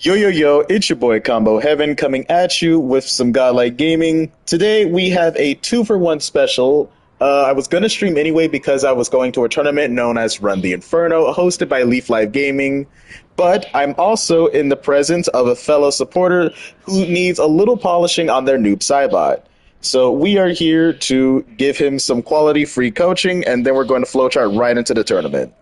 Yo yo yo, it's your boy Combo Heaven coming at you with some godlike gaming. Today we have a 2-for-1 special. I was gonna stream anyway because I was going to a tournament known as Run the Inferno, hosted by Leaf Live Gaming. But I'm also in the presence of a fellow supporter who needs a little polishing on their Noob Saibot. So we are here to give him some quality free coaching, and then we're going to flowchart right into the tournament.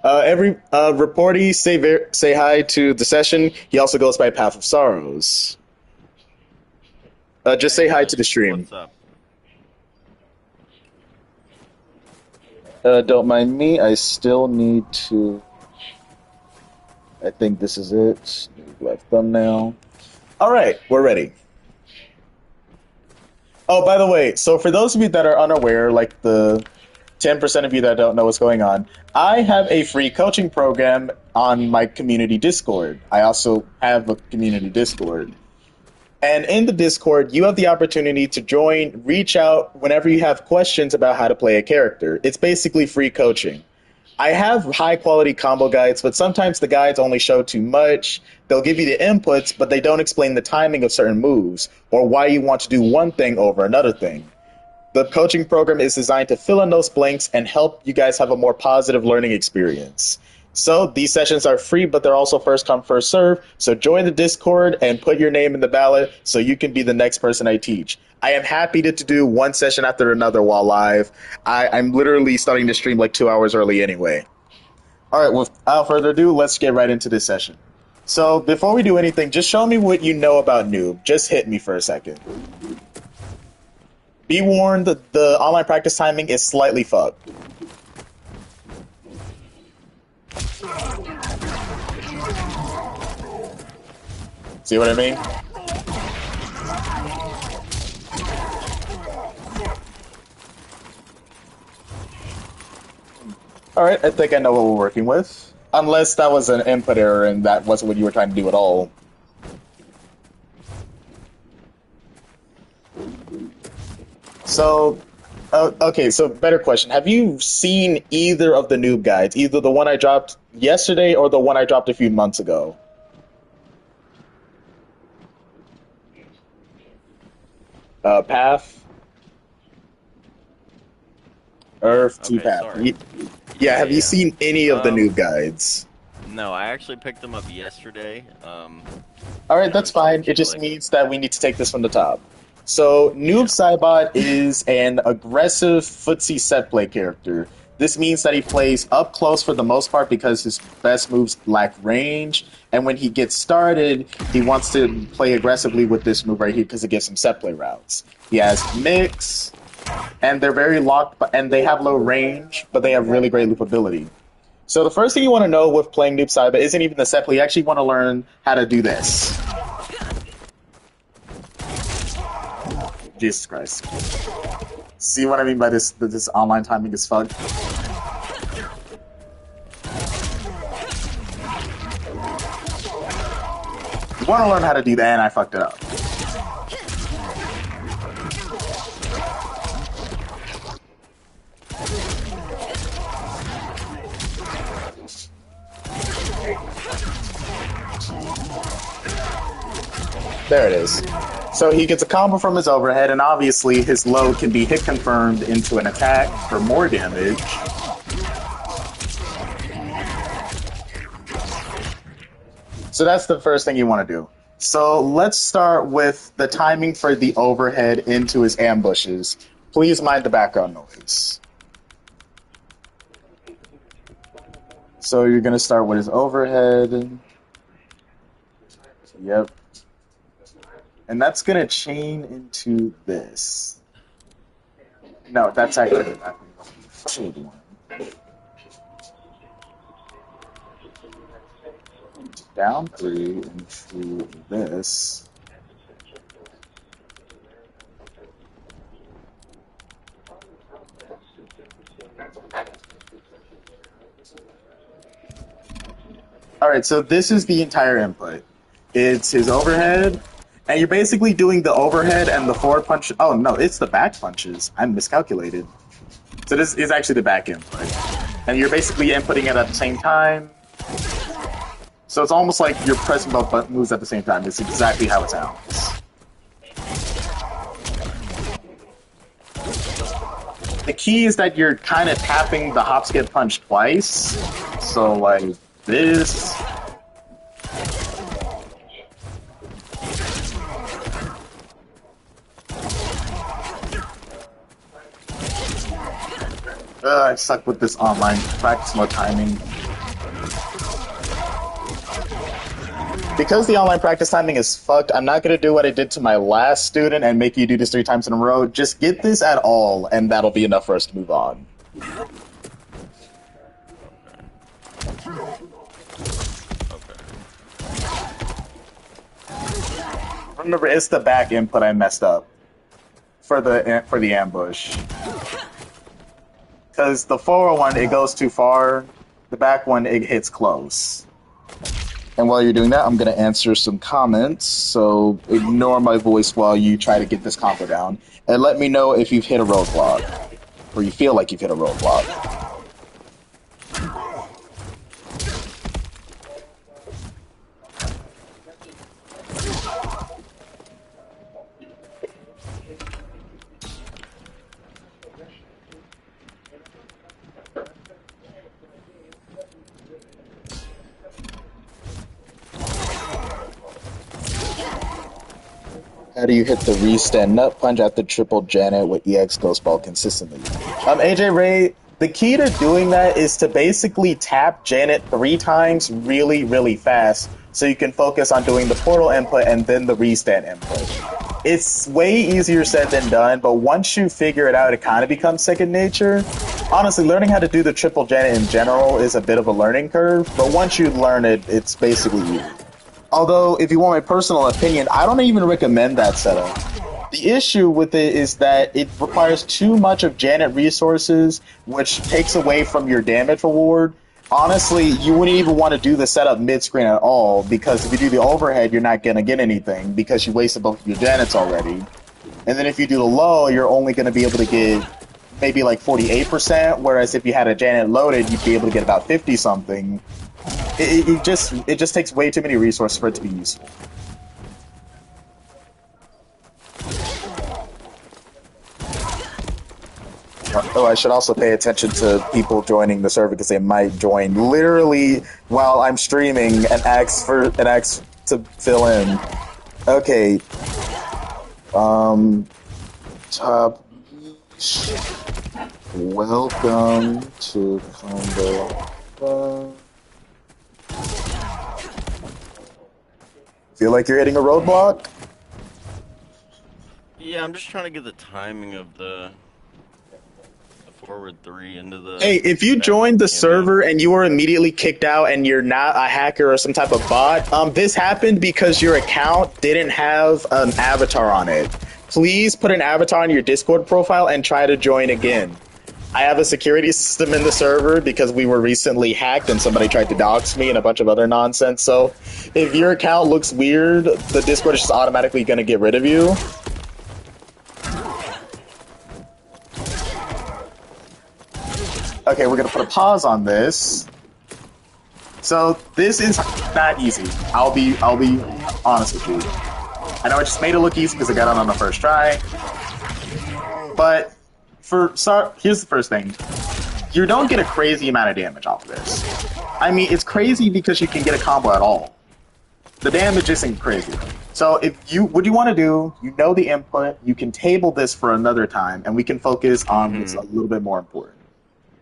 Every reportee say hi to the session. He also goes by Path of Sorrows. Just say hi to the stream. What's up? Don't mind me. I still need to. I think this is it. Left thumbnail. All right, we're ready. Oh, by the way, so for those of you that are unaware, like the 10% of you that don't know what's going on, I have a free coaching program on my community Discord. I also have a community Discord. And in the Discord, you have the opportunity to join, reach out whenever you have questions about how to play a character. It's basically free coaching. I have high quality combo guides, but sometimes the guides only show too much. They'll give you the inputs, but they don't explain the timing of certain moves or why you want to do one thing over another thing. The coaching program is designed to fill in those blanks and help you guys have a more positive learning experience. So these sessions are free, but they're also first come, first serve. So join the Discord and put your name in the ballot so you can be the next person I teach. I am happy to do one session after another while live. I'm literally starting to stream like 2 hours early anyway. All right, without further ado, let's get right into this session. So before we do anything, just show me what you know about Noob. Just hit me for a second. Be warned that the online practice timing is slightly fucked. See what I mean? Alright, I think I know what we're working with. Unless that was an input error and that wasn't what you were trying to do at all. So, okay, so better question. Have you seen either of the Noob guides? Either the one I dropped yesterday or the one I dropped a few months ago? Path? Earth to Okay, Path. sorry. Yeah, have you yeah. seen any of the Noob guides? No, I actually picked them up yesterday. Alright, that's fine. to, It just like- means that we need to take this from the top. So, Noob Saibot is an aggressive footsie set play character. This means that he plays up close for the most part because his best moves lack range. And when he gets started, he wants to play aggressively with this move right here because it gives him set play routes. He has mix, and they're very locked, and they have low range, but they have really great loopability. So the first thing you want to know with playing Noob Saibot isn't even the set play. You actually want to learn how to do this. Jesus Christ. See what I mean by this online timing is fucked? You want to learn how to do that, and I fucked it up. There it is. So he gets a combo from his overhead, and obviously his low can be hit confirmed into an attack for more damage. So that's the first thing you want to do. So let's start with the timing for the overhead into his ambushes. Please mind the background noise. So you're going to start with his overhead. Yep. And that's going to chain into this. No, that's actually the shade one. Down 3 into this. Alright, so this is the entire input. It's his overhead. And you're basically doing the overhead and the forward punch. Oh, no, it's the back punches. I miscalculated. So this is actually the back input. And you're basically inputting it at the same time. So it's almost like you're pressing both button moves at the same time. It's exactly how it sounds. The key is that you're kind of tapping the hop, skip, punch twice. So like this. I suck with this online. Practice more timing. Because the online practice timing is fucked, I'm not going to do what I did to my last student and make you do this 3 times in a row. Just get this at all, and that'll be enough for us to move on. Remember, it's the back input I messed up for the ambush. Because the forward one, it goes too far. The back one, it hits close. And while you're doing that, I'm going to answer some comments. So ignore my voice while you try to get this combo down. And let me know if you've hit a roadblock. Or you feel like you've hit a roadblock. How do you hit the restand nut punch after triple Janet with EX Ghost Ball consistently? AJ Ray, the key to doing that is to basically tap Janet 3 times really, really fast so you can focus on doing the portal input and then the restand input. It's way easier said than done, but once you figure it out, it kind of becomes second nature. Honestly, learning how to do the triple Janet in general is a bit of a learning curve, but once you learn it, it's basically easy. Although, if you want my personal opinion, I don't even recommend that setup. The issue with it is that it requires too much of Janet resources, which takes away from your damage reward. Honestly, you wouldn't even want to do the setup mid-screen at all, because if you do the overhead, you're not going to get anything, because you wasted both of your Janets already. And then if you do the low, you're only going to be able to get maybe like 48%, whereas if you had a Janet loaded, you'd be able to get about 50-something. It just takes way too many resources for it to be useful. Oh, I should also pay attention to people joining the server because they might join literally while I'm streaming and ask to fill in. Okay. Top. Welcome to Combo. Feel like you're hitting a roadblock? Yeah, I'm just trying to get the timing of the forward 3 into the... Hey, if you joined the server and you were immediately kicked out and you're not a hacker or some type of bot, this happened because your account didn't have an avatar on it. Please put an avatar on your Discord profile and try to join again. I have a security system in the server because we were recently hacked and somebody tried to dox me and a bunch of other nonsense. So if your account looks weird, the Discord is just automatically going to get rid of you. Okay, we're going to put a pause on this. So this is not easy. I'll be honest with you. I know I just made it look easy because I got it on the first try. But here's the first thing. You don't get a crazy amount of damage off of this. I mean, it's crazy because you can get a combo at all. The damage isn't crazy. So what you want to do, you know the input, you can table this for another time, and we can focus on what's a little bit more important.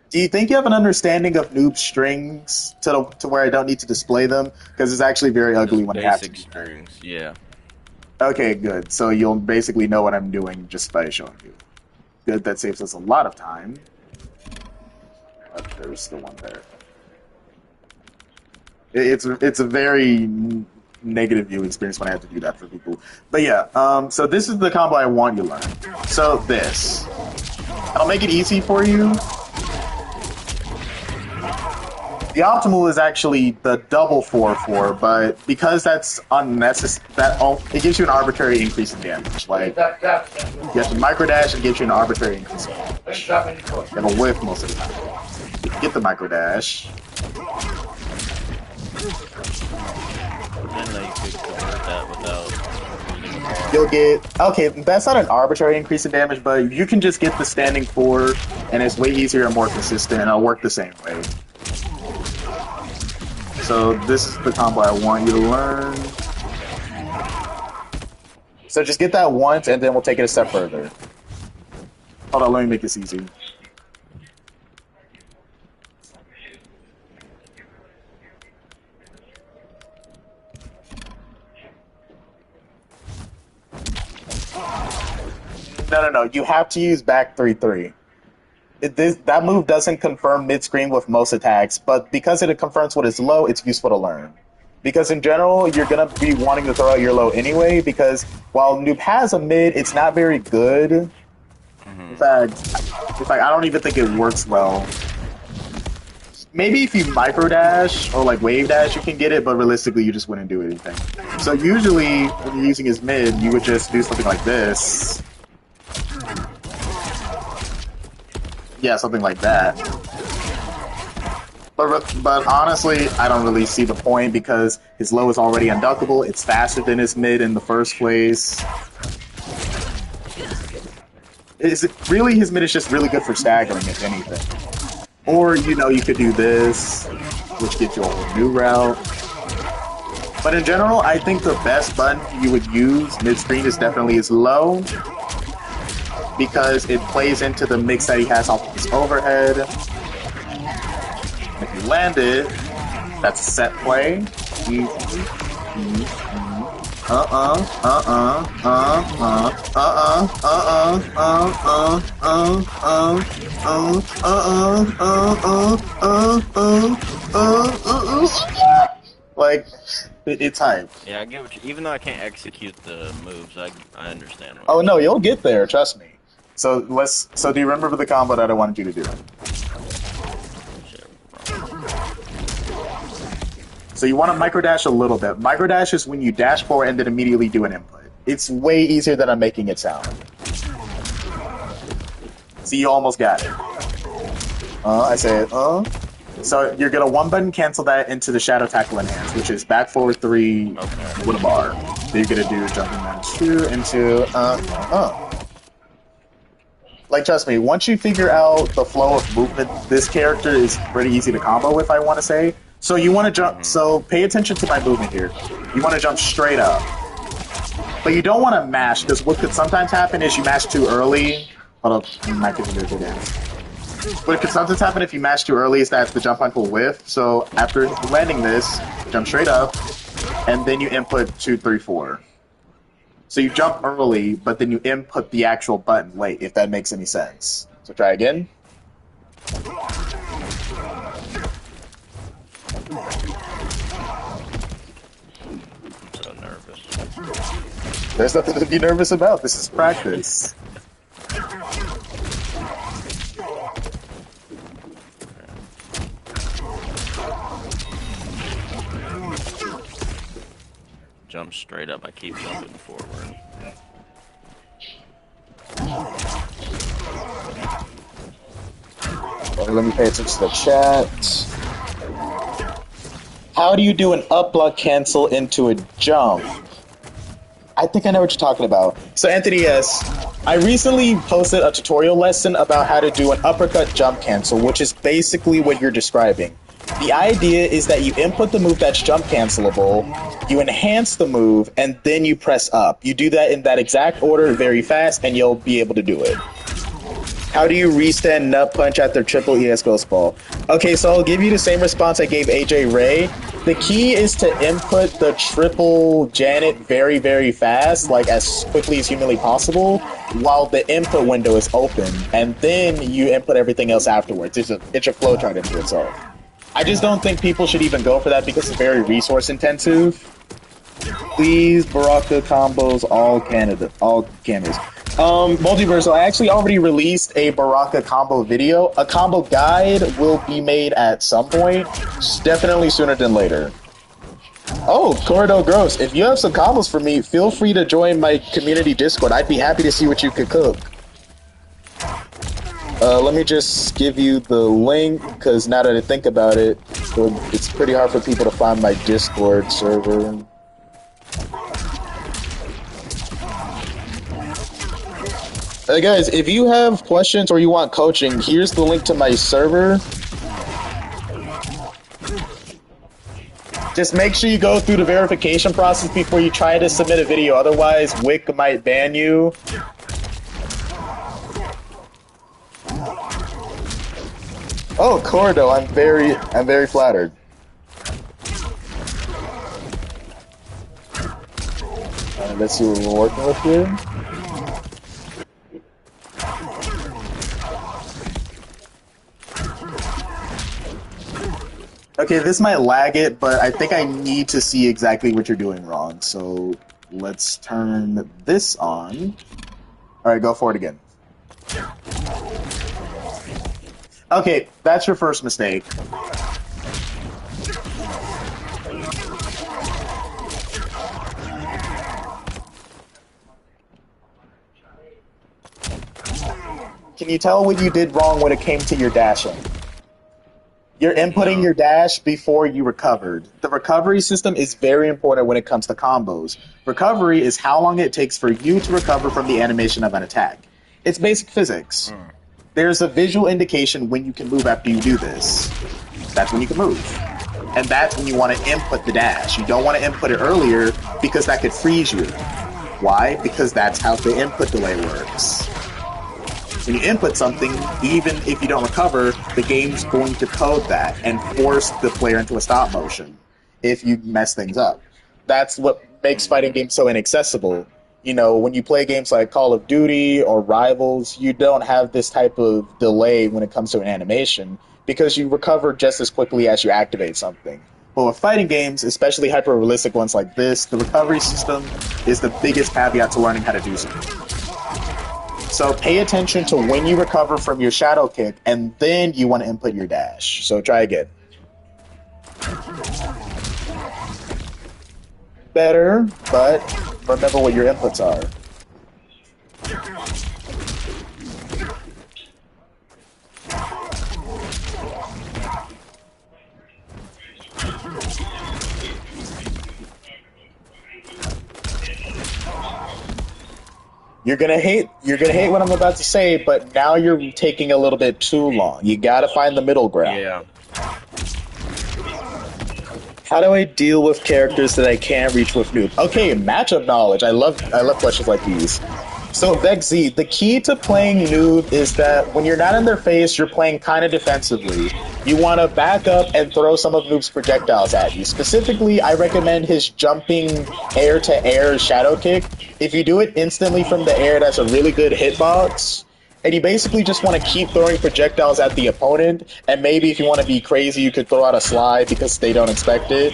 Do you think you have an understanding of Noob strings to where I don't need to display them? Because it's actually very ugly when I have to. Basic strings, yeah. Okay, good. So you'll basically know what I'm doing just by showing you. Good, that saves us a lot of time. But there's still one there. It's a very negative viewing experience when I have to do that for people. But yeah, so this is the combo I want you to learn. So this. I'll make it easy for you. The optimal is actually the double 4-4, but because that's unnecessary, it gives you an arbitrary increase in damage. Like, you have to micro dash and gives you an arbitrary increase in damage. You have a whiff most of the time. Get the micro dash. could convert that without using the bar. You'll get, okay, that's not an arbitrary increase in damage, but you can just get the standing 4, and it's way easier and more consistent, and it'll work the same way. So this is the combo I want you to learn. So just get that once, and then we'll take it a step further. Hold on, let me make this easy. No. You have to use back 3-3. That move doesn't confirm mid-screen with most attacks, but because it confirms what is low, it's useful to learn. Because in general, you're going to be wanting to throw out your low anyway, because while Noob has a mid, it's not very good. In fact, I don't even think it works well. Maybe if you micro dash or like wave dash, you can get it, but realistically, you just wouldn't do anything. So usually, when you're using his mid, you would just do something like this. Yeah, something like that. But honestly, I don't really see the point because his low is already unduckable. It's faster than his mid in the first place. Really, his mid is just really good for staggering, if anything. Or, you know, you could do this, which gets you a whole new route. But in general, I think the best button you would use mid-screen is definitely his low, because it plays into the mix that he has off of his overhead. If you land it, that's a set play. Like, it's hype. Yeah, I get what you, even though I can't execute the moves, I understand. Oh no, you'll get there, trust me. So do you remember the combo that I wanted you to do? So you want to micro dash a little bit. Micro dash is when you dash forward and then immediately do an input. It's way easier than I'm making it sound. See, you almost got it. I said, So you're gonna one button cancel that into the shadow tackle enhance, which is back forward 3 with a bar. So you're gonna do jumping match 2 into Like, trust me, once you figure out the flow of movement, this character is pretty easy to combo with, I want to say. So you want to jump, so pay attention to my movement here. You want to jump straight up. But you don't want to mash, because what could sometimes happen is you mash too early. Hold up, I might get a good dance. What could sometimes happen if you mash too early is that the jump hunt will whiff. So after landing this, jump straight up, and then you input 2, 3, 4. So you jump early, but then you input the actual button late, if that makes any sense. So try again. I'm so nervous. There's nothing to be nervous about. This is practice. Jump straight up. I keep jumping forward. Let me pay attention to the chat. How do you do an up block cancel into a jump? I think I know what you're talking about. So Anthony, yes, I recently posted a tutorial lesson about how to do an uppercut jump cancel, which is basically what you're describing. The idea is that you input the move that's jump cancelable, you enhance the move, and then you press up. You do that in that exact order very fast, and you'll be able to do it. How do you restand nut punch after triple ES Ghost Ball? Okay, so I'll give you the same response I gave AJ Ray. The key is to input the triple Janet very, very fast, like as quickly as humanly possible, while the input window is open, and then you input everything else afterwards. It's a flowchart into itself. I just don't think people should even go for that because it's very resource intensive. Please, Baraka combos, all cameras. Multiversal, I actually already released a Baraka combo video. A combo guide will be made at some point, definitely sooner than later. Oh, Corridor Gross, if you have some combos for me, feel free to join my community Discord. I'd be happy to see what you could cook. Let me just give you the link, because now that I think about it, it's pretty hard for people to find my Discord server. Guys, if you have questions or you want coaching, here's the link to my server. Just make sure you go through the verification process before you try to submit a video. Otherwise, Wick might ban you. Oh, Cordo, I'm very flattered. Let's see what we're working with here. Okay, this might lag it, but I think I need to see exactly what you're doing wrong. So let's turn this on. All right, go for it again. Okay, that's your first mistake. Can you tell what you did wrong when it came to your dashing? You're inputting your dash before you recovered. The recovery system is very important when it comes to combos. Recovery is how long it takes for you to recover from the animation of an attack. It's basic physics. There's a visual indication when you can move after you do this. That's when you can move. And that's when you want to input the dash. You don't want to input it earlier because that could freeze you. Why? Because that's how the input delay works. When you input something, even if you don't recover, the game's going to code that and force the player into a stop motion if you mess things up. That's what makes fighting games so inaccessible. You know, when you play games like Call of Duty or Rivals, you don't have this type of delay when it comes to an animation because you recover just as quickly as you activate something. But with fighting games, especially hyper-realistic ones like this, the recovery system is the biggest caveat to learning how to do something. So pay attention to when you recover from your shadow kick, and then you want to input your dash. So try again. Better, but remember what your inputs are. You're gonna hate what I'm about to say, but now you're taking a little bit too long. You gotta find the middle ground. Yeah. How do I deal with characters that I can't reach with Noob? Okay, matchup knowledge. I love questions like these. So VexZ, the key to playing Noob is that when you're not in their face, you're playing kind of defensively. You want to back up and throw some of Noob's projectiles at you. Specifically, I recommend his jumping air-to-air shadow kick. If you do it instantly from the air, that's a really good hitbox. And you basically just want to keep throwing projectiles at the opponent, and maybe if you want to be crazy, you could throw out a slide because they don't expect it.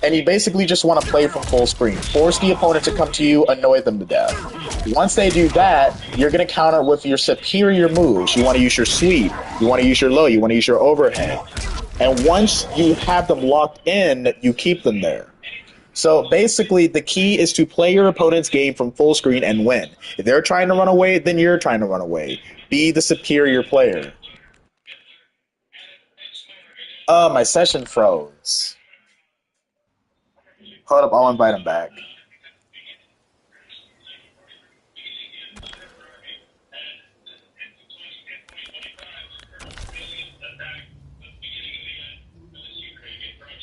And you basically just want to play from full screen. Force the opponent to come to you, annoy them to death. Once they do that, you're going to counter with your superior moves. You want to use your sweep, you want to use your low, you want to use your overhead. And once you have them locked in, you keep them there. So basically, the key is to play your opponent's game from full screen and win. If they're trying to run away, then you're trying to run away. Be the superior player. My session froze. Hold up, I'll invite him back.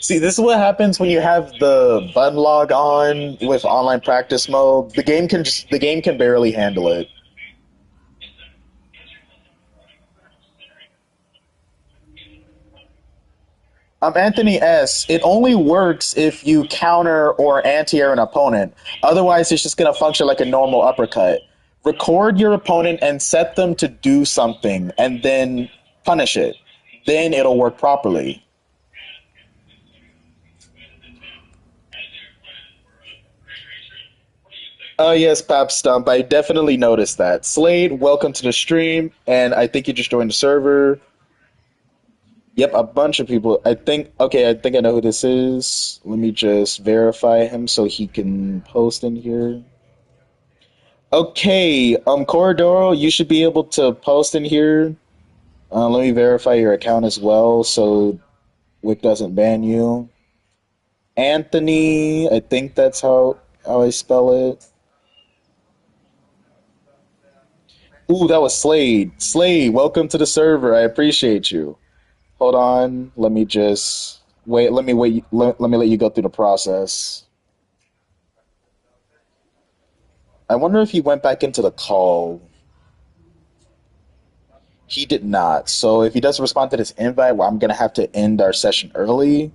See, this is what happens when you have the button log on with online practice mode. The game can barely handle it. Anthony S., it only works if you counter or anti-air an opponent. Otherwise, it's just going to function like a normal uppercut. Record your opponent and set them to do something, and then punish it. Then it'll work properly. Oh, yes, Pap Stump. I definitely noticed that. Slade, welcome to the stream, and I think you just joined the server. Yep, a bunch of people. I think I know who this is. Let me just verify him so he can post in here. Okay, Corridoro, you should be able to post in here. Let me verify your account as well so Wick doesn't ban you. Anthony, I think that's how I spell it. Ooh, that was Slade. Slade, welcome to the server. I appreciate you. Hold on. Let me just wait. Let me wait. Let me let you go through the process. I wonder if he went back into the call. He did not. So if he doesn't respond to this invite, well, I'm gonna have to end our session early.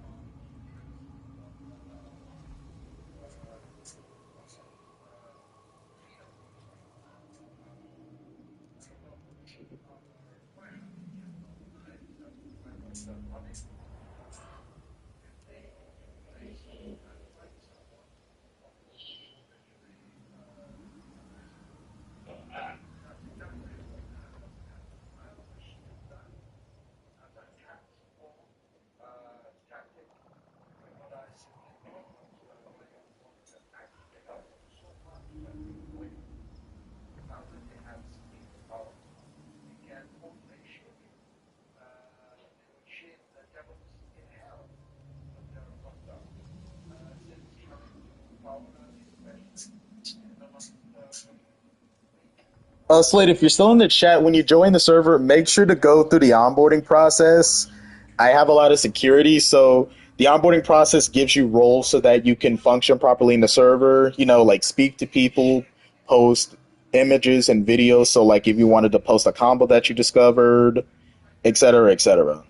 Slade, if you're still in the chat, when you join the server, make sure to go through the onboarding process. I have a lot of security, so the onboarding process gives you roles so that you can function properly in the server. You know, like speak to people, post images and videos. So, like, if you wanted to post a combo that you discovered, etc., etc.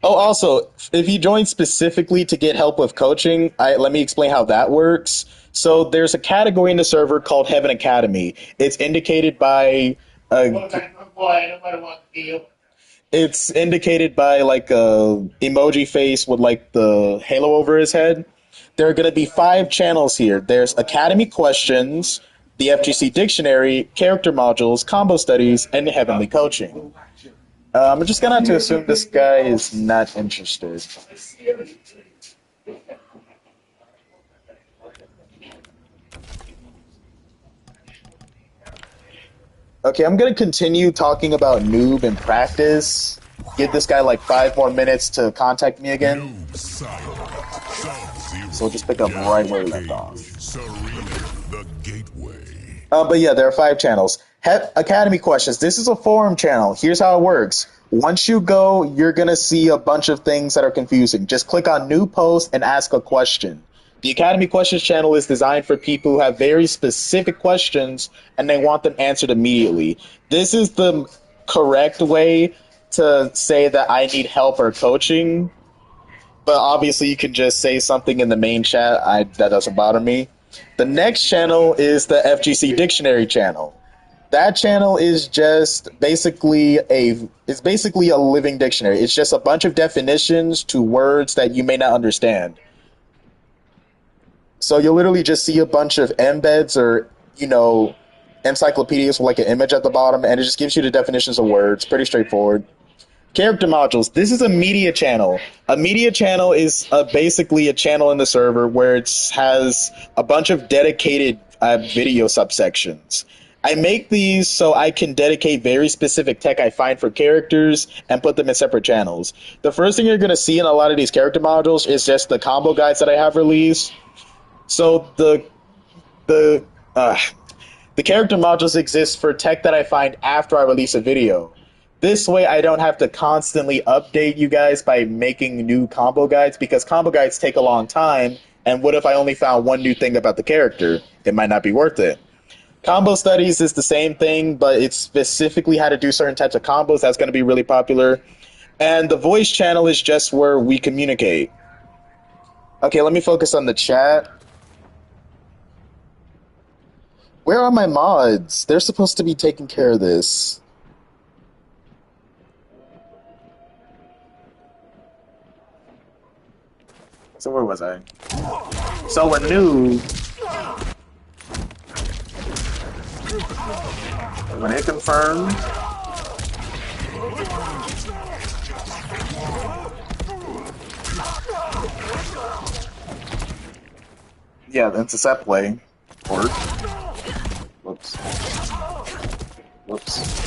Oh, also, if you join specifically to get help with coaching, let me explain how that works. So there's a category in the server called Heaven Academy. It's indicated by a, it's indicated by like a emoji face with like the halo over his head. There are going to be 5 channels here. There's Academy Questions, the FGC Dictionary, Character Modules, Combo Studies, and Heavenly Coaching. I'm just gonna have to assume this guy is not interested. Okay, I'm gonna continue talking about Noob in practice. Give this guy like 5 more minutes to contact me again. So we'll just pick up right where we left off. But yeah, there are 5 channels. Academy Questions. This is a forum channel. Here's how it works. Once you go, you're going to see a bunch of things that are confusing. Just click on New Post and ask a question. The Academy Questions channel is designed for people who have very specific questions and they want them answered immediately. This is the correct way to say that I need help or coaching. But obviously, you can just say something in the main chat. That doesn't bother me. The next channel is the FGC Dictionary channel. That channel is just basically a living dictionary. It's just a bunch of definitions to words that you may not understand. So you'll literally just see a bunch of embeds or, encyclopedias with like an image at the bottom, and it just gives you the definitions of words. Pretty straightforward. Character modules. This is a media channel. A media channel is basically a channel in the server where it has a bunch of dedicated video subsections. I make these so I can dedicate very specific tech I find for characters and put them in separate channels. The first thing you're going to see in a lot of these character modules is just the combo guides that I have released. So the character modules exist for tech that I find after I release a video. This way, I don't have to constantly update you guys by making new combo guides, because combo guides take a long time, and what if I only found one new thing about the character? It might not be worth it. Combo Studies is the same thing, but it's specifically how to do certain types of combos. That's going to be really popular. And the voice channel is just where we communicate. Okay, let me focus on the chat. Where are my mods? They're supposed to be taking care of this. So where was I? So when Noob, when it confirmed, yeah, the intercept play worked. Whoops. Whoops.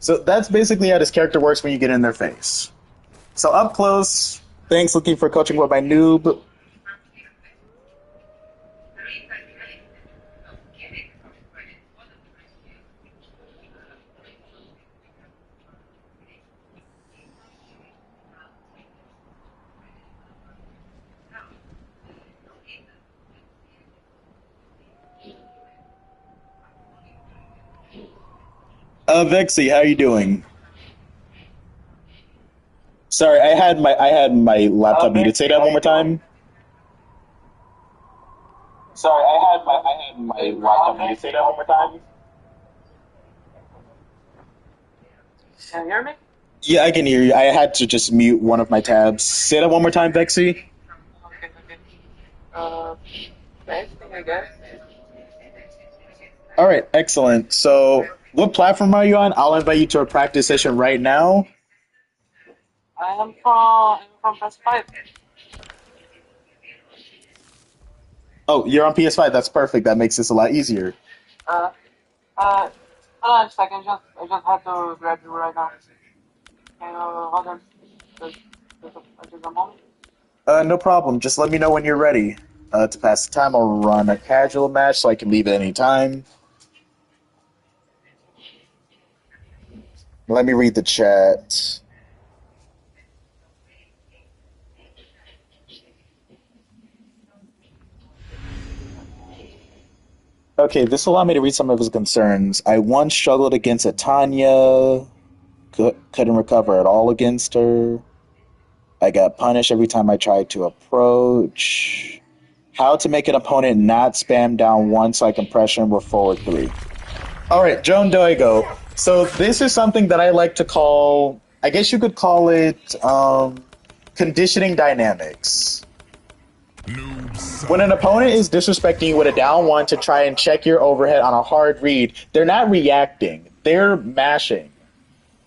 So that's basically how this character works when you get in their face. So up close, thanks looking for coaching with my noob. Vexy, how you doing? Sorry, I had my laptop muted. Say that one more time. Sorry, I had my laptop muted. Say that one more time. Can you hear me? Yeah, I can hear you. I had to just mute one of my tabs. Say that one more time, Vexy. Okay, okay. Next thing, I guess. All right, excellent. So, what platform are you on? I'll invite you to a practice session right now. I'm from PS5. Oh, you're on PS5. That's perfect. That makes this a lot easier. Uh, hold on a second. I just have to grab you right now. Can you hold on? Just a moment. No problem. Just let me know when you're ready. To pass the time, I'll run a casual match so I can leave at any time. Let me read the chat. Okay, this will allow me to read some of his concerns. I once struggled against a Tanya, couldn't recover at all against her. I got punished every time I tried to approach. How to make an opponent not spam down one so I can pressure him with forward three. All right, Joan Doigo. So this is something that I like to call, I guess you could call it conditioning dynamics. When an opponent is disrespecting you with a down one to try and check your overhead on a hard read, they're not reacting, they're mashing.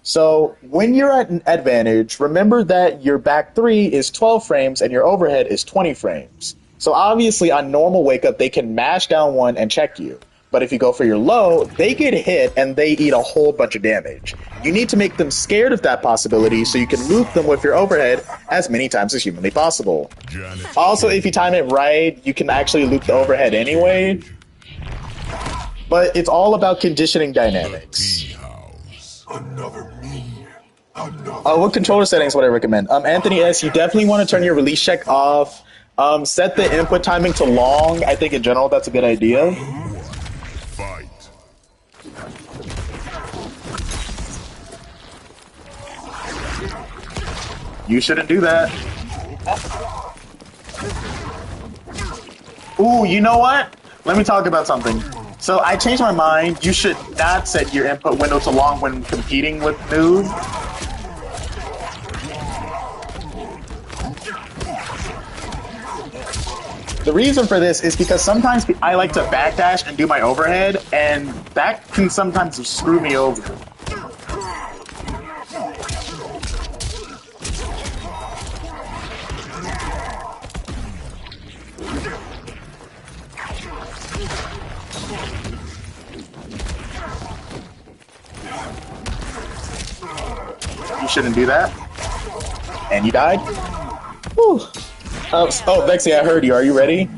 So when you're at an advantage, remember that your back three is 12 frames and your overhead is 20 frames. So obviously on normal wake up, they can mash down one and check you. But if you go for your low, they get hit and they eat a whole bunch of damage. You need to make them scared of that possibility so you can loop them with your overhead as many times as humanly possible. Also, if you time it right, you can actually loop the overhead anyway. But it's all about conditioning dynamics. What controller settings would I recommend? Anthony S., you definitely want to turn your release check off. Set the input timing to long. I think in general that's a good idea. You shouldn't do that. Ooh, you know what? Let me talk about something. So I changed my mind. You should not set your input window to long when competing with Noob. The reason for this is because sometimes I like to backdash and do my overhead, and that can sometimes screw me over. You shouldn't do that. And you died? Whew. Oh, Vexy, I heard you. Are you ready?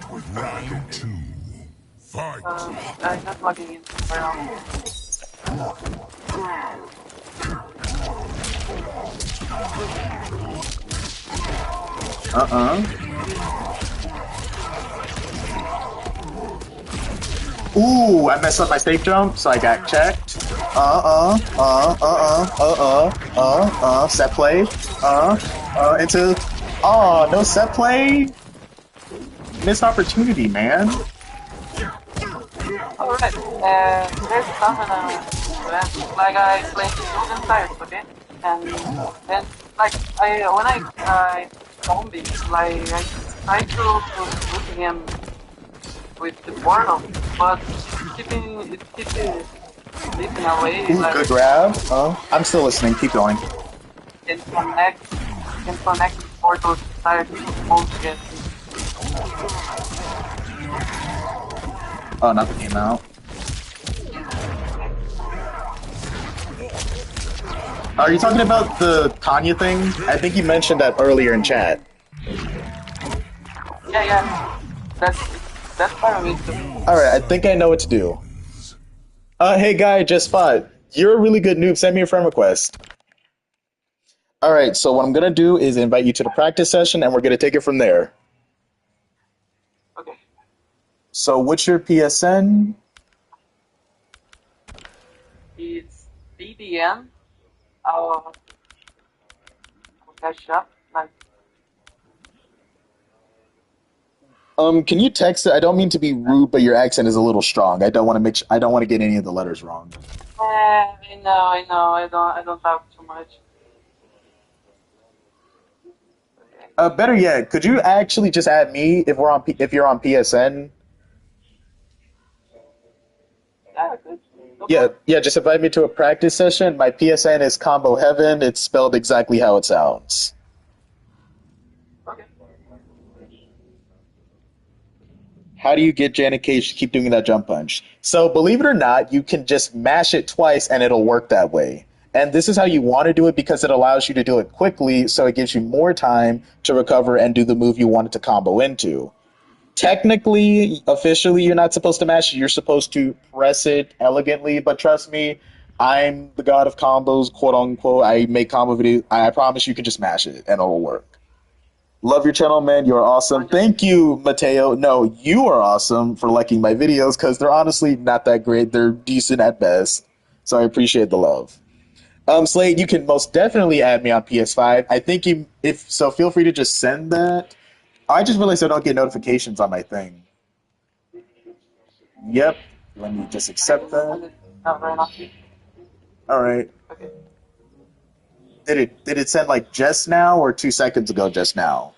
I'm just logging in right now. Ooh, I messed up my safe jump, so I got checked. Set play. Into. Oh, no set play? Missed opportunity, man. Alright, there's something like I played Golden Tires, okay? And then, like, when I zombie, like, I tried to shoot him with the portal, but it's keeping leaping away. Ooh, like, good grab. I'm still listening. Keep going. Can connect the portal to tire to most get. Oh, nothing came out. Are you talking about the Tanya thing? I think you mentioned that earlier in chat. Yeah, yeah. That's part of it too. Alright, I think I know what to do. Hey guy, just fought. You're a really good noob. Send me a friend request. Alright, so what I'm gonna do is invite you to the practice session and we're gonna take it from there. Okay. So what's your PSN? It's BBN. I'll catch up. Like, Can you text it? I don't mean to be rude, but your accent is a little strong. I don't want to I don't want to get any of the letters wrong. I know, I know. I don't talk too much. Okay. Better yet, could you actually just add me if if you're on PSN? Yeah, good. No Yeah, problem. yeah, just invite me to a practice session. My PSN is Combo Heaven. It's spelled exactly how it sounds. Okay. How do you get Janet Cage to keep doing that jump punch? So, believe it or not, you can just mash it twice and it'll work that way. And this is how you want to do it because it allows you to do it quickly, so it gives you more time to recover and do the move you wanted to combo into. Technically, officially, you're not supposed to mash it. You're supposed to press it elegantly, but trust me, I'm the god of combos, quote unquote. I make combo videos. I promise you can just mash it and it'll work. Love your channel, man. You're awesome. Thank you, Mateo. No, you are awesome for liking my videos because they're honestly not that great. They're decent at best. So I appreciate the love. Slade, you can most definitely add me on PS5. I think you, if so, feel free to just send that. I just realized I don't get notifications on my thing. Yep. Let me just I accept just that. send it right now. All right. Okay. Did it send like just now or 2 seconds ago? Just now.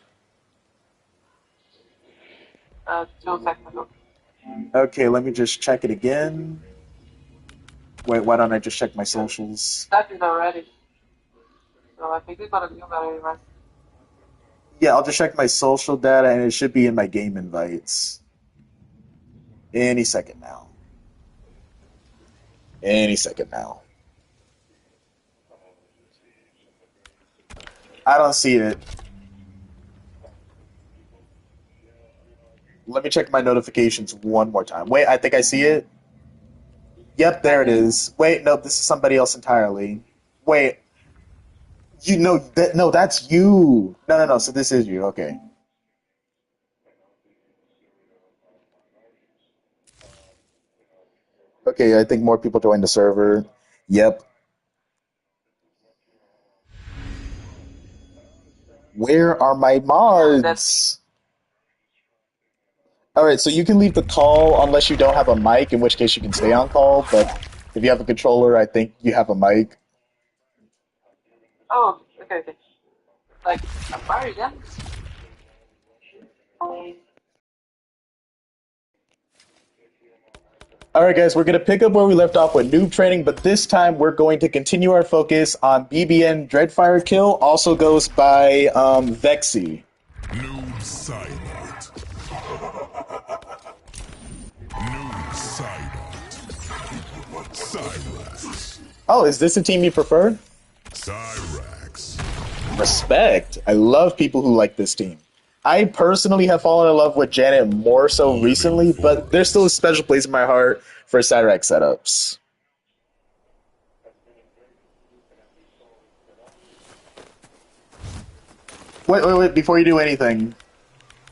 2 seconds ago. Okay. Let me just check it again. Wait. Why don't I just check my socials? That is already. So I think we got a new battery, right? Yeah, I'll just check my social data and it should be in my game invites. Any second now. Any second now. I don't see it. Let me check my notifications one more time. Wait, I think I see it. Yep, there it is. Wait, no, this is somebody else entirely. Wait, you know that? No, that's you. No, no, no. So this is you. Okay. Okay, I think more people joined the server. Yep. Where are my That's me. mods? All right, so you can leave the call unless you don't have a mic, in which case you can stay on call. But if you have a controller, I think you have a mic. Oh, okay, okay. Like, I'm sorry again. All right, guys, we're going to pick up where we left off with noob training, but this time we're going to continue our focus on BBN Dreadfire Kill, also goes by Vexy. Noob Saibot. Noob Saibot. Cyrex. Oh, is this a team you prefer? Cyrex. Respect. I love people who like this team. I personally have fallen in love with Janet more so recently, but there's still a special place in my heart for Cyrex setups. Wait, before you do anything,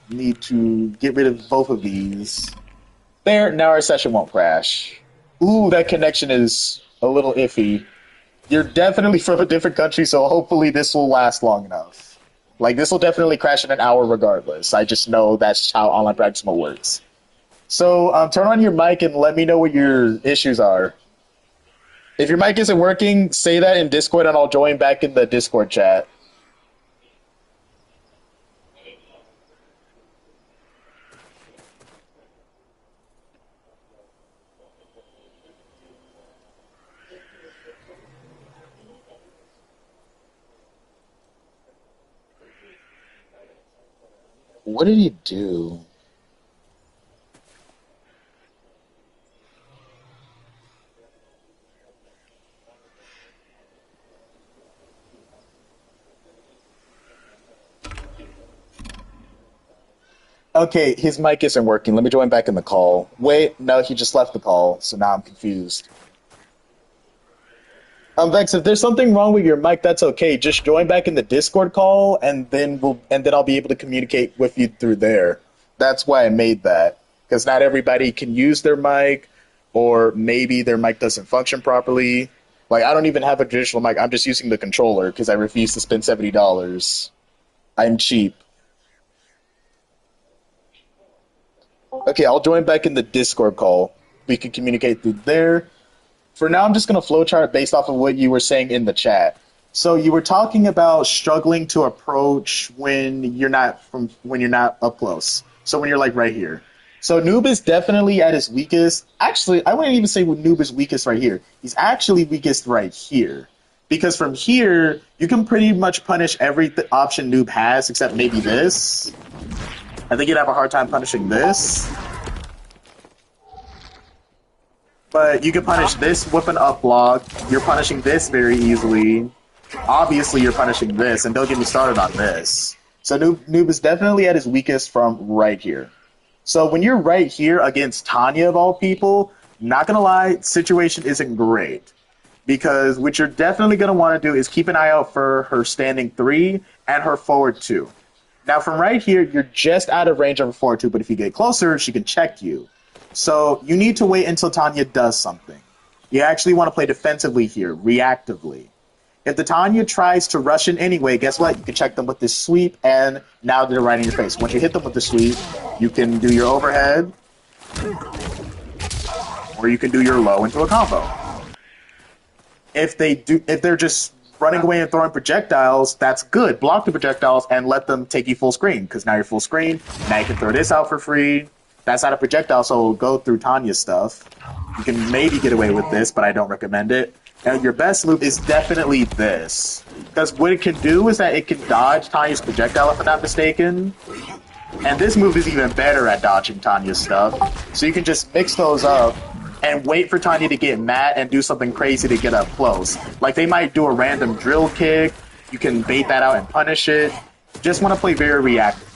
need to get rid of both of these. There, now our session won't crash. Ooh, that connection is a little iffy. You're definitely from a different country, so hopefully this will last long enough. Like, this will definitely crash in an hour regardless. I just know that's how online practice mode works. So, turn on your mic and let me know what your issues are. If your mic isn't working, say that in Discord and I'll join back in the Discord chat. What did he do? Okay, his mic isn't working. Let me join back in the call. Wait, no, he just left the call, so now I'm confused. Vex, if there's something wrong with your mic, that's okay. Just join back in the Discord call, and then I'll be able to communicate with you through there. That's why I made that, because not everybody can use their mic, or maybe their mic doesn't function properly. Like, I don't even have a traditional mic. I'm just using the controller because I refuse to spend $70. I'm cheap. Okay, I'll join back in the Discord call. We can communicate through there. For now, I'm just going to flowchart based off of what you were saying in the chat. So you were talking about struggling to approach when you're not up close. So when you're like right here. So Noob is definitely at his weakest. Actually, I wouldn't even say Noob is weakest right here. He's actually weakest right here. Because from here, you can pretty much punish every option Noob has except maybe this. I think you'd have a hard time punishing this. But you can punish this with an up block. You're punishing this very easily. Obviously, you're punishing this, and don't get me started on this. So Noob is definitely at his weakest from right here. So when you're right here against Tanya, of all people, not gonna lie, situation isn't great. Because what you're definitely gonna want to do is keep an eye out for her standing 3 and her forward 2. Now from right here, you're just out of range of her forward 2, but if you get closer, she can check you. So you need to wait until Tanya does something. You actually want to play defensively here, reactively. If the Tanya tries to rush in anyway, guess what? You can check them with this sweep, and now they're right in your face. Once you hit them with the sweep, you can do your overhead, or you can do your low into a combo. If they're just running away and throwing projectiles, that's good. Block the projectiles and let them take you full screen, because now you're full screen. Now you can throw this out for free. That's not a projectile, so it'll go through Tanya's stuff. You can maybe get away with this, but I don't recommend it. Now, your best move is definitely this. Because what it can do is that it can dodge Tanya's projectile, if I'm not mistaken. And this move is even better at dodging Tanya's stuff. So you can just mix those up and wait for Tanya to get mad and do something crazy to get up close. Like, they might do a random drill kick. You can bait that out and punish it. Just want to play very reactive.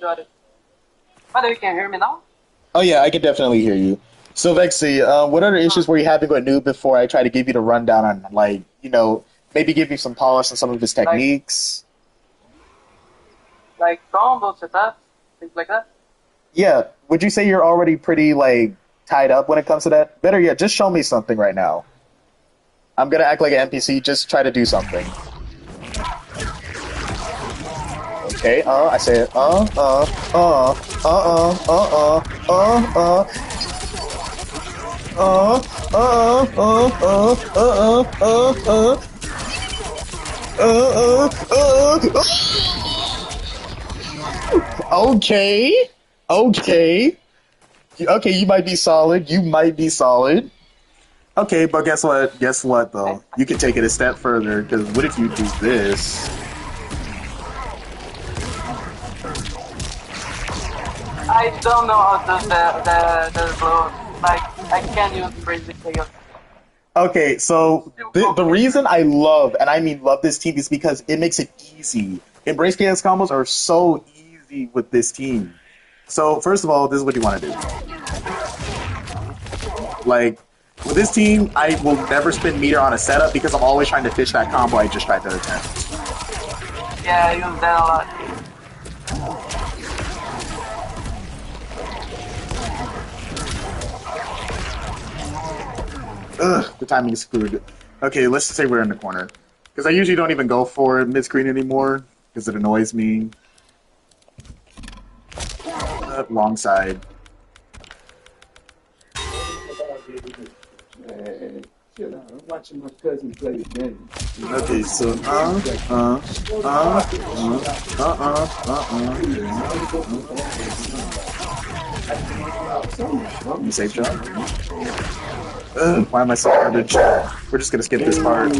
Got it. But you can hear me now? Oh yeah, I can definitely hear you. So Vexy, what other issues were you having with Noob before I try to give you the rundown on, like, you know, maybe give you some polish on some of his techniques? Like combos, attacks, things like that? Yeah, would you say you're already pretty, like, tied up when it comes to that? Better yet, just show me something right now. I'm gonna act like an NPC, just try to do something. Okay, I say it, Okay. Okay. Okay, you might be solid. You might be solid. Okay, but guess what? Guess what, though? You can take it a step further, because what if you do this? I don't know how to do the blow. Like, I can't use basic chaos. Okay, so the reason I love, and I mean love this team, is because it makes it easy. Embrace Chaos combos are so easy with this team. So, first of all, this is what you want to do. Like, with this team, I will never spend meter on a setup because I'm always trying to fish that combo I just tried to attempt. Yeah, I use that a lot. Ugh, the timing is screwed. Okay, let's just say we're in the corner. Because I usually don't even go for mid-screen anymore, because it annoys me. Long side. I'm watching my cousin play the game. Okay, so, You safe shot? Why am I so hard to check? We're just gonna skip this part.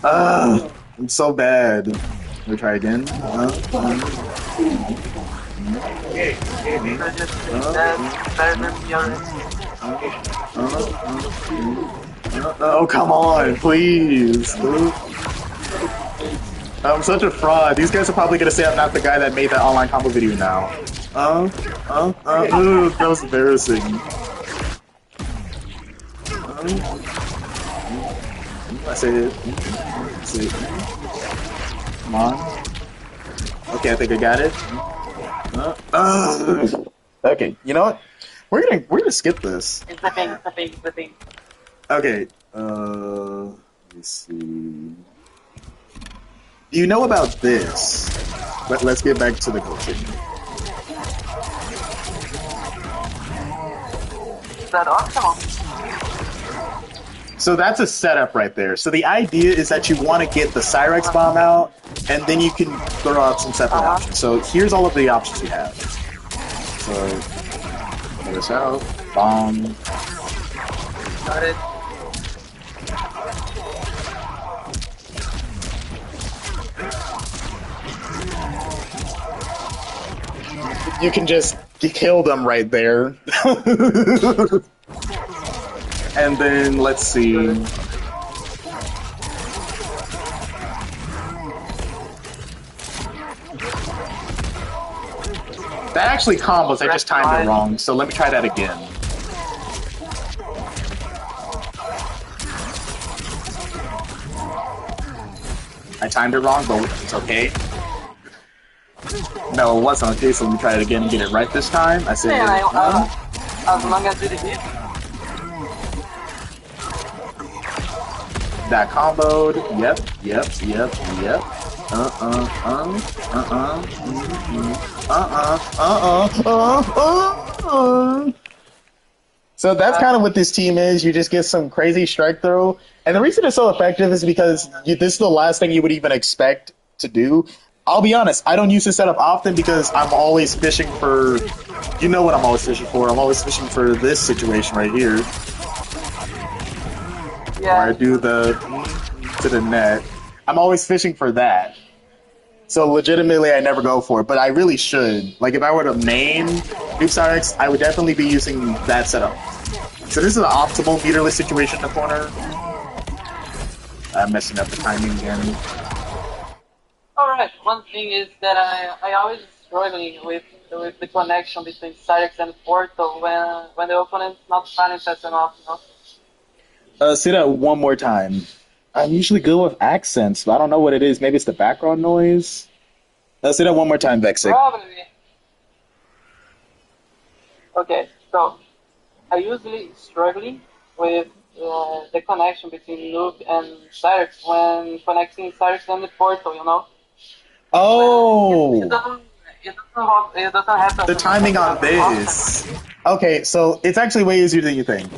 I'm so bad. Let me try again. That's better than the other. Oh, come on, please. I'm such a fraud. These guys are probably gonna say I'm not the guy that made that online combo video now. That was embarrassing. That's it. That's it. Come on. Okay, I think I got it. Okay, you know what? We're gonna skip this. It's the thing. Okay. Let me see. You know about this, but let's get back to the coaching. Is that optional? So that's a setup right there. So the idea is that you want to get the Cyrex bomb out, and then you can throw out some separate options. So here's all of the options you have. So, throw this out, bomb. Got it. You can just kill them right there. And then, let's see. That actually combos, I just timed it wrong, so let me try that again. I timed it wrong, but it's okay. No, it wasn't okay, so let me try it again and get it right this time. I said, as long as it hits. that comboed. Yep. So that's kind of what this team is. You just get some crazy strike throw. And the reason it's so effective is because this is the last thing you would even expect to do. I'll be honest, I don't use this setup often because I'm always fishing for... You know what I'm always fishing for. I'm always fishing for this situation right here. Yeah. Where I do the... to the net. I'm always fishing for that. So legitimately, I never go for it, but I really should. Like, if I were to main Noob Cyrex, I would definitely be using that setup. So this is an optimal meterless situation in the corner. I'm messing up the timing again. Alright, one thing is that I always struggling with the connection between Cyrex and Portal when the opponent's not fighting fast enough, you know? Say that one more time. I'm usually good with accents, but I don't know what it is. Maybe it's the background noise. Say that one more time, Vexic. Probably. Okay, so I usually struggling with the connection between Noob and Cyrex when connecting Cyrex and the Portal, you know? Oh! It doesn't happen. The timing on this. Okay, so it's actually way easier than you think.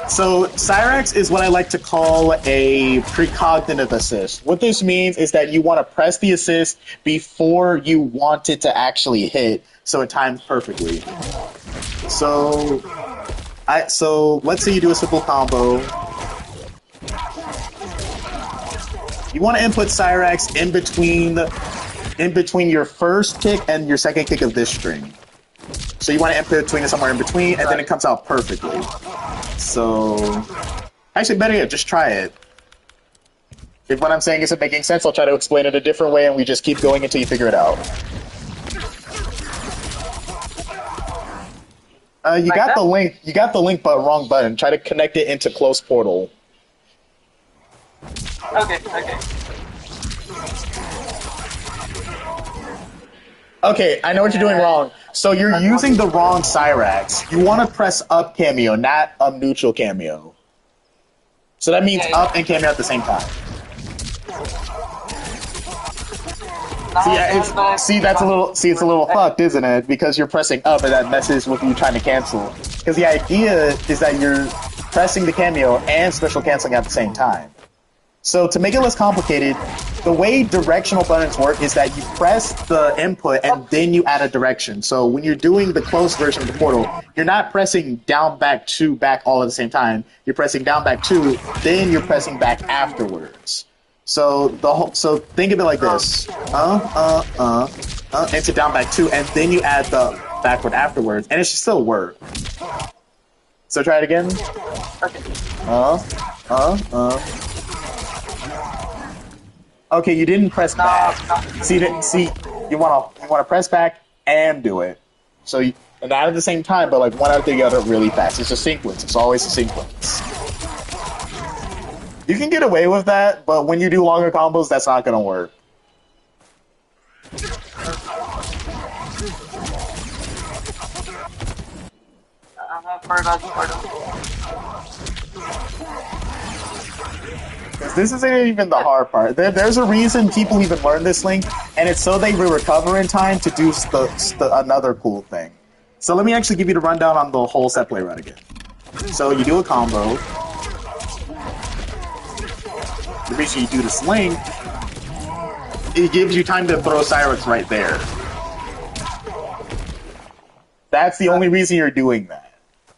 So Cyrex is what I like to call a precognitive assist. What this means is that you want to press the assist before you want it to actually hit, so it times perfectly. So let's say you do a simple combo. You want to input Cyrex in between your first kick and your second kick of this string. So you want to input between it somewhere in between, and then it comes out perfectly. So, actually, better yet, just try it. If what I'm saying isn't making sense, I'll try to explain it a different way, and we just keep going until you figure it out. You got the link, but wrong button. Try to connect it into close portal. Okay. Okay, I know what you're doing wrong. So you're using the wrong Cyrex. You want to press up cameo, not up neutral cameo. So that means up and cameo at the same time. It's a little fucked, isn't it? Because you're pressing up and that messes with you trying to cancel. Because the idea is that you're pressing the cameo and special canceling at the same time. So to make it less complicated, the way directional buttons work is that you press the input and then you add a direction. So when you're doing the close version of the portal, you're not pressing down, back, 2, back all at the same time. You're pressing down, back, 2, then you're pressing back afterwards. So think of it like this. Into down, back, 2, and then you add the backward afterwards, and it should still work. So try it again. Okay. Okay, you didn't press back. See, you wanna press back and do it. So not at the same time, but like one after the other really fast. It's a sequence. It's always a sequence. You can get away with that, but when you do longer combos, that's not gonna work. This isn't even the hard part. There's a reason people even learn this link, and it's so they will recover in time to do another cool thing. So let me actually give you the rundown on the whole set play run again. So you do a combo. The reason you do this link, it gives you time to throw Cyrex right there. That's the only reason you're doing that.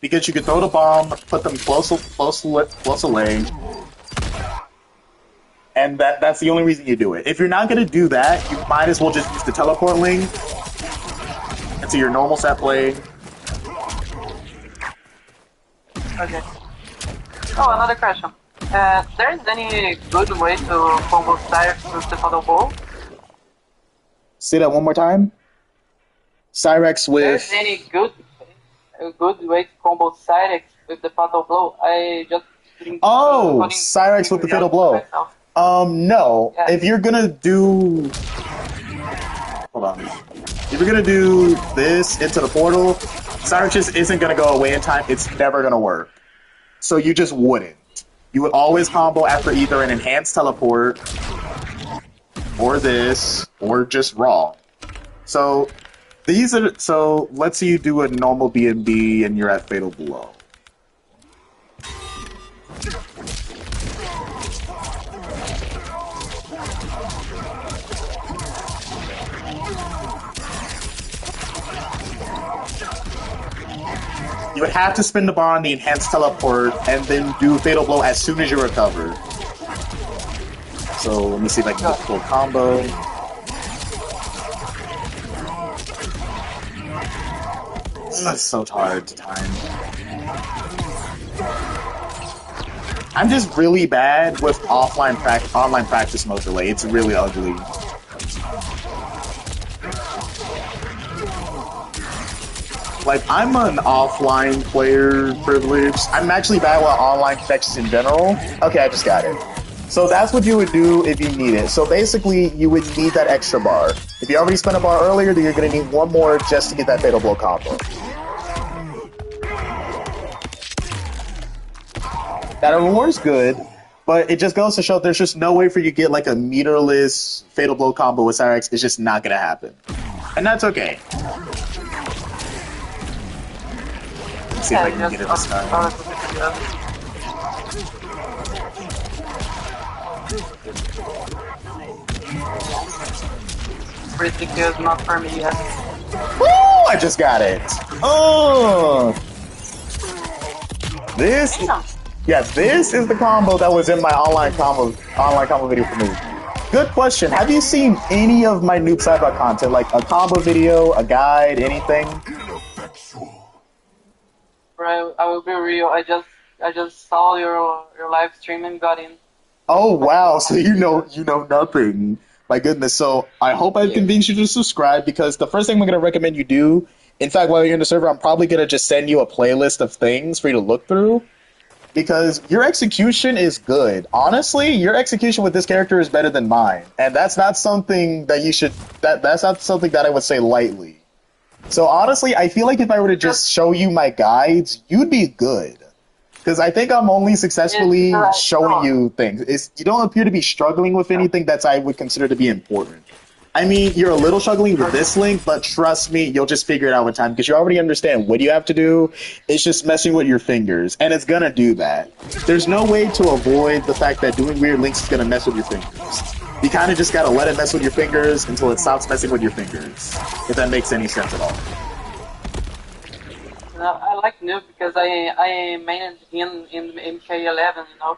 Because you can throw the bomb, put them close away, and that's the only reason you do it. If you're not going to do that, you might as well just use the teleport link into your normal set play. Okay. Oh, another question. There is any good way to combo Cyrex with the Fatal Blow? Say that one more time. Cyrex with... There's any good way to combo Cyrex with the Fatal Blow? I just... Oh! Cyrex with the Fatal Blow. No. Yeah. If you're gonna do... Hold on. If you're gonna do this into the portal, Cyrex just isn't gonna go away in time. It's never gonna work. So you just wouldn't. You would always combo after either an enhanced teleport, or this, or just raw. So let's say you do a normal B&B and you're at Fatal Blow. You would have to spin the bar on the enhanced teleport and then do Fatal Blow as soon as you recover. So let me see if I can get the full combo. That's so hard to time. I'm just really bad with online practice mode delay. It's really ugly. Like, I'm an offline player privileged. I'm actually bad with online connections in general. Okay, I just got it. So that's what you would do if you need it. So basically, you would need that extra bar. If you already spent a bar earlier, then you're going to need one more just to get that Fatal Blow combo. That reward's good, but it just goes to show there's just no way for you to get like a meterless Fatal Blow combo with Cyrex. It's just not going to happen. And that's okay. Let's see if I can get it this time. Ridiculous, not for me yet. Woo! I just got it. Oh! This is the combo that was in my online combo video for Noob. Good question. Have you seen any of my Noob Saibot content, like a combo video, a guide, anything? Right, I will be real. I just saw your live stream and got in. Oh wow! So you know nothing. My goodness. So I hope I've convinced you to subscribe, because the first thing I'm going to recommend you do, in fact, while you're in the server, I'm probably going to just send you a playlist of things for you to look through, because your execution is good. Honestly, your execution with this character is better than mine, and that's not something that you should. That's not something that I would say lightly. So honestly, I feel like if I were to just show you my guides, you'd be good. Because I think I'm only successfully showing you things. You don't appear to be struggling with anything that I would consider to be important. I mean, you're a little struggling with this link, but trust me, you'll just figure it out with time, because you already understand what you have to do. It's just messing with your fingers, and it's gonna do that. There's no way to avoid the fact that doing weird links is gonna mess with your fingers. You kind of just gotta let it mess with your fingers until it stops messing with your fingers, if that makes any sense at all. I like Noob because I managed him in MK11, you know.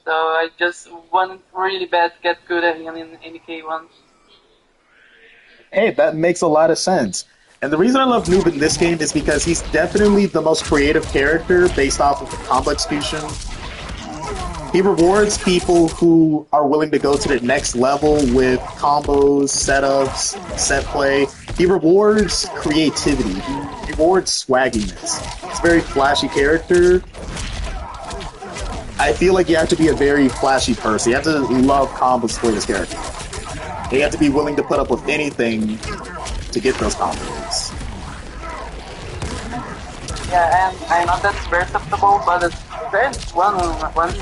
So I just want really bad to get good at him in MK1. Hey, that makes a lot of sense. And the reason I love Noob in this game is because he's definitely the most creative character based off of the combo execution. He rewards people who are willing to go to the next level with combos, setups, set play. He rewards creativity. He rewards swagginess. It's a very flashy character. I feel like you have to be a very flashy person. You have to love combos to play this character. You have to be willing to put up with anything to get those combos. Yeah, and I know that's versatile, but there's one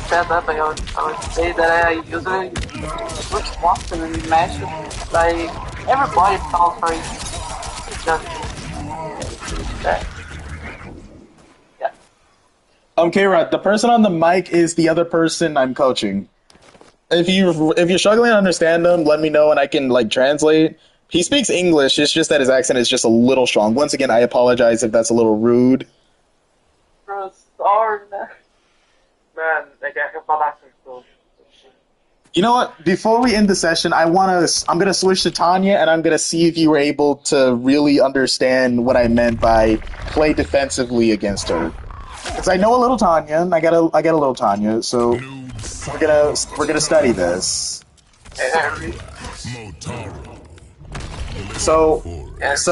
setup I would say that I usually switch often in matches. Like everybody falls for it. Just that. Yeah. K-Rod, the person on the mic is the other person I'm coaching. If you're struggling to understand him, let me know and I can like translate. He speaks English. It's just that his accent is just a little strong. Once again, I apologize if that's a little rude. Bro, sorry, man. Man, I can falar com You know what? Before we end the session, I'm gonna switch to Tanya, and I'm gonna see if you were able to really understand what I meant by play defensively against her. Because I know a little Tanya, and I got a little Tanya, so we're gonna study this. So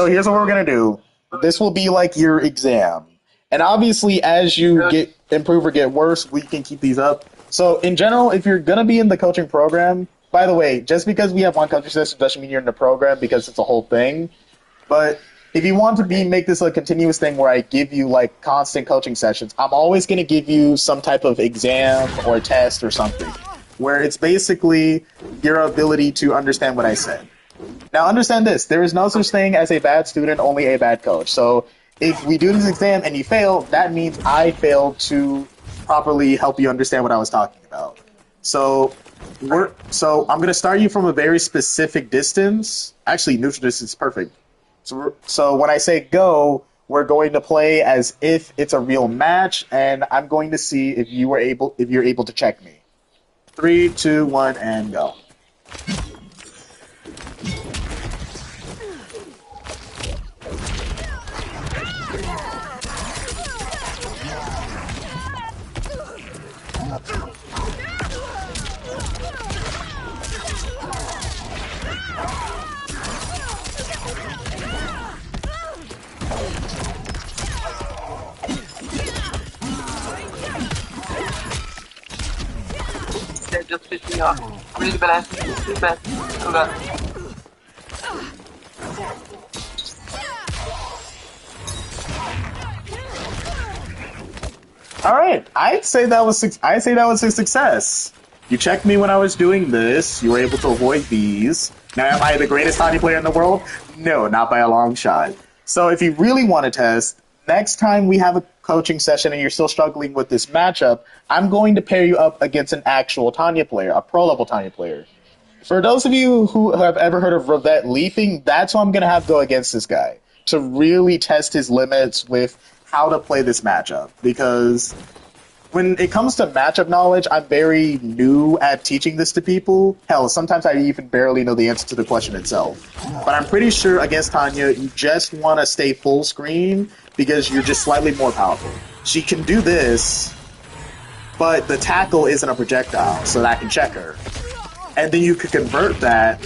here's what we're gonna do. This will be like your exam, and obviously, as you improve or get worse, we can keep these up. So in general, if you're gonna be in the coaching program, by the way, just because we have one coaching session doesn't mean you're in the program because it's a whole thing. But if you want to make this a continuous thing where I give you like constant coaching sessions, I'm always gonna give you some type of exam or test or something, where it's basically your ability to understand what I said. Now understand this, there is no such thing as a bad student, only a bad coach. So if we do this exam and you fail, that means I failed to properly help you understand what I was talking about. So I'm going to start you from a very specific distance. Actually, neutral distance is perfect. So when I say go, we're going to play as if it's a real match, and I'm going to see if you're able to check me. 3, 2, 1, and go. They're just pissing me off. Really bad. Really bad. Oh god. All right, I'd say that was a success. You checked me when I was doing this. You were able to avoid these. Now, am I the greatest Tiny player in the world? No, not by a long shot. So if you really want to test, next time we have a coaching session and you're still struggling with this matchup, I'm going to pair you up against an actual Tanya player, a pro-level Tanya player. For those of you who have ever heard of Revette leaping, that's who I'm going to have go against this guy to really test his limits with how to play this matchup. Because when it comes to matchup knowledge, I'm very new at teaching this to people. Hell, sometimes I even barely know the answer to the question itself. But I'm pretty sure against Tanya, you just want to stay full screen because you're just slightly more powerful. She can do this, but the tackle isn't a projectile, so that I can check her. And then you could convert that.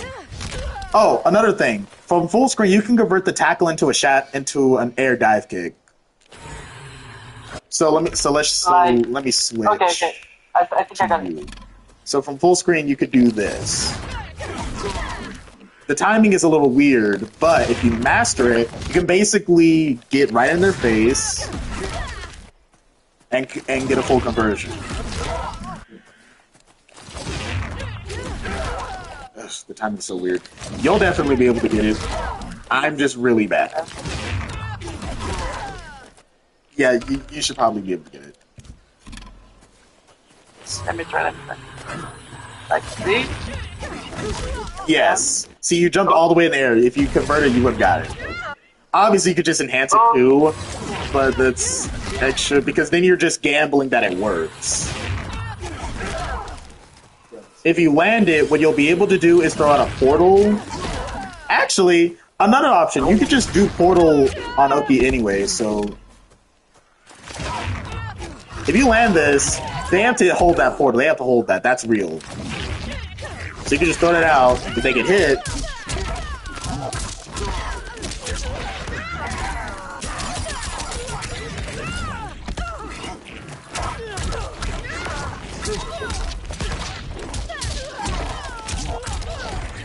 Oh, another thing. From full screen, you can convert the tackle into an air dive kick. So let me switch. Okay. I think I got it. So from full screen, you could do this. The timing is a little weird, but if you master it, you can basically get right in their face and get a full conversion. Ugh, the timing is so weird. You'll definitely be able to get it. I'm just really bad. Yeah, you should probably be able to get it. Let me try that. Like, see? Yes. See, you jumped all the way in the air. If you converted, you would have got it. Obviously, you could just enhance it too, but that's extra because then you're just gambling that it works. If you land it, what you'll be able to do is throw out a portal. Actually, Another option, you could just do portal on Oki anyway, so if you land this, they have to hold that portal. They have to hold that. That's real. So you can just throw that out. If they get hit,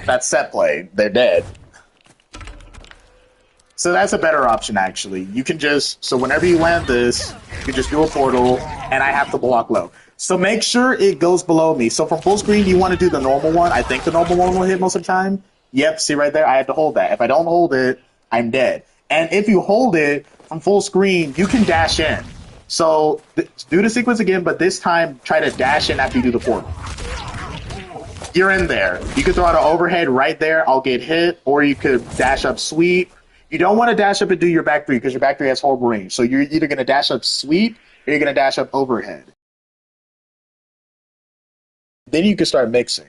that's set play. They're dead. So that's a better option, actually. You can just, so whenever you land this, you can just do a portal, and I have to block low. So make sure it goes below me. So from full screen, you want to do the normal one. I think the normal one will hit most of the time. Yep, see right there, I have to hold that. If I don't hold it, I'm dead. And if you hold it from full screen, you can dash in. So do the sequence again, but this time try to dash in after you do the portal. You're in there. You could throw out an overhead right there. I'll get hit, or you could dash up sweep. You don't want to dash up and do your back three because your back three has horrible range. So you're either going to dash up sweep or you're going to dash up overhead. Then you can start mixing.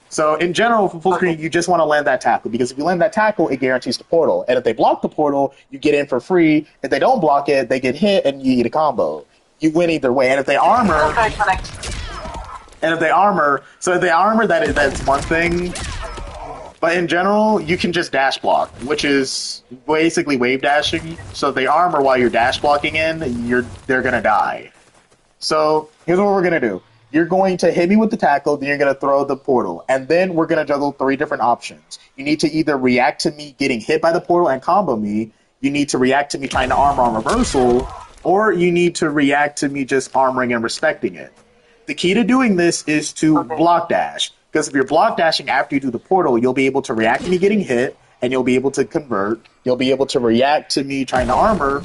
So in general, for full screen, you just want to land that tackle because if you land that tackle, it guarantees the portal. And if they block the portal, you get in for free. If they don't block it, they get hit and you eat a combo. You win either way. And if they armor... that's one thing. But in general, you can just dash block, which is basically wave dashing. So if they armor while you're dash blocking in, they're gonna die. So here's what we're gonna do. You're going to hit me with the tackle, then you're gonna throw the portal, and then we're gonna juggle 3 different options. You need to either react to me getting hit by the portal and combo me, you need to react to me trying to armor on reversal, or you need to react to me just armoring and respecting it. The key to doing this is to block dash. Because if you're block dashing after you do the portal, you'll be able to react to me getting hit, and you'll be able to convert. You'll be able to react to me trying to armor.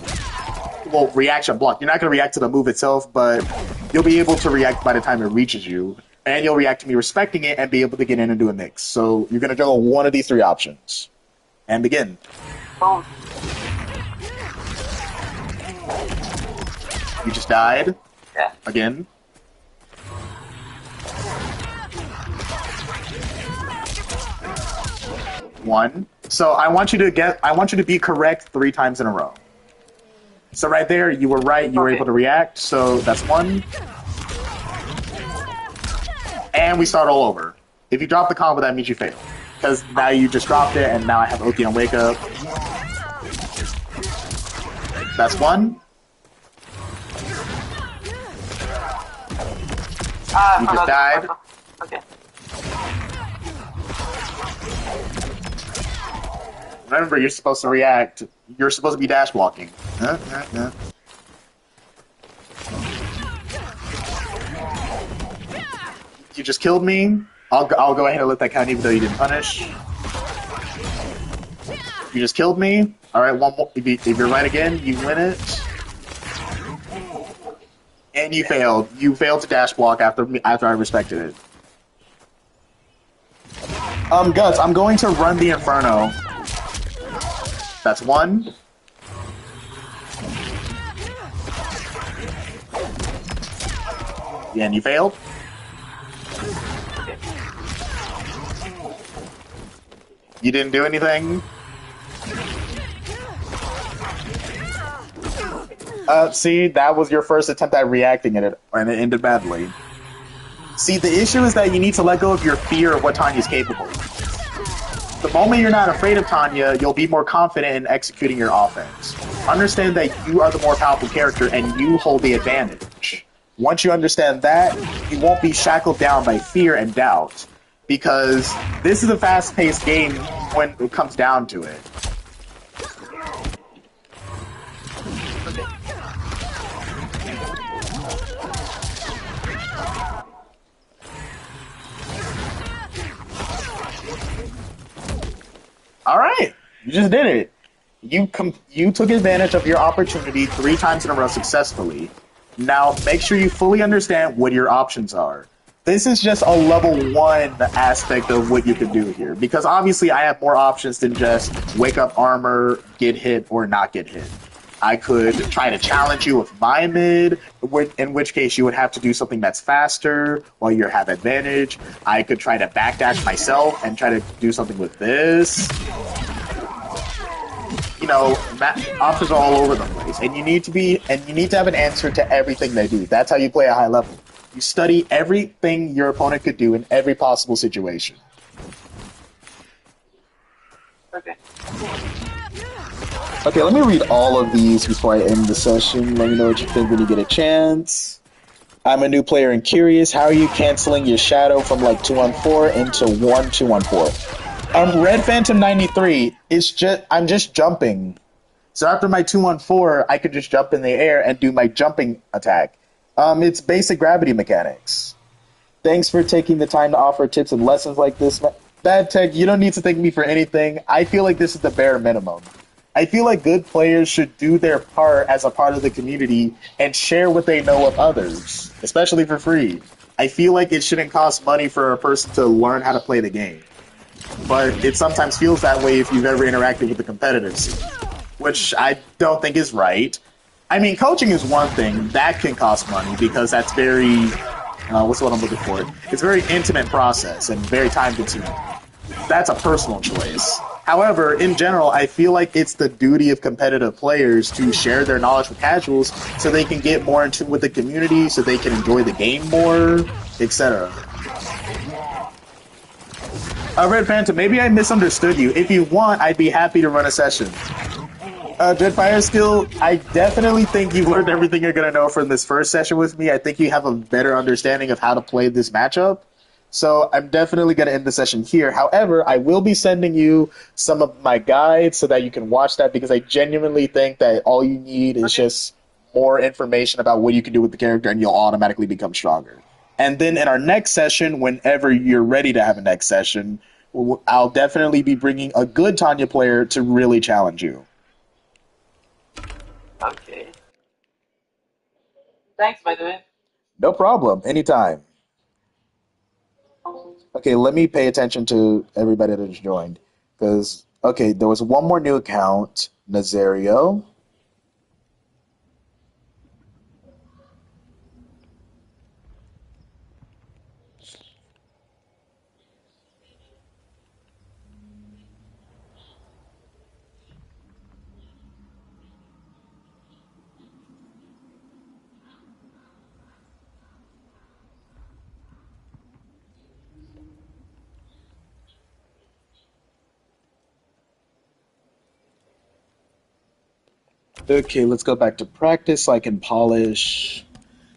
Well, reaction block. You're not going to react to the move itself, but you'll be able to react by the time it reaches you. And you'll react to me respecting it and be able to get in and do a mix. So you're going to juggle one of these 3 options. And begin. You just died. Yeah. Again. One. So I want you to be correct 3 times in a row. So right there, you were right, you were able to react, so that's 1. And we start all over. If you drop the combo, that means you failed. Because now you just dropped it, and now I have Oki on wake up. That's 1. You just died. Okay. Remember, you're supposed to react. You're supposed to be dash blocking. You just killed me. I'll go ahead and let that count even though you didn't punish. You just killed me. All right, one more. If you're right again, you win it. And you failed. You failed to dash block after I respected it. Guts, I'm going to run the Inferno. That's 1. Yeah, and you failed. You didn't do anything. See, that was your first attempt at reacting at it, and it ended badly. See, the issue is that you need to let go of your fear of what Tanya's capable of. The moment you're not afraid of Tanya, you'll be more confident in executing your offense. Understand that you are the more powerful character and you hold the advantage. Once you understand that, you won't be shackled down by fear and doubt. Because this is a fast-paced game when it comes down to it. Alright, you just did it. You took advantage of your opportunity 3 times in a row successfully. Now, make sure you fully understand what your options are. This is just a level 1 aspect of what you can do here, because obviously I have more options than just wake up armor, get hit, or not get hit. I could try to challenge you with my mid, in which case you would have to do something that's faster while you have advantage. I could try to backdash myself and try to do something with this. you know, options are all over the place, and you need to have an answer to everything they do. That's how you play a high level. You study everything your opponent could do in every possible situation. Okay. Okay, let me read all of these before I end the session. Let me know what you think when you get a chance. I'm a new player and curious. How are you canceling your shadow from like 2-on-4 into 1-2-on-4? Red Phantom 93 is I'm just jumping. So after my 2-on-4, I could just jump in the air and do my jumping attack. It's basic gravity mechanics. Thanks for taking the time to offer tips and lessons like this. Bad Tech, you don't need to thank me for anything. I feel like this is the bare minimum. I feel like good players should do their part as a part of the community and share what they know with others, especially for free. I feel like it shouldn't cost money for a person to learn how to play the game. But it sometimes feels that way if you've ever interacted with the competitive scene, which I don't think is right. I mean, coaching is one thing. That can cost money because that's very, what's what I'm looking for? It's a very intimate process and very time-consuming. That's a personal choice. However, in general, I feel like it's the duty of competitive players to share their knowledge with casuals so they can get more in tune with the community, so they can enjoy the game more, etc. Red Phantom, maybe I misunderstood you. If you want, I'd be happy to run a session. Dread Fire Skill, I definitely think you've learned everything you're going to know from this first session with me. I think you have a better understanding of how to play this matchup. So I'm definitely going to end the session here. However, I will be sending you some of my guides so that you can watch that, because I genuinely think that all you need is just more information about what you can do with the character and you'll automatically become stronger. And then in our next session, whenever you're ready to have a next session, I'll definitely be bringing a good Tanya player to really challenge you. Okay. Thanks, by the way. No problem. Anytime. Okay, let me pay attention to everybody that has joined. Because, okay, there was one more new account, Nazario. Okay, let's go back to practice so I can polish.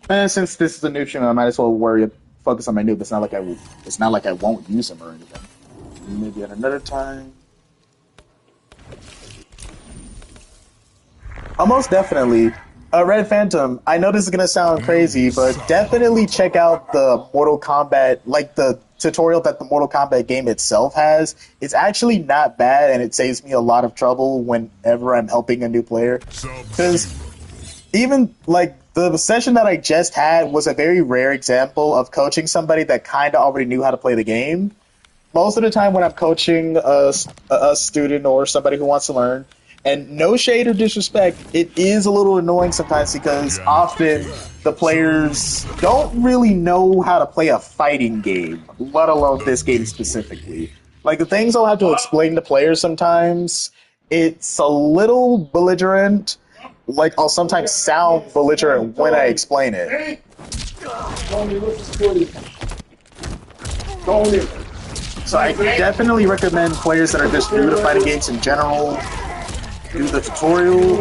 Since this is a new channel, I might as well focus on my noob. It's not like I won't use him or anything. Maybe at another time. Most definitely. Red Phantom, I know this is gonna sound crazy, but definitely check out the Mortal Kombat, like the tutorial that the Mortal Kombat game itself has. It's actually not bad, and it saves me a lot of trouble whenever I'm helping a new player. Because even like the session that I just had was a very rare example of coaching somebody that kind of already knew how to play the game. Most of the time when I'm coaching a student or somebody who wants to learn, and no shade or disrespect, it is a little annoying sometimes because often the players don't really know how to play a fighting game, let alone this game specifically. Like, the things I'll have to explain to players sometimes, it's a little belligerent. Like, I'll sometimes sound belligerent when I explain it. So I definitely recommend players that are just new to fighting games in general do the tutorial.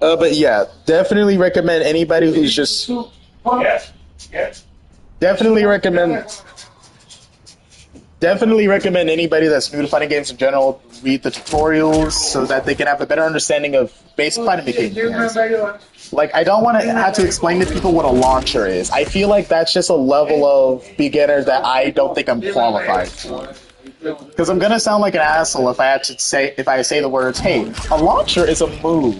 But yeah, definitely recommend anybody who's just definitely recommend anybody that's new to fighting games in general read the tutorials so that they can have a better understanding of basic fighting mechanics. Like, I don't want to have to explain to people what a launcher is. I feel like that's just a level of beginner that I don't think I'm qualified for. Because I'm gonna sound like an asshole if I say the words, "Hey, a launcher is a move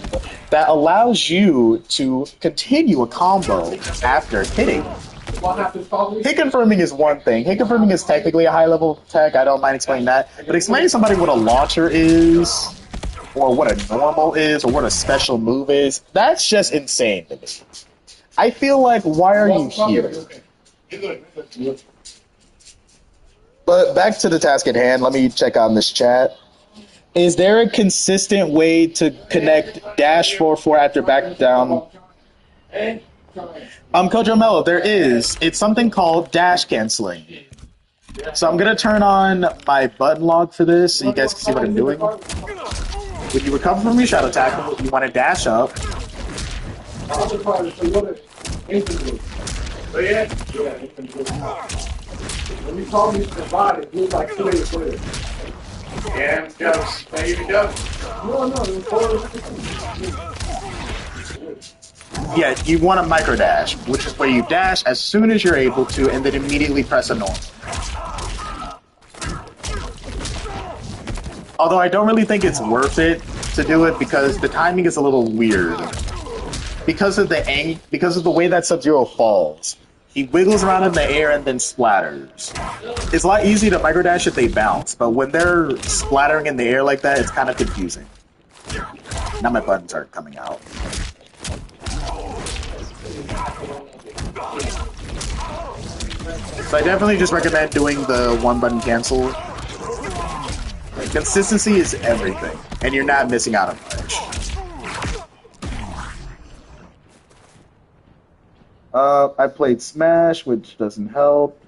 that allows you to continue a combo after hitting." Hit confirming is one thing. Hit confirming is technically a high level tech. I don't mind explaining that. But explaining to somebody what a launcher is, or what a normal is, or what a special move is, that's just insane to me. I feel like, why are you here? But back to the task at hand. Let me check on this chat. Is there a consistent way to connect dash 4-4 after back down? Coach O'Mello, there is. It's something called dash canceling. So I'm gonna turn on my button log for this so you guys can see what I'm doing. When you recover from your shadow tackle, you want to dash up. When you told me to divide it, you was like 2 days later. Yeah, just maybe just. No, Yeah, you want a micro dash, which is where you dash as soon as you're able to, and then immediately press a normal. Although I don't really think it's worth it to do it because the timing is a little weird. Because of the way that Sub-Zero falls. He wiggles around in the air and then splatters. It's a lot easier to micro dash if they bounce, but when they're splattering in the air like that, it's kind of confusing. Now my buttons aren't coming out. So I definitely just recommend doing the one button cancel. Consistency is everything, and you're not missing out on much. I played Smash, which doesn't help.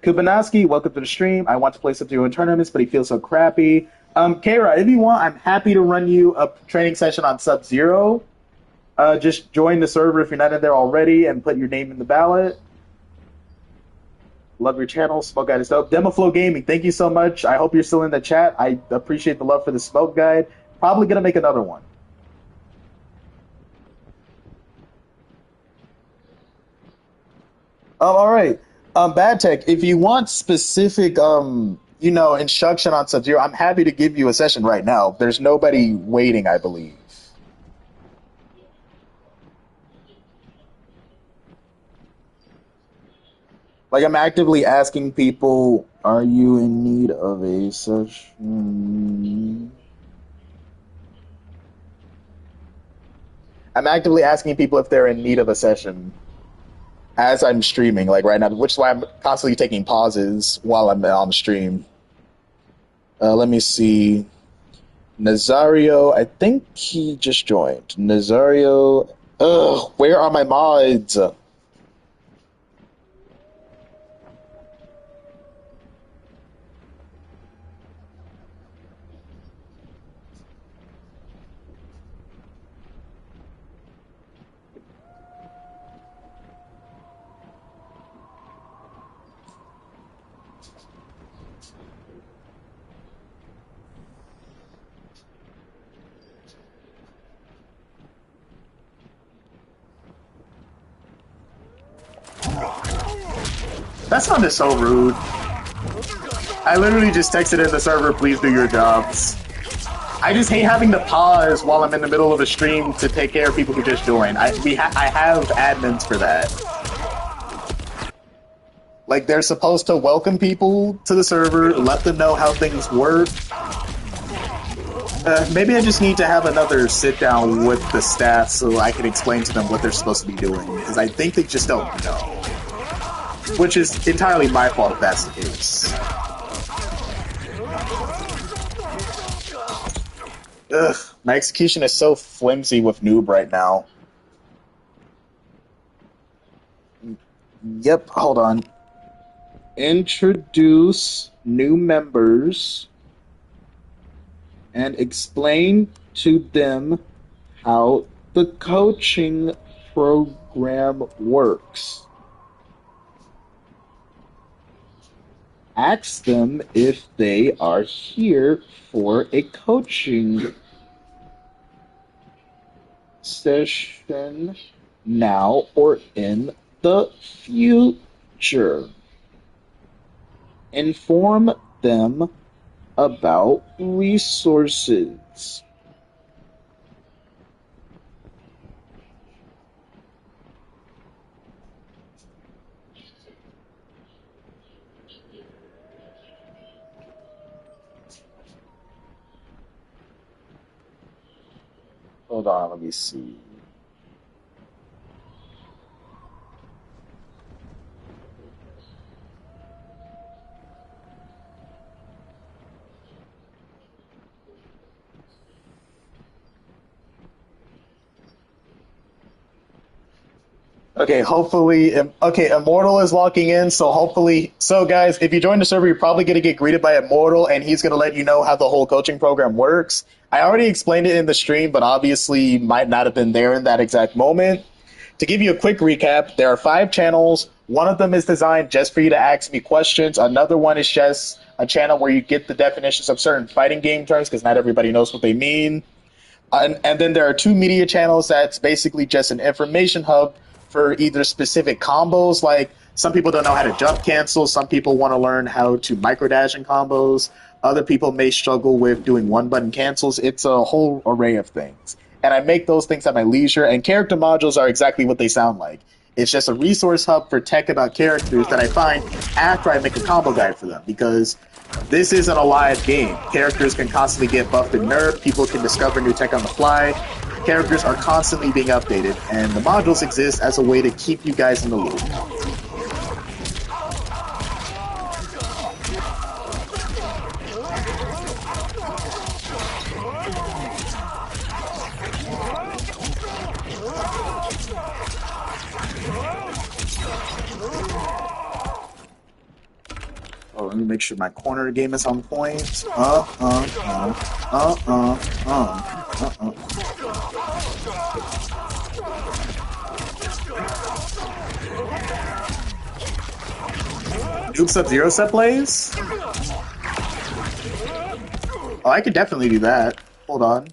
Kubanaski, welcome to the stream. I want to play Sub-Zero in tournaments, but he feels so crappy. Kara, if you want, I'm happy to run you a training session on Sub-Zero. Just join the server if you're not in there already and put your name in the ballot. Love your channel. Smoke Guide is dope. Demoflow Gaming, thank you so much. I hope you're still in the chat. I appreciate the love for the Smoke Guide. Probably going to make another one. Oh, all right. Bad Tech, if you want specific, instruction on Sub-Zero, I'm happy to give you a session right now. There's nobody waiting, I believe. Like, I'm actively asking people, are you in need of a session? I'm actively asking people if they're in need of a session as I'm streaming, like right now, which is why I'm constantly taking pauses while I'm on stream. Let me see. Nazario, I think he just joined. Nazario, where are my mods? That sounded so rude. I literally just texted in the server, please do your jobs. I just hate having to pause while I'm in the middle of a stream to take care of people who just joined. I have admins for that. Like, they're supposed to welcome people to the server, let them know how things work. Maybe I just need to have another sit down with the staff so I can explain to them what they're supposed to be doing, because I think they just don't know. Which is entirely my fault if that's the case. Ugh, my execution is so flimsy with Noob right now. Yep, hold on. Introduce new members and explain to them how the coaching program works. Ask them if they are here for a coaching session now or in the future. Inform them about resources. Hold on, let me see. Okay, hopefully, okay, Immortal is locking in, so hopefully, so guys, if you join the server, you're probably going to get greeted by Immortal, and he's going to let you know how the whole coaching program works. I already explained it in the stream, but obviously you might not have been there in that exact moment. To give you a quick recap, there are 5 channels. One of them is designed just for you to ask me questions. Another one is just a channel where you get the definitions of certain fighting game terms, because not everybody knows what they mean. And then there are 2 media channels that's basically just an information hub for either specific combos, like some people don't know how to jump cancel, some people want to learn how to microdash in combos, other people may struggle with doing one-button cancels. It's a whole array of things. And I make those things at my leisure, and character modules are exactly what they sound like. It's just a resource hub for tech about characters that I find after I make a combo guide for them, because this isn't a live game. Characters can constantly get buffed and nerfed, people can discover new tech on the fly, characters are constantly being updated, and the modules exist as a way to keep you guys in the loop. Oh, let me make sure my corner game is on point. Noob Sub-Zero set plays? Oh, I could definitely do that. Hold on.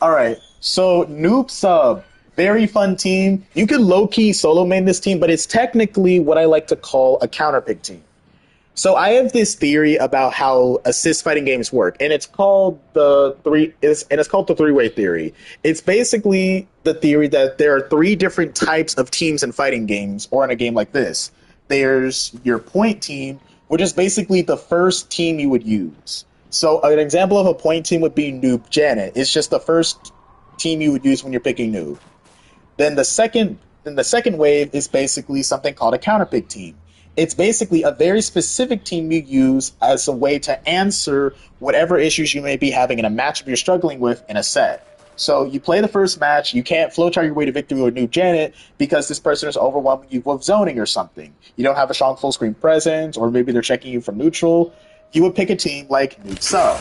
Alright, so Noob Sub, very fun team. You can low-key solo main this team, but it's technically what I like to call a counterpick team. So I have this theory about how assist fighting games work, and it's called the three-way theory. It's basically the theory that there are 3 different types of teams in fighting games, or in a game like this. There's your point team, which is basically the first team you would use. So an example of a point team would be Noob Janet. It's just the first team you would use when you're picking Noob. Then the second wave is basically something called a counterpick team. It's basically a very specific team you use as a way to answer whatever issues you may be having in a matchup you're struggling with in a set. So you play the first match, you can't flowchart your way to victory with Noob Janet because this person is overwhelming you with zoning or something. You don't have a strong full screen presence, or maybe they're checking you from neutral. You would pick a team like Noob Sub,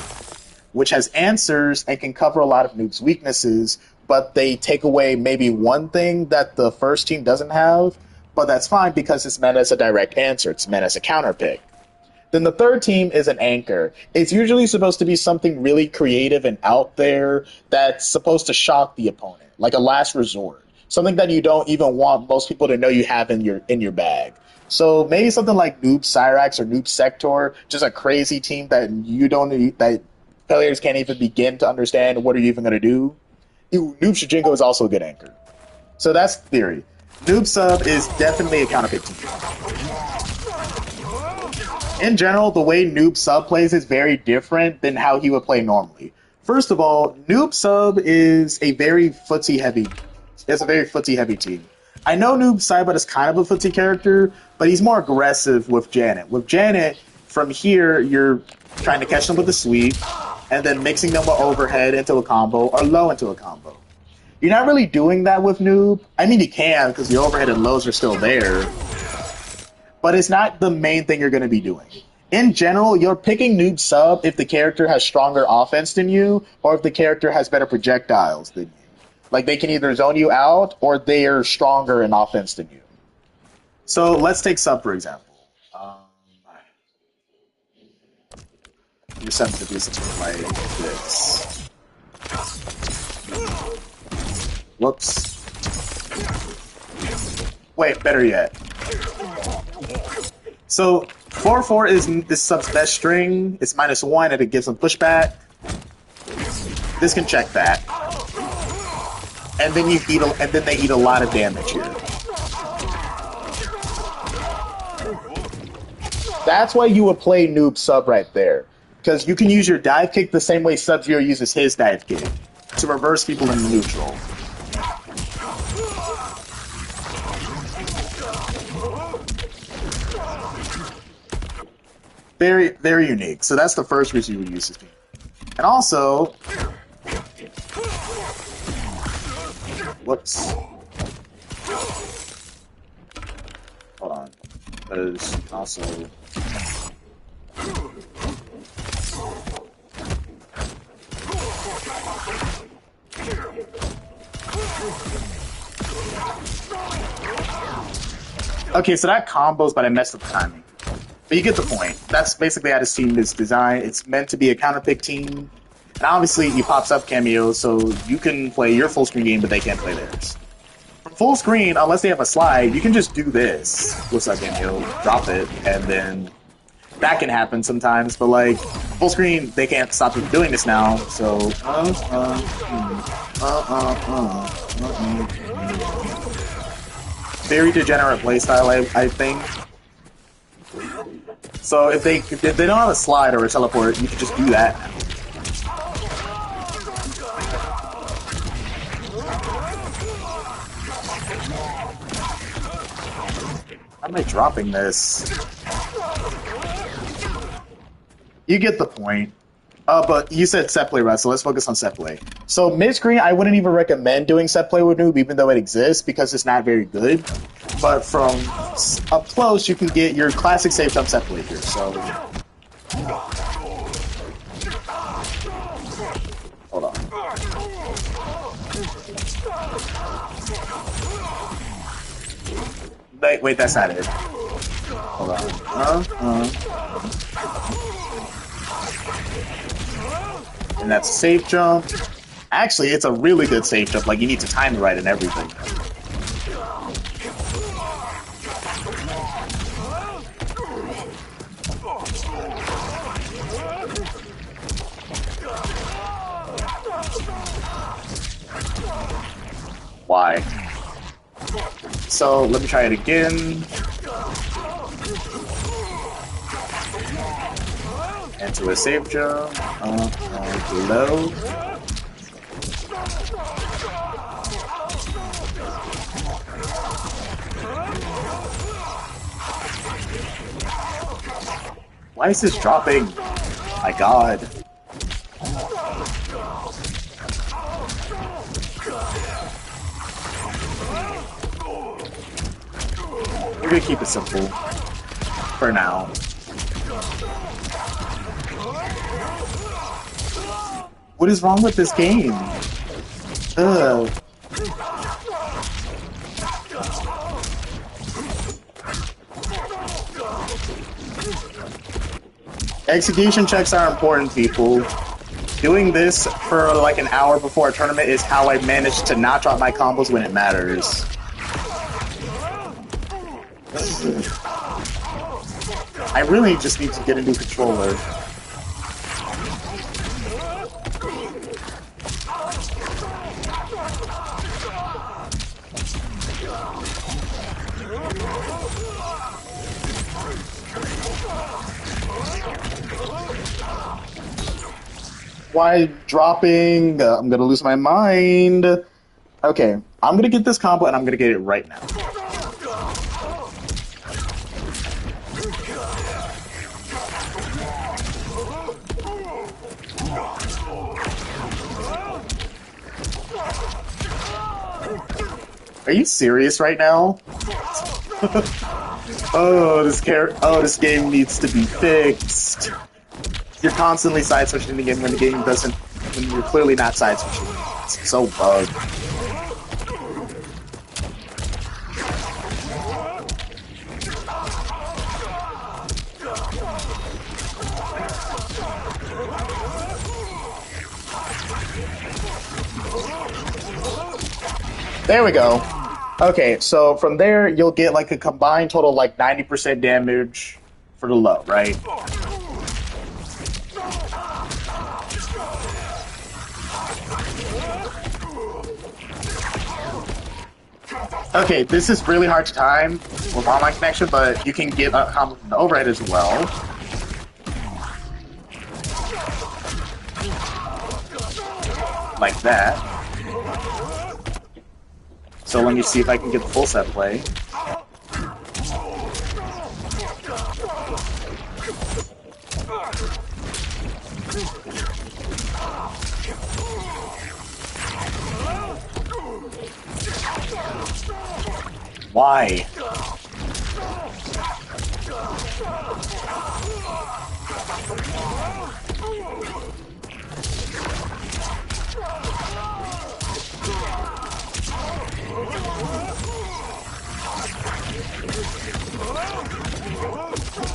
which has answers and can cover a lot of Noob's weaknesses, but they take away maybe one thing that the first team doesn't have, but that's fine because it's meant as a direct answer. It's meant as a counter pick. Then the third team is an anchor. It's usually supposed to be something really creative and out there that's supposed to shock the opponent, like a last resort. Something that you don't even want most people to know you have in your bag. So maybe something like Noob Cyrax or Noob Sector, just a crazy team that that players can't even begin to understand what are you even going to do. Noob Shujinko is also a good anchor. So that's the theory. Noob Sub is definitely a counterpick team. In general, the way Noob Sub plays is very different than how he would play normally. First of all, Noob Sub is a very footsie heavy team. I know Noob Saibot is kind of a footsie character, but he's more aggressive with Janet. With Janet, from here, you're trying to catch them with a sweep, and then mixing them with overhead into a combo, or low into a combo. You're not really doing that with Noob. I mean, you can, because the overhead and lows are still there. But it's not the main thing you're going to be doing. In general, you're picking Noob Sub if the character has stronger offense than you, or if the character has better projectiles than you. Like, they can either zone you out, or they are stronger in offense than you. So, let's take Sub, for example. You're set to do something like this. Whoops. Wait, better yet. So, 4-4 is this Sub's best string. It's -1, and it gives him pushback. This can check that. And then they eat a lot of damage here. That's why you would play Noob sub right there. Because you can use your dive kick the same way Sub-Zero uses his dive kick to reverse people in neutral. Very, very unique. So that's the first reason you would use this game. And also... Whoops. Hold on. Because also... Okay, so that combos, but I messed up the timing. But you get the point. That's basically how this team is designed. It's meant to be a counter-pick team. And obviously, you pop sub cameos, so you can play your full screen game, but they can't play theirs. For full screen, unless they have a slide, you can just do this with sub cameo, drop it, and then that can happen sometimes. But like full screen, they can't stop you doing this now. So very degenerate playstyle, I think. So if they don't have a slide or a teleport, you can just do that now. How am I dropping this? You get the point. But you said set play, right? So let's focus on set play. So mid-screen, I wouldn't even recommend doing set play with Noob, even though it exists, because it's not very good. But from up close, you can get your classic safe jump set play here. So hold on. Wait, that's not it. Hold on. And that's a safe jump. Actually, it's a really good safe jump. Like, you need to time it right and everything. Why? So, let me try it again. Into a safe jump. Below. Why is this dropping? My god. We're gonna keep it simple. For now. What is wrong with this game? Ugh. Execution checks are important, people. Doing this for like an hour before a tournament is how I managed to not drop my combos when it matters. I really just need to get a new controller. Why dropping? I'm gonna lose my mind. Okay, I'm gonna get this combo and I'm gonna get it right now. Are you serious right now? This game needs to be fixed. You're constantly side switching the game when the game doesn't, when you're clearly not side switching. It's so bugged. There we go. Okay, so from there, you'll get like a combined total like 90% damage for the low, right? Okay, this is really hard to time with online connection, but you can get a combo from the overhead as well. Like that. So let me see if I can get the full set play. Why?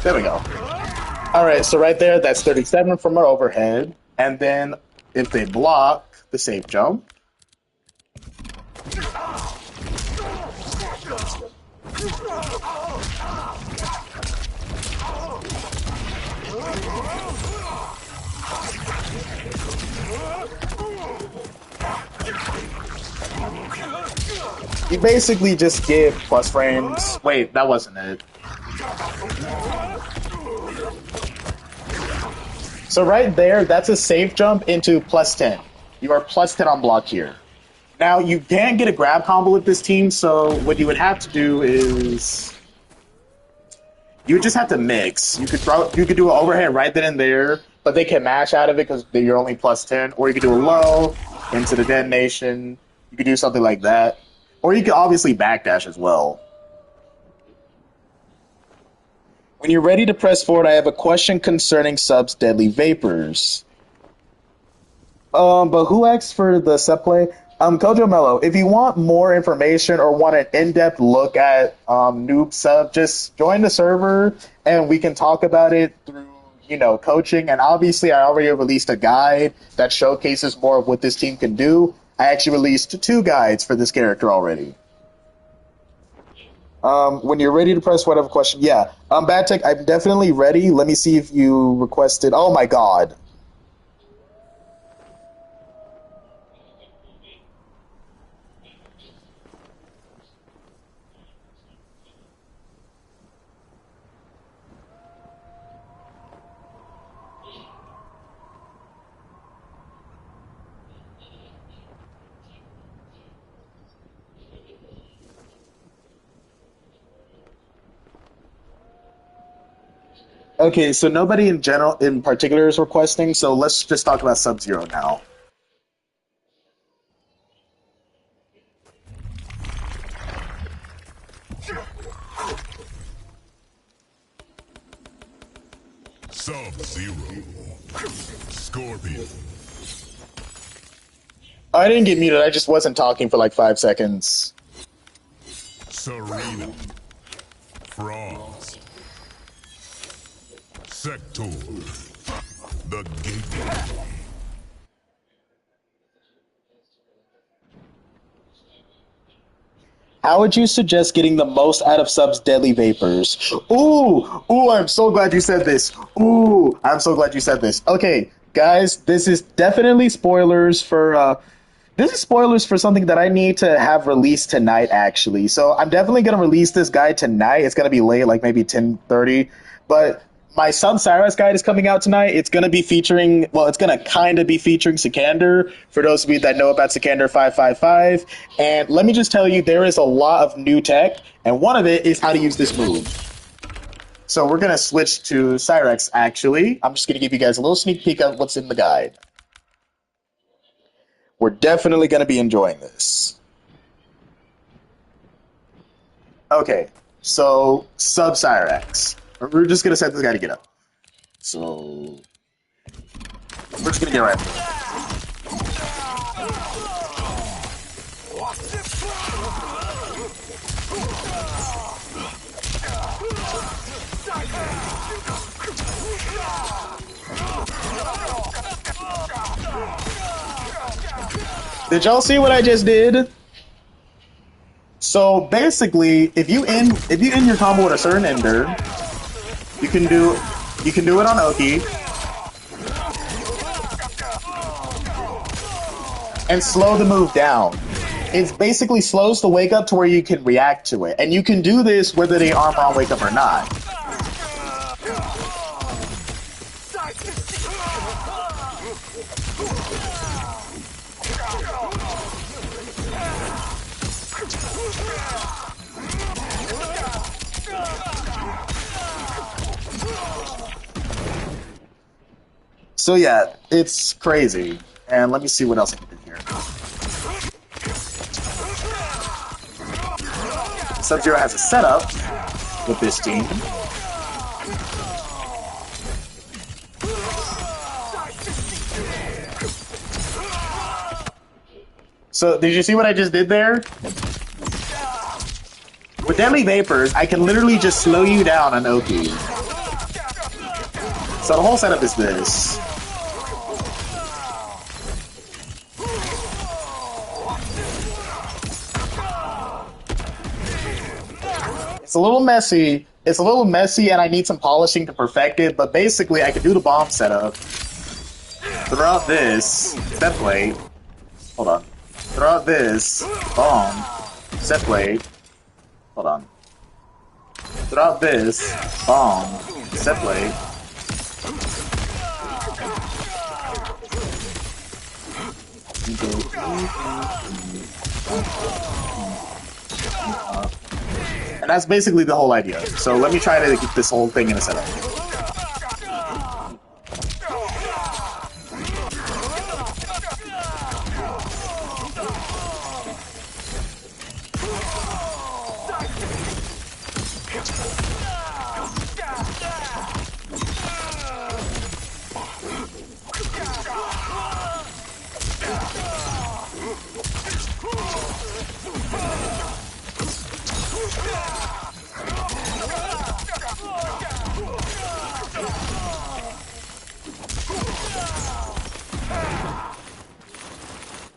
There we go. Alright, so right there, that's 37 from our overhead. And then if they block the safe jump, you basically just get plus frames. Wait, that wasn't it. So right there, that's a safe jump into plus 10. You are plus 10 on block here. Now, you can't get a grab combo with this team, so what you would have to do is... you would just have to mix. You could do an overhead right then and there, but they can mash out of it because you're only plus 10. Or you could do a low into the detonation. You could do something like that. Or you could obviously backdash as well. When you're ready to press forward, I have a question concerning subs Deadly Vapors. But who asked for the sub play? Kojo Mello, if you want more information or want an in-depth look at Noob sub, just join the server and we can talk about it through, you know, coaching. And obviously, I already released a guide that showcases more of what this team can do. I actually released 2 guides for this character already. When you're ready to press whatever question, yeah. Bad Tech, I'm definitely ready. Let me see if you requested. Oh my god. Okay, so nobody in particular is requesting, so let's just talk about Sub-Zero now. Sub-Zero. Scorpion. I didn't get muted, I just wasn't talking for like 5 seconds. Serena. Frost. Sector. The Gateway. How would you suggest getting the most out of Sub's Deadly Vapors? Ooh, I'm so glad you said this. Ooh, I'm so glad you said this. Okay, guys, this is definitely spoilers for, this is spoilers for something that I need to have released tonight, actually. So I'm definitely going to release this guide tonight. It's going to be late, like maybe 10:30, but my Sub-Cyrus guide is coming out tonight. It's going to be featuring, well, it's going to kind of be featuring Sikander, for those of you that know about Sikander 555. And let me just tell you, there is a lot of new tech, and one of it is how to use this move. So we're going to switch to Cyrex, actually. I'm just going to give you guys a little sneak peek of what's in the guide. We're definitely going to be enjoying this. Okay, so Sub-Cyrex. We're just going to set this guy to get up. So, we're just going to get right. Did y'all see what I just did? So basically, if you end your combo with a certain ender, you can do it on Oki and slow the move down. it basically slows the wake up to where you can react to it. And you can do this whether they armor on wake up or not. So yeah, it's crazy. And let me see what else I can do here. Sub-Zero has a setup with this team. So, did you see what I just did there? With Deadly Vapors, I can literally just slow you down on Oki. So the whole setup is this. It's a little messy. It's a little messy, and I need some polishing to perfect it, but basically I can do the bomb setup. Throw out this, set plate. Hold on. Throw out this, bomb, set plate. Hold on. Throw out this, bomb, set plate. And that's basically the whole idea. So let me try to get this whole thing in a setup.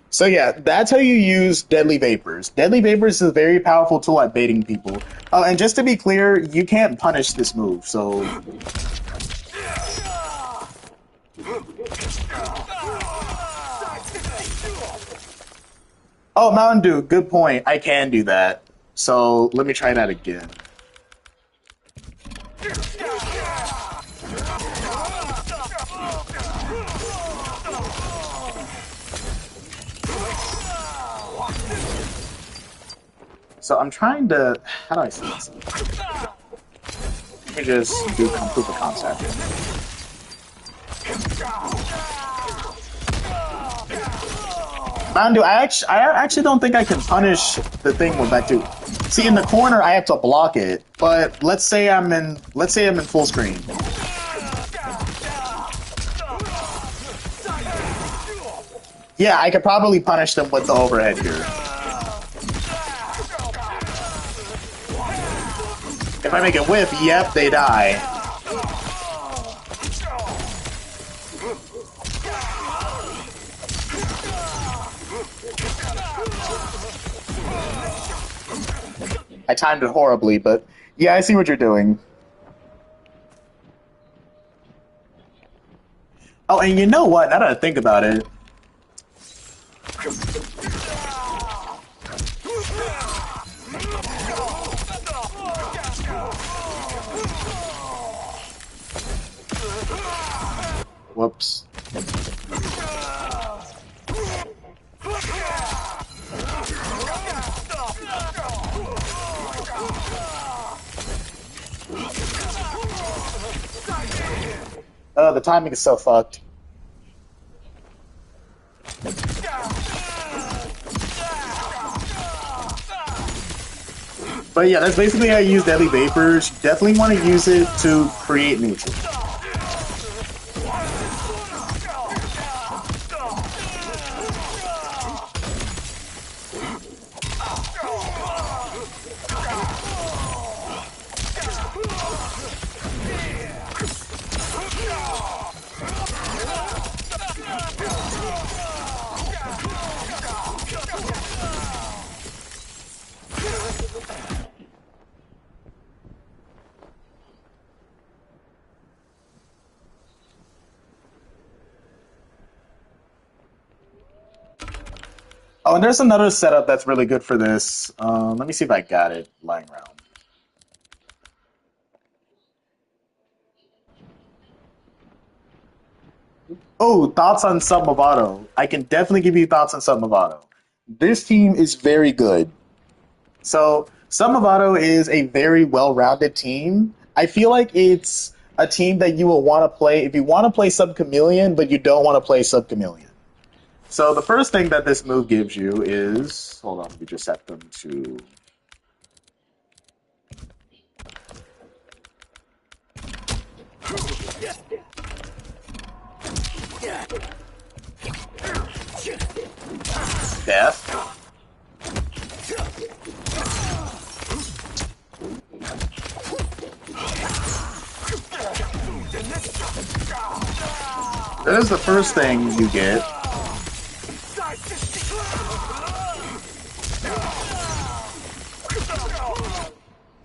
So yeah, that's how you use Deadly Vapors. Deadly Vapors is a very powerful tool at baiting people. Oh, and just to be clear, you can't punish this move, so... Oh, Mountain Dew, good point. I can do that. So, let me try that again. So I'm trying to... How do I say this? Let me just do proof of concept. Mountain Dew, I actually don't think I can punish the thing with that too. See, in the corner, I have to block it. But let's say I'm in full screen. Yeah, I could probably punish them with the overhead here. If I make it whiff, yep, they die. I timed it horribly, but yeah, I see what you're doing. Oh, and you know what? Now that I think about it, whoops. Oh, the timing is so fucked. But yeah, that's basically how you use Deadly Vapors. You definitely want to use it to create neutral. and there's another setup that's really good for this. Let me see if I got it lying around. Oh, thoughts on Sub Movado. I can definitely give you thoughts on Sub Movado. This team is very good. So, Sub Movado is a very well-rounded team. I feel like it's a team that you will want to play if you want to play Sub Chameleon, but you don't want to play Sub Chameleon. So, the first thing that this move gives you is. Hold on, let me just set them to. Death. That is the first thing you get.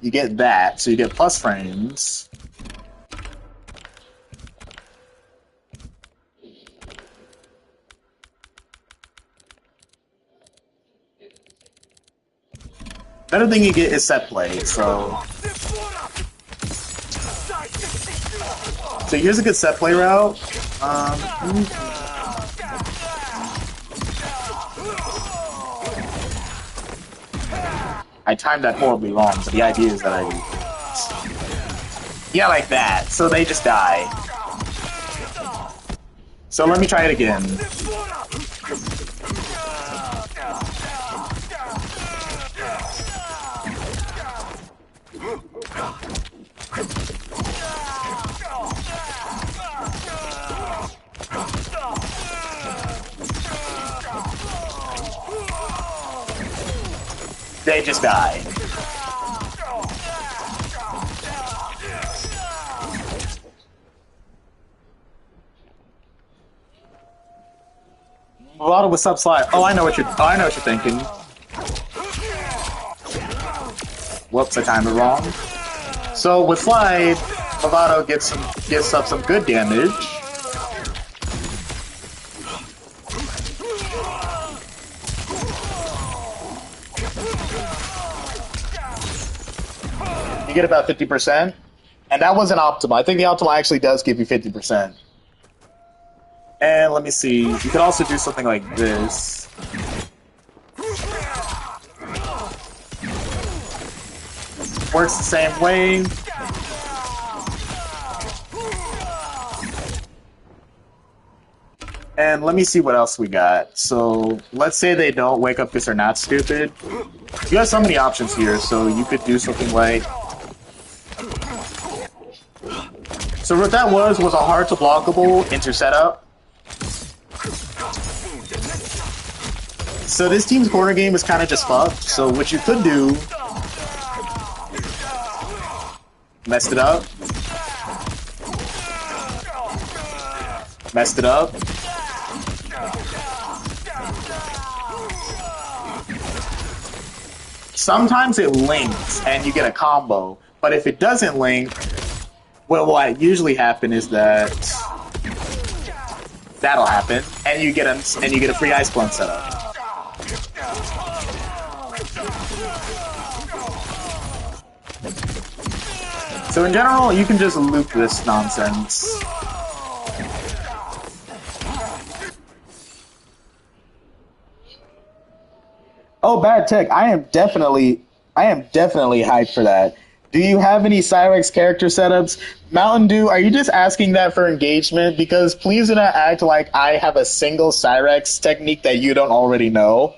You get that, so you get plus frames. Another thing you get is set play, so here's a good set play route. I timed that horribly wrong, but the idea is that yeah, like that. So they just die. So let me try it again. They just die. Movado with sub slide. Oh, I know what you're thinking. Whoops, I timed it wrong. So with slide, Movado gets up some good damage. You get about 50%, and that wasn't optimal. I think the optimal actually does give you 50%. And let me see, you could also do something like this. Works the same way. And let me see what else we got. So let's say they don't wake up because they're not stupid. You have so many options here, so you could do something like. So what that was a hard to blockable inter setup. So this team's corner game is kind of just fucked. So what you could do, messed it up. Messed it up. Sometimes it links and you get a combo, but if it doesn't link, well, what usually happen is that that'll happen, and you get a free ice blunt setup. So in general, you can just loop this nonsense. Oh, bad tech! I am definitely hyped for that. Do you have any Cyrex character setups? Mountain Dew, are you just asking that for engagement? Because please do not act like I have a single Cyrex technique that you don't already know.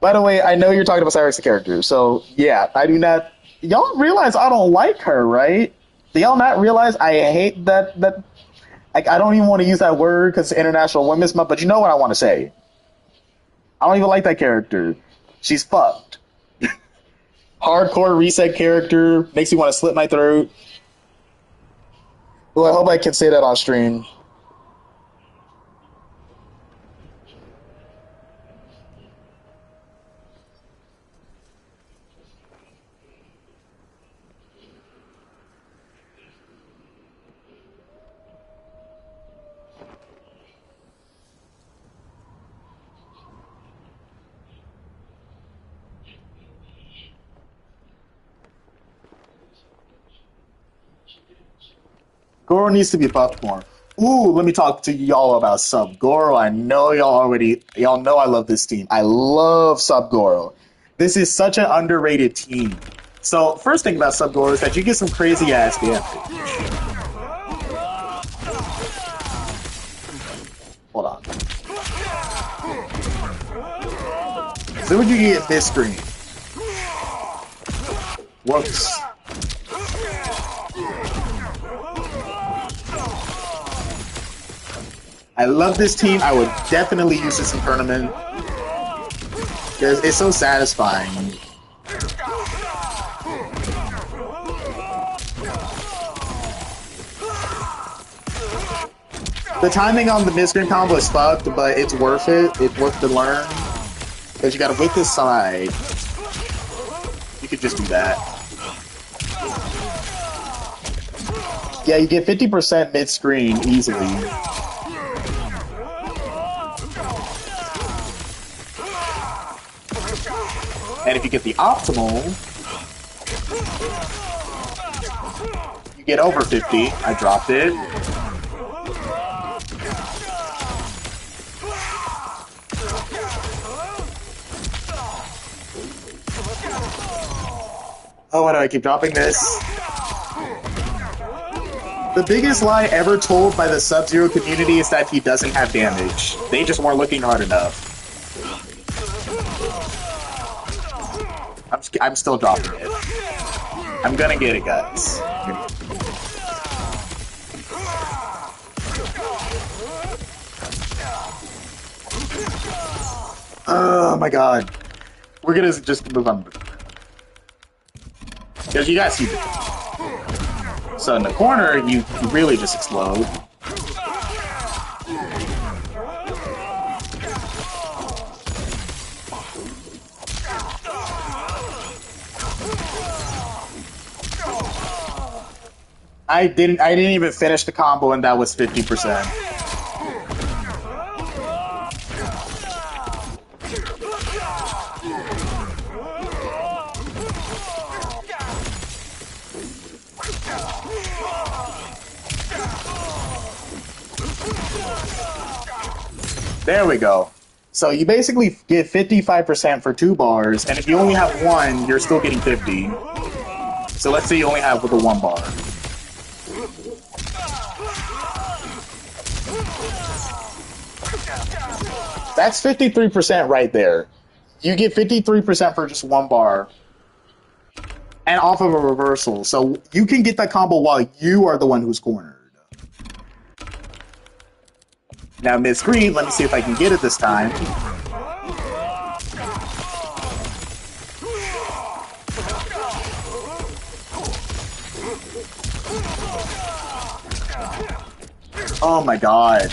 By the way, I know you're talking about Cyrex the character, so yeah, I do not. Y'all realize I don't like her, right? Do y'all not realize I hate that? Like, I don't even want to use that word because it's International Women's Month, but you know what I want to say. I don't even like that character. She's fucked. Hardcore reset character, makes me want to slit my throat. Well, I hope I can say that on stream. Goro needs to be buffed more. Ooh, let me talk to y'all about Sub Goro. I know y'all know I love this team. I love Sub Goro. This is such an underrated team. So, first thing about Sub Goro is that you get some crazy ass damage. Hold on. So what you get this screen? Whoops. I love this team. I would definitely use this in tournament. It's so satisfying. The timing on the mid-screen combo is fucked, but it's worth it. It's worth to learn. Because you gotta whip this side. You could just do that. Yeah, you get 50% mid-screen easily. And if you get the optimal, you get over 50. I dropped it. Oh, why do I keep dropping this? The biggest lie ever told by the Sub-Zero community is that he doesn't have damage. They just weren't looking hard enough. I'm still dropping it. I'm gonna get it, guys. Oh my god. We're gonna just move on. Because you guys see the... So in the corner, you really just explode. I didn't even finish the combo and that was 50%. There we go. So you basically get 55% for 2 bars, and if you only have 1, you're still getting 50. So let's say you only have with a 1 bar. That's 53% right there. You get 53% for just 1 bar. And off of a reversal. So you can get that combo while you are the one who's cornered. Now mid-screen, let me see if I can get it this time. Oh my god.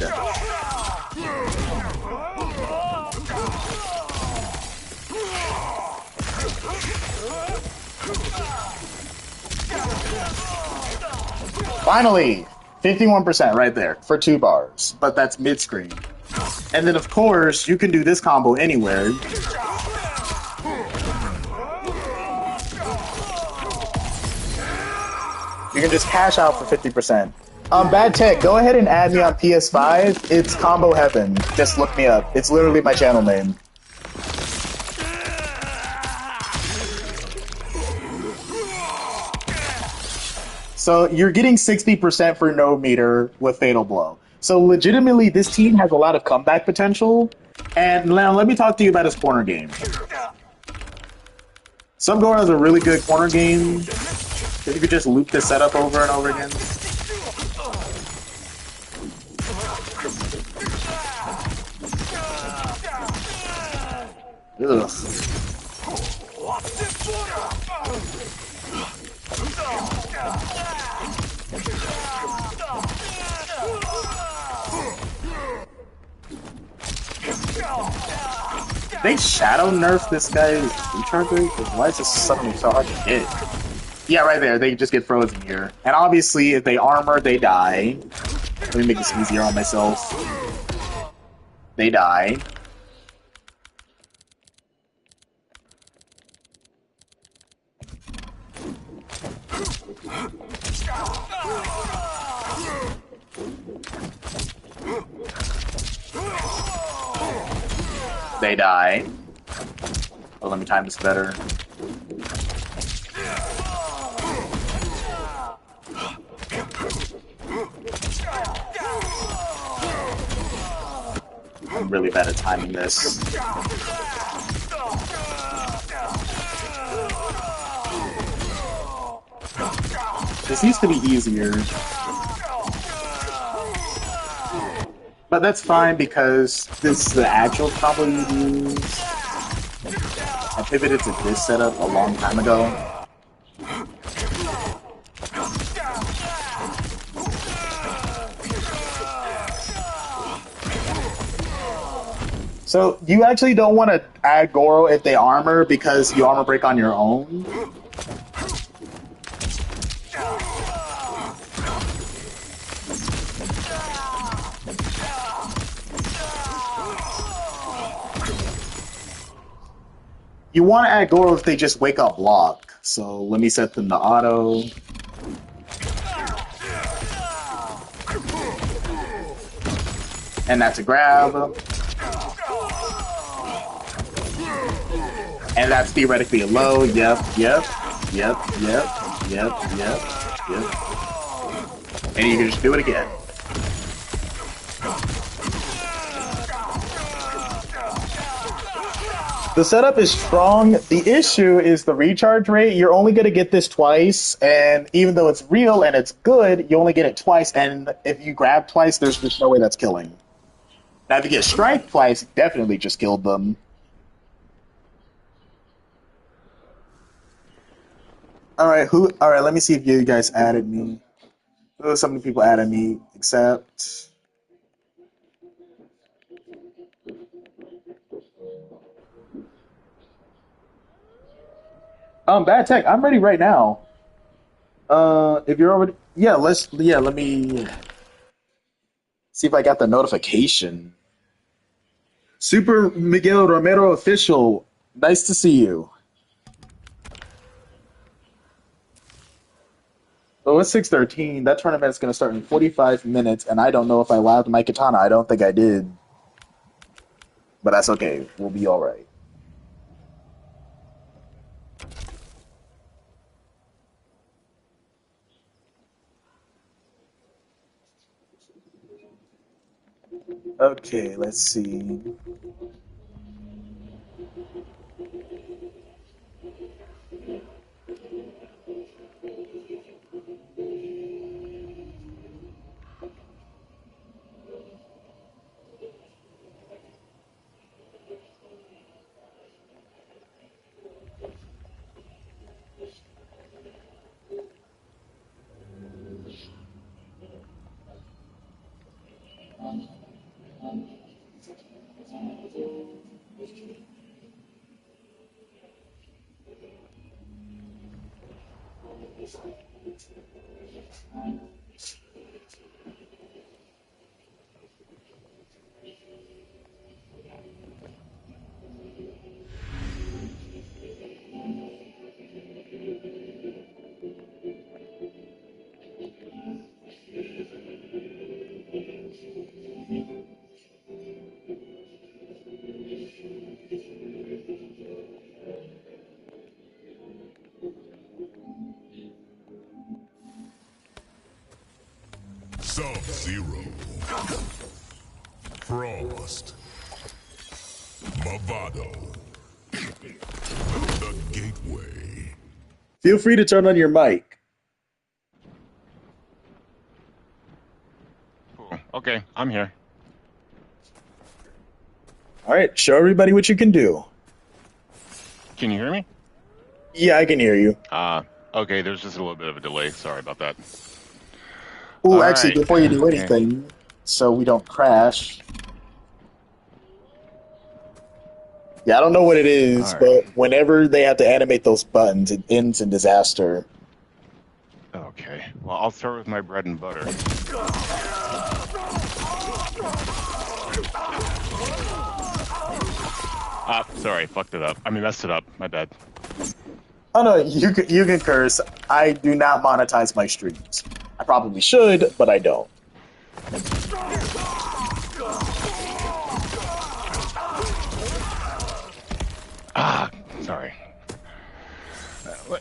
Finally! 51% right there for 2 bars, but that's mid-screen. And then, of course, you can do this combo anywhere. You can just cash out for 50%. Bad Tech, go ahead and add me on PS5. It's Combo Heaven. Just look me up. It's literally my channel name. So you're getting 60% for no meter with Fatal Blow. So legitimately, this team has a lot of comeback potential. And now let me talk to you about his corner game. Sub-Goro has a really good corner game. If you could just loop this setup over and over again. Ugh. They shadow nerf this guy's recharger? Why is this suddenly so hard to hit? Yeah, right there. They just get frozen here. And obviously, if they armor, they die. Let me make this easier on myself. They die. They die. Oh, let me time this better. I'm really bad at timing this. This used to be easier. But that's fine because this is the actual combo you use. I pivoted to this setup a long time ago. So you actually don't want to add Goro if they armor because you armor break on your own. You want to add Goro if they just wake up block. So let me set them to auto. And that's a grab. And that's theoretically a low. Yep. And you can just do it again. The setup is strong. The issue is the recharge rate. You're only going to get this twice, and even though it's real and it's good, you only get it twice, and if you grab twice, there's just no way that's killing. Now, if you get strike twice, definitely just killed them. Alright, let me see if you guys added me. Some of the people added me, except... Bad Tech, I'm ready right now. If you're already... let me... see if I got the notification. Super Miguel Romero Official, nice to see you. Oh, it's 6:13. That tournament's going to start in 45 minutes, and I don't know if I allowed my katana. I don't think I did. But that's okay. We'll be all right. Okay, let's see. Sub-Zero, Frost, Movado, the Gateway. Feel free to turn on your mic. Cool. Okay, I'm here. All right, show everybody what you can do. Can you hear me? Yeah, I can hear you. Okay, there's just a little bit of a delay. Sorry about that. Ooh, All actually, right. before you do anything, so we don't crash. Yeah, I don't know what it is, All but right. whenever they have to animate those buttons, it ends in disaster. Okay, well, I'll start with my bread and butter. Sorry, fucked it up. I mean, messed it up. My bad. Oh no, you can curse. I do not monetize my streams. I probably should, but I don't.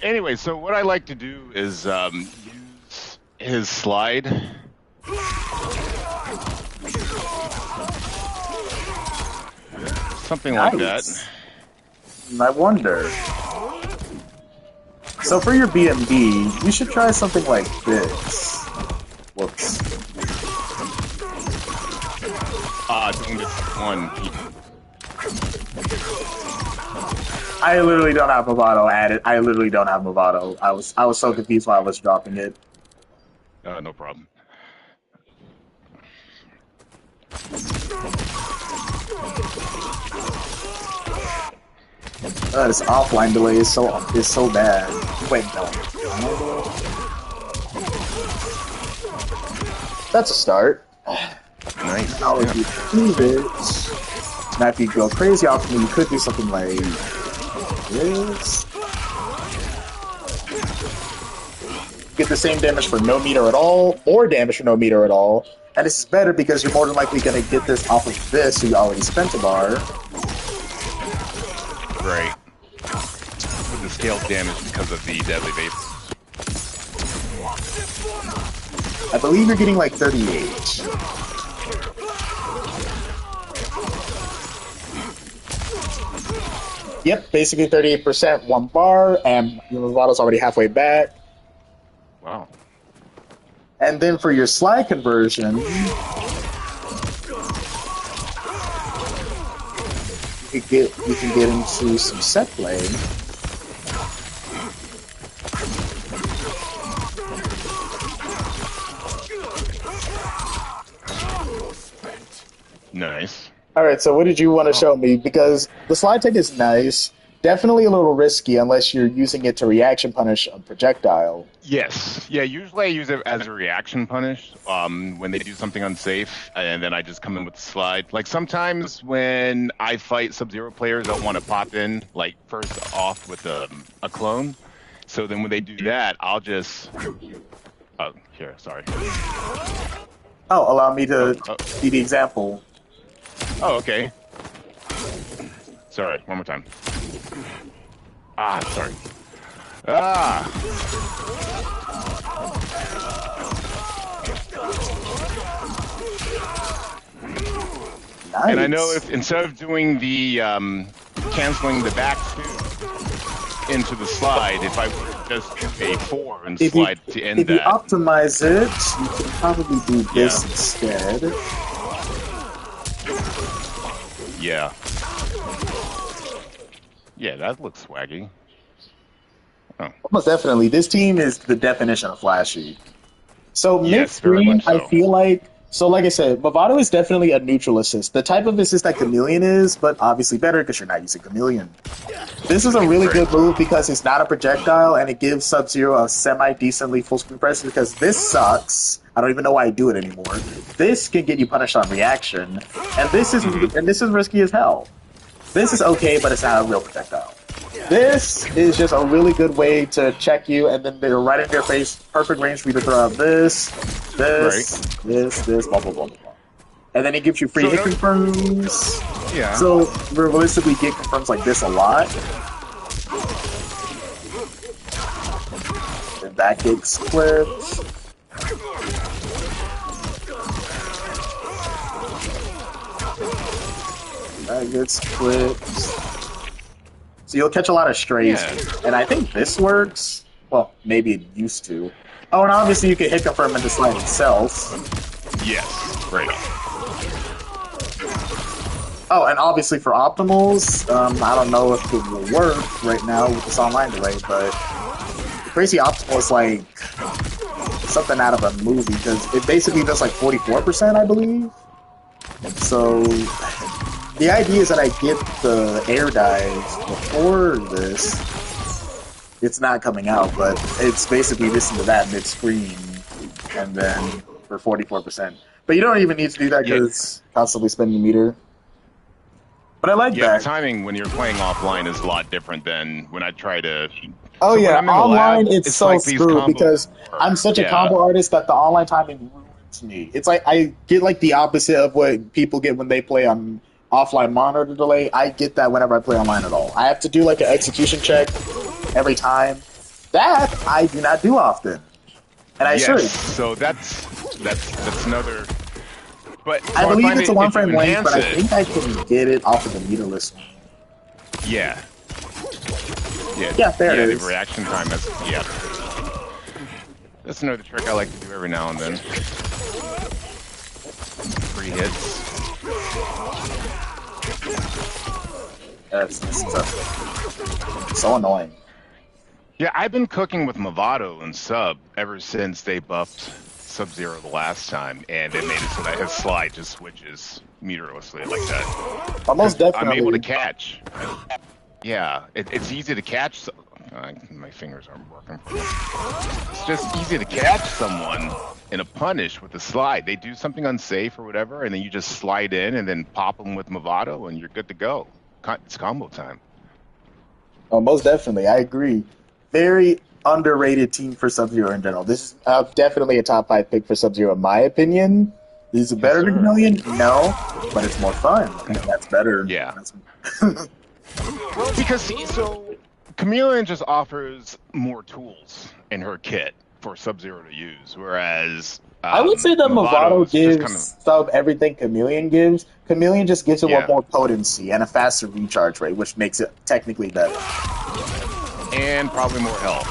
anyway, so what I like to do is use his slide. Something like that. I wonder. So for your BMD, you should try something like this. Whoops. Doing this one. I literally don't have Movado added. I literally don't have Movado. I was so confused while I was dropping it. No problem. This offline delay is so bad. Wait, no. That's a start. Nice. Now if you do this, now if you go crazy optimal, you could do something like this. Get the same damage for no meter at all, or damage for no meter at all. And this is better because you're more than likely going to get this off of this, so you already spent a bar. Great. With the scale damage because of the deadly vapor. I believe you're getting like 38. Yep, basically 38%, 1 bar, and your Movado's already halfway back. Wow. And then for your slide conversion, you can get into some set play. Nice. Alright, so what did you want to show me? Because the slide tech is nice, definitely a little risky unless you're using it to reaction punish a projectile. Yes. Yeah, usually I use it as a reaction punish when they do something unsafe, and then I just come in with the slide. Like sometimes when I fight Sub-Zero players, I want to pop in, like first off with a clone. So then when they do that, I'll just... Oh, here, sorry. Oh, allow me to be the example. Oh, okay. Sorry, one more time. Sorry. Nice. And I know if instead of doing the canceling the back two into the slide, if I would just do a 4 and slide to end that. If you optimize it, you can probably do this instead. Yeah. Yeah, that looks swaggy. Oh. Almost definitely. This team is the definition of flashy. So Yes, very mid-screen, much so. I feel like... So like I said, Movado is definitely a neutral assist. The type of assist that Chameleon is, but obviously better because you're not using Chameleon. This is a really good move because it's not a projectile and it gives Sub-Zero a semi-decently full-screen press because this sucks. I don't even know why I do it anymore. This can get you punished on reaction, and this is risky as hell. This is okay, but it's not a real projectile. This is just a really good way to check you, and then they're right in your face. Perfect range for you to throw out this, this, blah, blah, blah, blah. And then it gives you free hit confirms. Yeah. So, realistically, get confirms like this a lot. And that gets clipped. That gets clipped. So you'll catch a lot of strays, and I think this works. Well, maybe it used to. Oh, and obviously you can hit confirm in the slide itself. Yes, great. Oh, and obviously for optimals, I don't know if it will work right now with this online delay, but the crazy optimal is like something out of a movie because it basically does like 44%, I believe. So the idea is that I get the air dive before this. It's not coming out, but it's basically this into that mid-screen, and then for 44%. But you don't even need to do that because it's constantly spending meter. But I like that. The timing when you're playing offline is a lot different than when I try to... Oh so yeah, online lab, it's so like screwed because I'm such a combo artist that the online timing ruins me. It's like I get like the opposite of what people get when they play on offline monitor delay. I get that whenever I play online at all. I have to do like an execution check every time, That I do not do often, and I should. So that's another. But so I believe find it's a if you one-frame length, but I enhance think I can get it off of the meterless one. Yeah. Yeah, there it the is. reaction time is That's another trick I like to do every now and then. Free hits. That's so annoying. Yeah, I've been cooking with Movado and Sub ever since they buffed Sub-Zero the last time, and it made it so that his slide just switches meterlessly like that. Almost definitely. I'm able to catch. Yeah, it's easy to catch. My fingers aren't working. It's just easy to catch someone in a punish with a slide. They do something unsafe or whatever, and then you just slide in and then pop them with Movado, and you're good to go. It's combo time. Oh, most definitely. I agree. Very underrated team for Sub-Zero in general. This is definitely a top 5 pick for Sub-Zero in my opinion. Is it better than Chameleon? No, but it's more fun. And that's better. Yeah. Because so Chameleon just offers more tools in her kit for Sub-Zero to use, whereas I would say that Movado gives Sub everything Chameleon gives. Chameleon just gives it more potency and a faster recharge rate, which makes it technically better. And probably more health.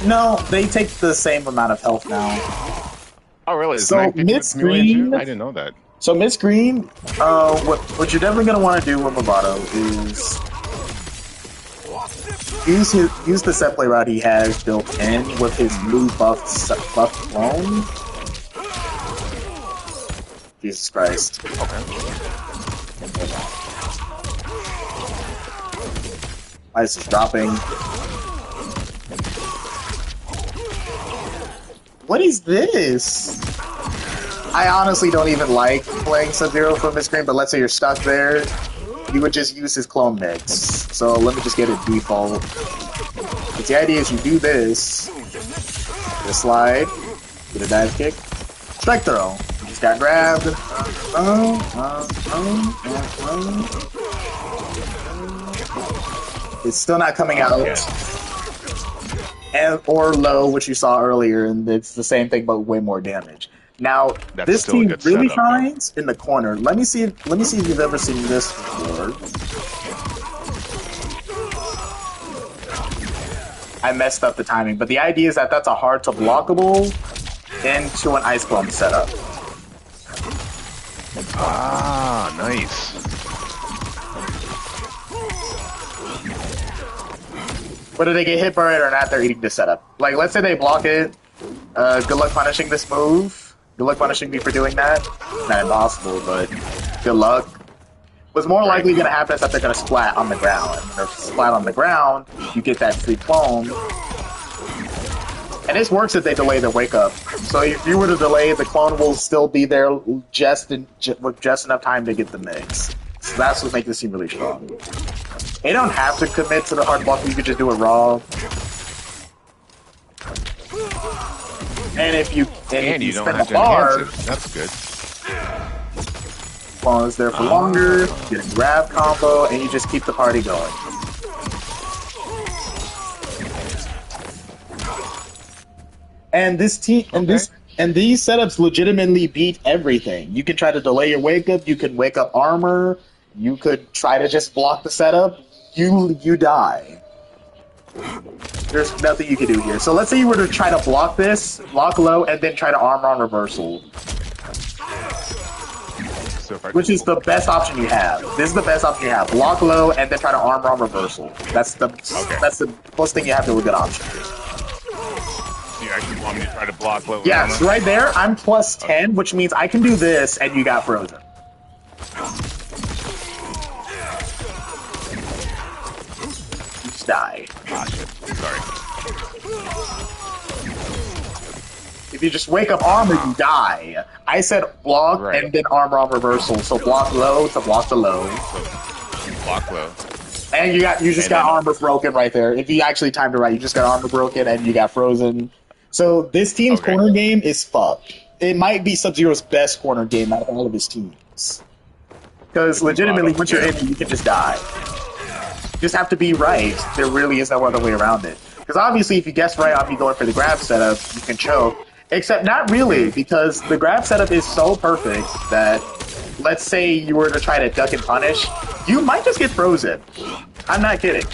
No, they take the same amount of health now. Oh, really? So mid-screen, I didn't know that. So mid-screen, what you're definitely going to want to do with Movado is use the set play route he has built in with his new buffed clone. Jesus Christ. Ice is dropping. What is this? I honestly don't even like playing Sub-Zero from mid-screen, but let's say you're stuck there, you would just use his clone mix. So let me just get it default. But the idea is you do this, get a slide, get a dive kick, strike throw. You just got grabbed. It's still not coming out. Or low, which you saw earlier, and it's the same thing but way more damage. Now, this team really shines in the corner. Let me see if you've ever seen this before. I messed up the timing, but the idea is that that's a hard to blockable into an ice bomb setup. Ah, nice. Whether they get hit by it or not, they're eating the setup. Like, let's say they block it. Good luck punishing this move. Good luck punishing me for doing that. Not impossible, but good luck. What's more likely going to happen is that they're going to splat on the ground. When they're splat on the ground, you get that free clone. And this works if they delay their wake up. So if you were to delay, the clone will still be there with just enough time to get the mix. So that's what makes this team really strong. They don't have to commit to the hard block, you could just do it raw. And if you spend a bar, that's good. Clone is there for longer, get a grab combo, and you just keep the party going. And this team and these setups legitimately beat everything. You can try to delay your wake up, you can wake up armor, you could try to just block the setup, you die. There's nothing you can do here. So let's say you were to try to block this, block low, and then try to armor on reversal. Which is the best option you have. This is the best option you have. Block low and then try to armor on reversal. That's the most thing you have to a good option. You actually want me to try to block low? Yes, right there, I'm plus 10, which means I can do this and you got frozen. You just die. Ah, shit. Sorry. If you just wake up armor, you die. I said block and then armor on reversal. So block low to block the low. Block low. And you just got armor broken right there. If you actually timed it right, you just got armor broken and you got frozen. So this team's corner game is fucked. It might be Sub-Zero's best corner game out of all of his teams. Because legitimately, once you're in, you can just die. just have to be right. There really is no other way around it. Because obviously, if you guess right off you going for the grab setup, you can choke. Except not really, because the grab setup is so perfect that, let's say you were to try to duck and punish, you might just get frozen. I'm not kidding.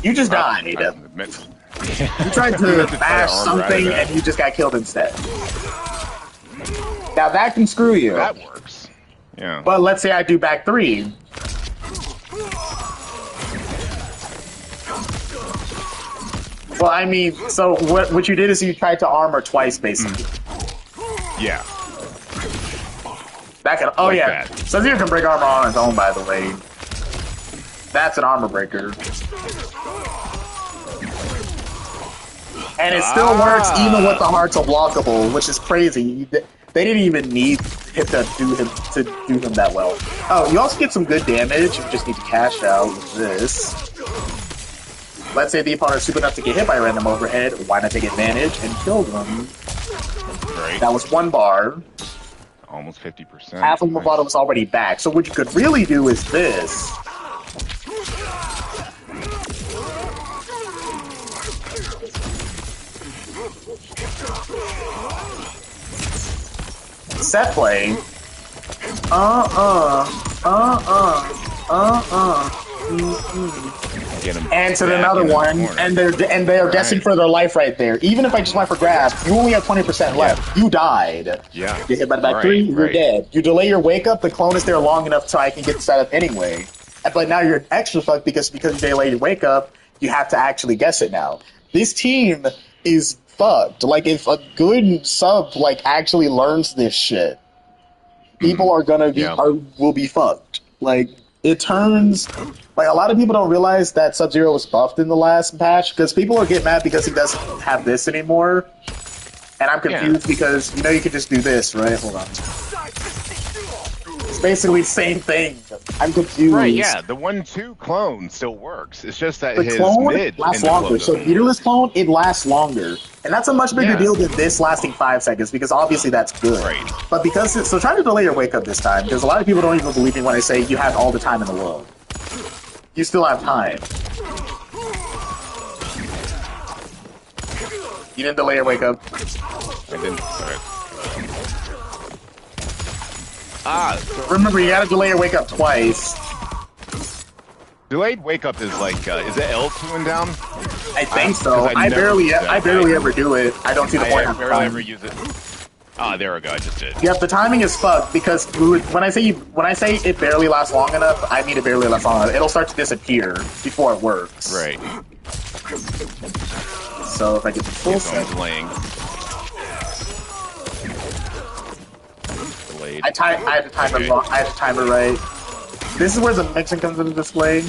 You just died. You tried to bash something and you just got killed instead. Now that can screw you. That works. Yeah. But let's say I do back 3. Well, I mean, so what you did is you tried to armor twice, basically. Yeah. That can, oh Like yeah. that. Sub-Zero can break armor on its own, by the way. That's an armor breaker. And it still works even with the hearts unblockable, which is crazy. They didn't even need him to do him that well. Oh, you also get some good damage. You just need to cash out with this. Let's say the opponent is super enough to get hit by a random overhead. Why not take advantage and kill them? Great. That was 1 bar. Almost 50%. Half of Movado was already back. So what you could really do is this. Set play. And to another one, and they're guessing for their life right there. Even if I just went for grab, you only have 20% left. You died. Yeah. You hit by the back 3, you're dead. You delay your wake up, the clone is there long enough so I can get set up anyway. But now you're extra fucked because you delay your wake up, you have to actually guess it now. This team is fucked. Like, if a good sub actually learns this shit, people are gonna be will be fucked. Like, it turns a lot of people don't realize that Sub-Zero was buffed in the last patch because people are getting mad because he doesn't have this anymore. And I'm confused because you can just do this, right? Hold on. It's basically the same thing. I'm confused. Right, yeah, the 1-2 clone still works. It's just that the his clone mid lasts longer. So meterless clone, it lasts longer. And that's a much bigger deal than this lasting 5 seconds, because obviously that's good. Right. But so try to delay your wake up this time, because a lot of people don't even believe me when I say you have all the time in the world. You still have time. You didn't delay your wake up. I didn't. Remember, you gotta delay your wake up twice. Delayed wake up is like, is it L2 and down? I think so. I barely ever do it. I don't see the point. I barely ever use it. Ah, there we go. I just did. Yep, the timing is fucked because when I say it barely lasts long enough, I mean it barely lasts long enough. It'll start to disappear before it works. Right. So if I get the full set, delaying. Delayed. I have to time it wrong. I have to time it right. This is where the mixing comes into display.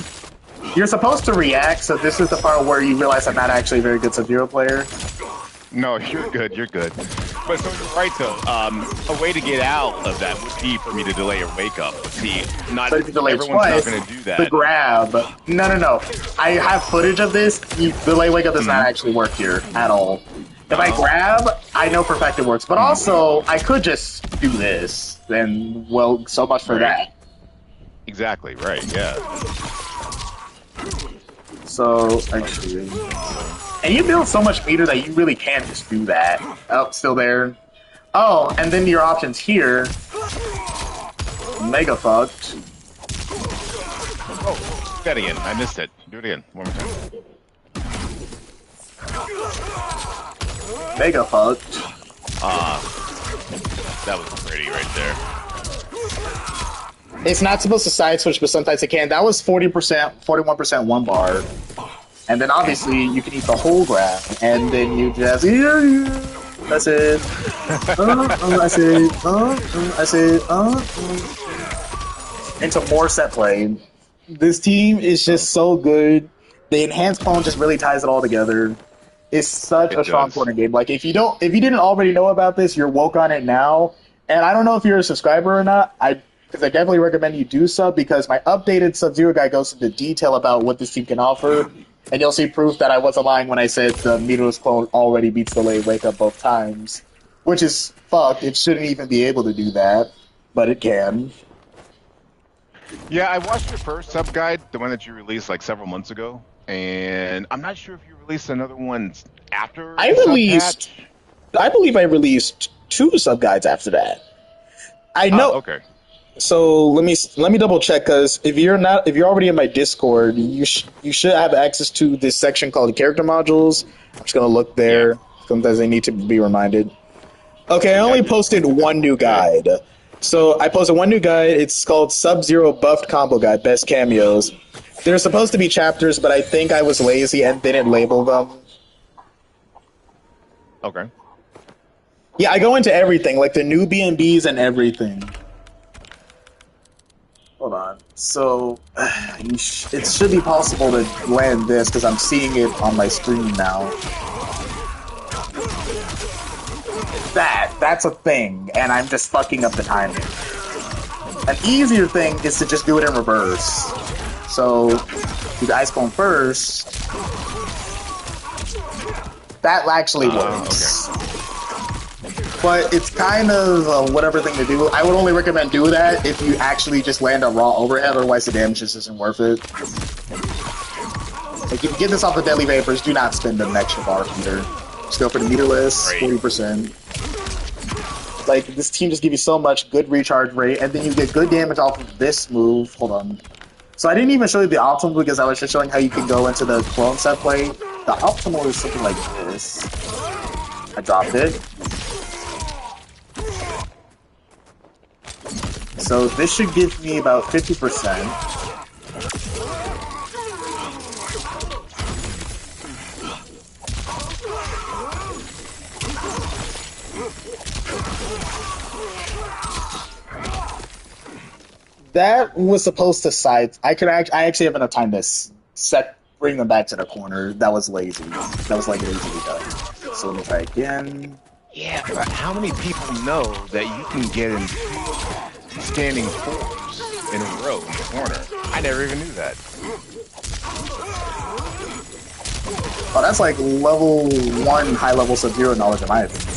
You're supposed to react, so this is the part where you realize I'm not actually a very good Sub-Zero player. No, you're good. You're good. But so you're right though. A way to get out of that would be for me to delay your wake up. But see, not if you delay everyone's twice, not going to do that. The grab. No. I have footage of this. Delay wake up does not actually work here at all. If I grab, I know for a fact it works. But also, I could just do this. Then, well, so much for that. Exactly. Right. Yeah. So, actually... And you build so much meter that you really can just do that. Oh, still there. Oh, and then your options here. Mega fucked. Oh, do that again. I missed it. Do it again. One more time. Mega fucked. That was pretty right there. It's not supposed to side switch, but sometimes it can. That was 40%, 41% 1 bar. And then obviously you can eat the whole grab, and then you just that's it. That's it. Into more set play. This team is just so good. The enhanced clone just really ties it all together. It's such a strong corner game. Like if you didn't already know about this, you're woke on it now. And I don't know if you're a subscriber or not. Because I definitely recommend you do sub, because my updated Sub-Zero guide goes into detail about what this team can offer. And you'll see proof that I wasn't lying when I said the meterless clone already beats the late wake up both times. Which is fucked. It shouldn't even be able to do that. But it can. Yeah, I watched your first sub guide, the one that you released like several months ago, and I'm not sure if you released another one after I the sub released, patch. I believe I released 2 sub guides after that. I Oh, know. okay. So let me double check, because if you're already in my Discord, you should have access to this section called character modules. I'm just gonna look Yeah. there. Sometimes I need to be reminded. Okay, I Yeah, I only just posted looked at one new today. guide. So I posted one new guide. It's called Sub-Zero Buffed Combo Guide, Best Cameos. They're supposed to be chapters, but I think I was lazy and didn't label them. Okay. Yeah, I go into everything, like the new B&Bs and everything. Hold on. So it should be possible to land this because I'm seeing it on my screen now. That's a thing, and I'm just fucking up the timing. An easier thing is to just do it in reverse. So you guys going first. That actually works. Okay. But it's kind of a whatever thing to do. I would only recommend doing that if you actually just land a raw overhead, otherwise the damage just isn't worth it. Like, if you get this off the Deadly Vapors, do not spend an extra bar meter. Just go for the meterless, 40%. Like, this team just gives you so much good recharge rate, and then you get good damage off of this move. Hold on. So I didn't even show you the optimal because I was just showing how you can go into the clone set play. The optimal is something like this. I dropped it. So this should give me about 50%. That was supposed to side. I actually have enough time to bring them back to the corner. That was lazy. That was like lazily done. So let me try again. Yeah, but how many people know that you can get in standing fours in a row in the corner? I never even knew that. Oh, that's like level 1 high-level Sub-Zero knowledge in my opinion.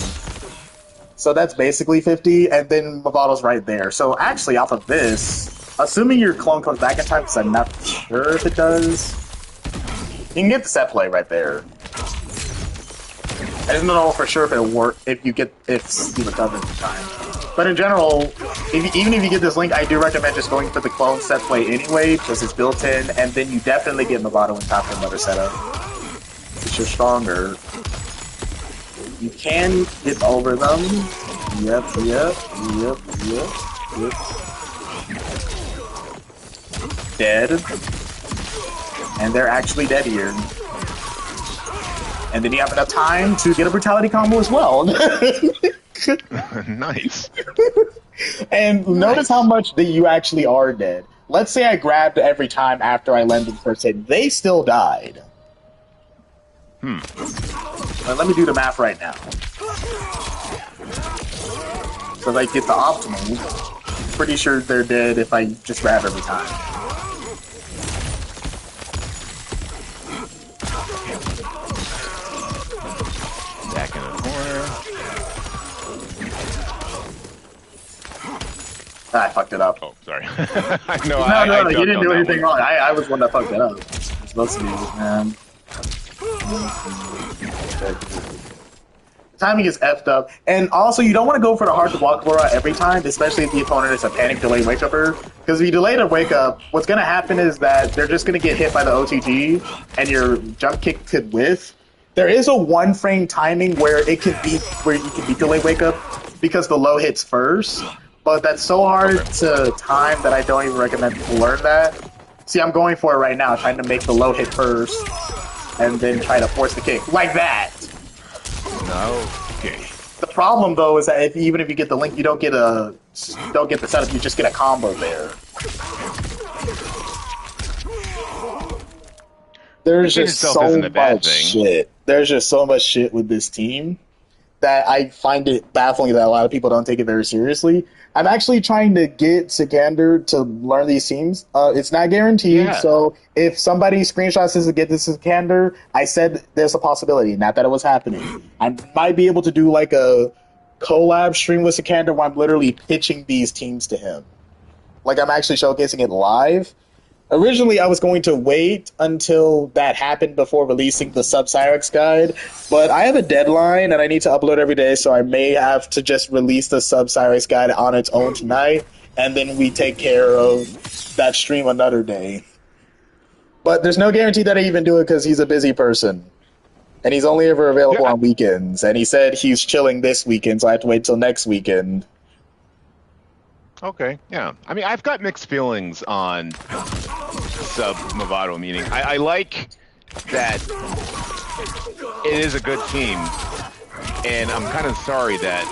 So that's basically 50, and then Mavato's right there. So actually, off of this, assuming your clone comes back in time, because I'm not sure if it does, you can get the set play right there. I don't know for sure if it'll work if you recover in time. But in general, even if you get this link, I do recommend just going for the clone set play anyway, because it's built in, and then you definitely get Mavato in top of another setup. If you're stronger, you can get over them. Yep. Dead. And they're actually dead here. And then you have enough time to get a brutality combo as well. Nice. And notice how much that you actually are dead. Let's say I grabbed every time after I landed the first hit. They still died. But let me do the math right now. So if I get the optimal, pretty sure they're dead if I just grab every time. Back in the corner. I fucked it up. Oh, sorry. No, you didn't do anything wrong. I was the one that fucked it up. It's supposed to be, man. Timing is effed up. And also, you don't want to go for the hard to block Laura every time, especially if the opponent is a panic delay wake upper. Because if you delay the wake up, what's going to happen is that they're just going to get hit by the OTG, and your jump kick could whiff. There is a 1 frame timing where you can be delay wake up because the low hits first. But that's so hard to time that I don't even recommend people learn that. See, I'm going for it right now, trying to make the low hit first, and then try to force the kick like that. No. Okay. The problem though is that even if you get the link, you don't get the setup. You just get a combo there. There's just so much shit. There's just so much shit with this team that I find it baffling that a lot of people don't take it very seriously. I'm actually trying to get Sikander to learn these teams. It's not guaranteed, so if somebody screenshots this to get this Sikander, I said there's a possibility, not that it was happening. I might be able to do like a collab stream with Sikander where I'm literally pitching these teams to him. Like, I'm actually showcasing it live. Originally, I was going to wait until that happened before releasing the Sub-Cyrex guide, but I have a deadline and I need to upload every day, so I may have to just release the Sub-Cyrex guide on its own tonight, and then we take care of that stream another day. But there's no guarantee that I even do it because he's a busy person. And he's only ever available on weekends. And he said he's chilling this weekend, so I have to wait till next weekend. Okay, yeah. I mean, I've got mixed feelings on Sub Movado, meaning I like that it is a good team, and I'm kind of sorry that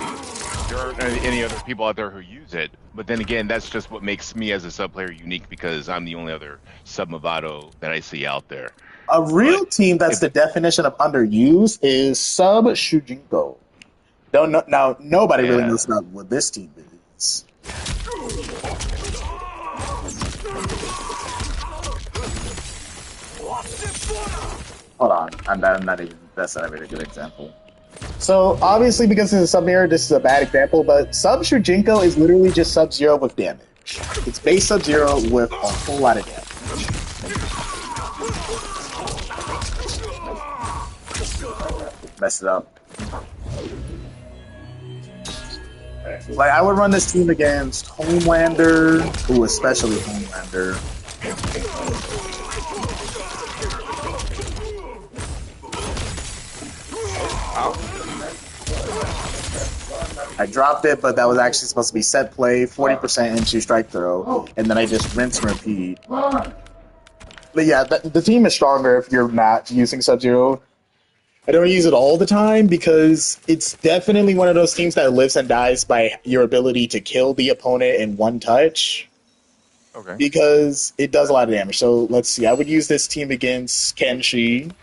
there aren't any other people out there who use it. But then again, that's just what makes me as a sub player unique, because I'm the only other Sub Movado that I see out there. A real team that's the definition of underused is Sub Shujinko. Now, nobody really knows about what this team is. Hold on, that's not a very good example. So, obviously, because it's a sub-mirror, this is a bad example, but Sub Shujinko is literally just Sub-Zero with damage. It's base Sub-Zero with a whole lot of damage. Messed it up. Like, I would run this team against Homelander, especially Homelander. I dropped it, but that was actually supposed to be set play, 40% into strike throw, and then I just rinse and repeat. But yeah, the team is stronger if you're not using Sub-Zero. I don't use it all the time because it's definitely one of those teams that lives and dies by your ability to kill the opponent in one touch. Okay. Because it does a lot of damage. So let's see. I would use this team against Kenshi,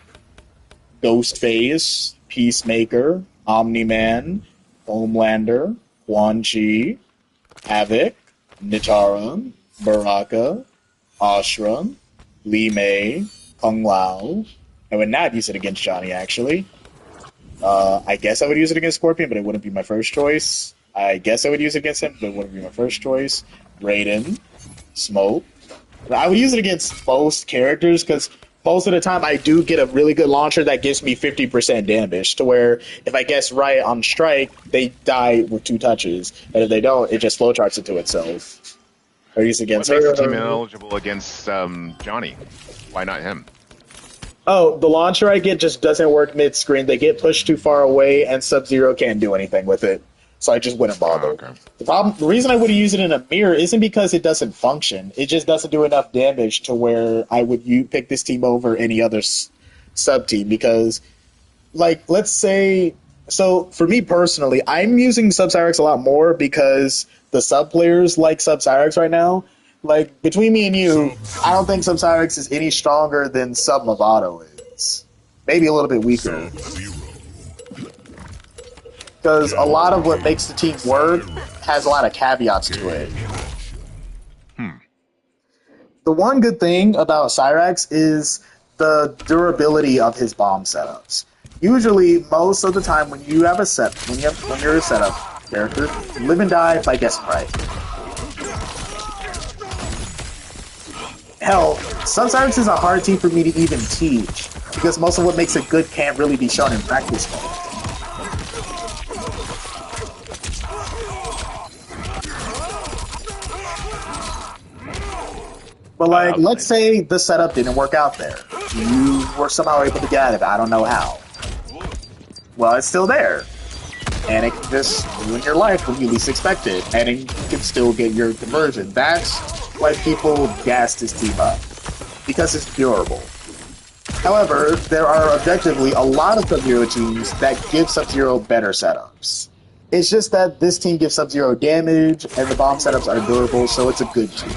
Ghostface, Peacemaker, Omni-Man, Homelander, Quan Chi, Havoc, Nitara, Baraka, Ashram, Li Mei, Kung Lao. I would not use it against Johnny, actually. I guess I would use it against Scorpion, but it wouldn't be my first choice. I guess I would use it against him, but it wouldn't be my first choice. Raiden, Smoke. I would use it against most characters, because most of the time I do get a really good launcher that gives me 50% damage, to where if I guess right on strike, they die with 2 touches, and if they don't, it just flowcharts into itself. Or use it against what makes the team eligible against Johnny? Why not him? Oh, the launcher I get just doesn't work mid-screen. They get pushed too far away, and Sub-Zero can't do anything with it. So I just wouldn't bother. Oh, okay. The reason I would use it in a mirror isn't because it doesn't function. It just doesn't do enough damage to where I would pick this team over any other sub-team. Because, like, let's say... So, for me personally, I'm using Sub-Cyrex a lot more because the sub-players like Sub-Cyrex right now. Like, between me and you, I don't think Sub-Cyrex is any stronger than Sub Movado is. Maybe a little bit weaker. Because a lot of what makes the team work has a lot of caveats to it. The one good thing about Cyrax is the durability of his bomb setups. Usually, most of the time, when you have a when you're a setup character, you live and die by guessing right. Hell, Sub-Cyrex is a hard team for me to even teach, because most of what makes it good can't really be shown in practice mode. But like, let's say the setup didn't work out there. You were somehow able to get out of it, I don't know how. Well, it's still there. And it can just ruin your life when you least expect it, and you can still get your conversion. That's why people gassed his team up, because it's durable. However, there are objectively a lot of Sub-Zero teams that give Sub-Zero better setups. It's just that this team gives Sub-Zero damage, and the bomb setups are durable, so it's a good team.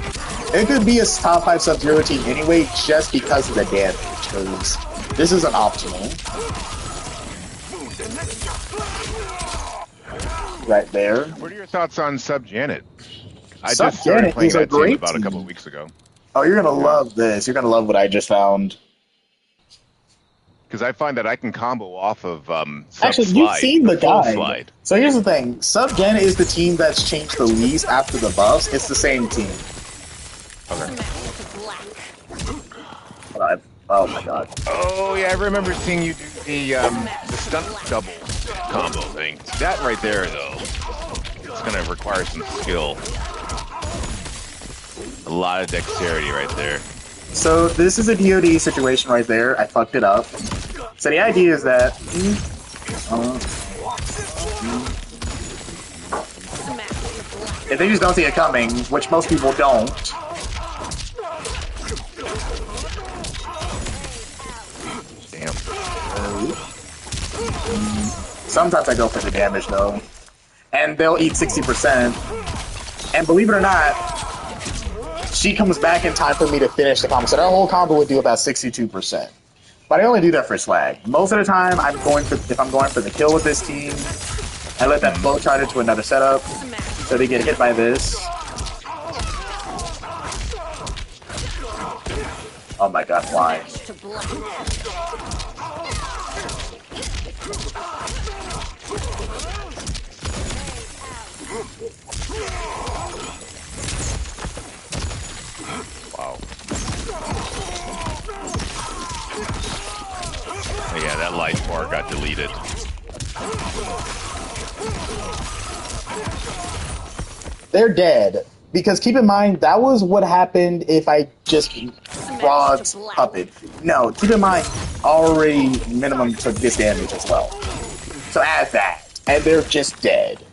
It could be a top 5 Sub-Zero team anyway, just because of the damage, because this isn't optimal. Right there. What are your thoughts on Sub-Janet? I Sub just started Janet playing is a that team great about a couple team. of weeks ago. Oh, you're gonna love this. You're gonna love what I just found. Because I find that I can combo off of Actually, you've seen the guide. So here's the thing. Sub Janet is the team that's changed the least after the buffs. It's the same team. Oh my god. Oh yeah, I remember seeing you do the stunt double combo thing. That right there, though, it's gonna require some skill. A lot of dexterity right there. So this is a DoD situation right there. I fucked it up. So the idea is that if they just don't see it coming, which most people don't. Damn. Sometimes I go for the damage though. And they'll eat 60%. And believe it or not, she comes back in time for me to finish the combo. So that whole combo would do about 62%. But I only do that for swag. Most of the time, if I'm going for the kill with this team, I let that flow chart into another setup, so they get hit by this. Oh my god, why? Wow. Yeah, that life bar got deleted. They're dead. Because keep in mind, that was what happened if I just Rod's puppet. No, keep in mind, already minimum took this damage as well. So add that. And they're just dead.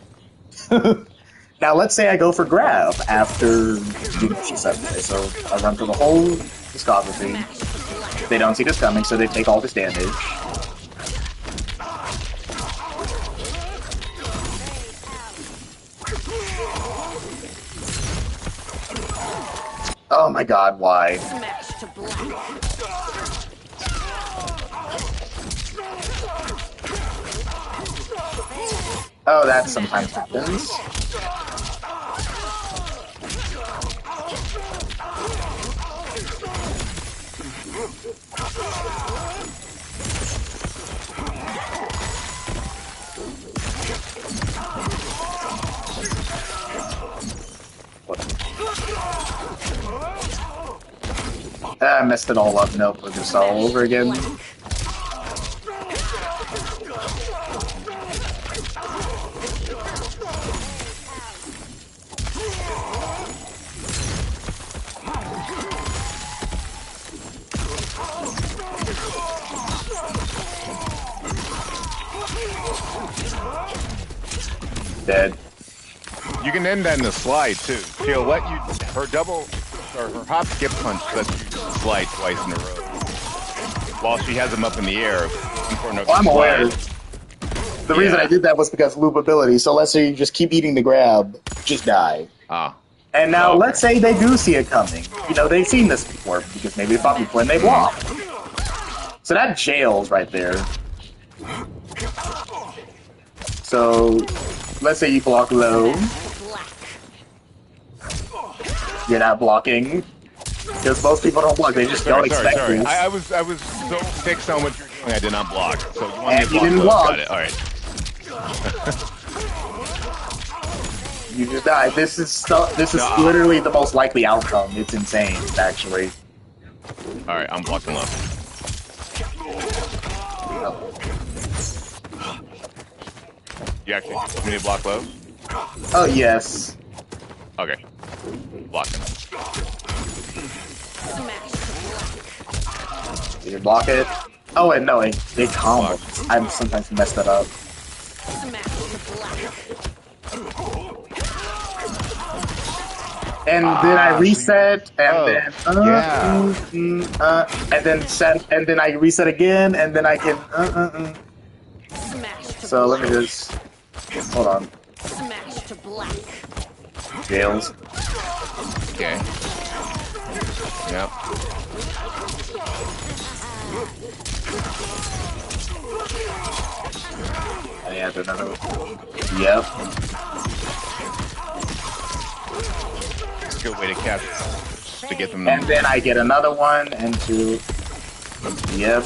Now let's say I go for grab after she said okay, so I run through the whole discography. They don't see this coming, so they take all this damage. Oh my god, why? Oh, that sometimes happens. I messed it all up. Nope, we'll do this all over again. Dead. You can end that in a slide too. She'll let you her double or her hop skip punch lets you slide twice in a row. While she has them up in the air. I'm aware. The reason I did that was because loop ability. So let's say you just keep eating the grab, just die. Ah. And now let's say they do see it coming. You know, they've seen this before because maybe they fought before and they block. So that jails right there. So let's say you block low. You're not blocking. Because most people don't block, they just don't expect this. I was so fixed on what you're doing, I did not block. So you want and you didn't block. Got it. Alright. You just died. This is literally the most likely outcome. It's insane, actually. Alright, I'm blocking low. You actually want me to block low? Oh, yes. Okay. Blocking. Did you block it? Oh, wait, no, they combo. I sometimes mess that up. And then I reset, and then I reset again, and then I can So let me just hold on. Jails. Okay. Yep. I add another one. Yep. It's a good way to catch to get them. And then I get another one and two. Yep.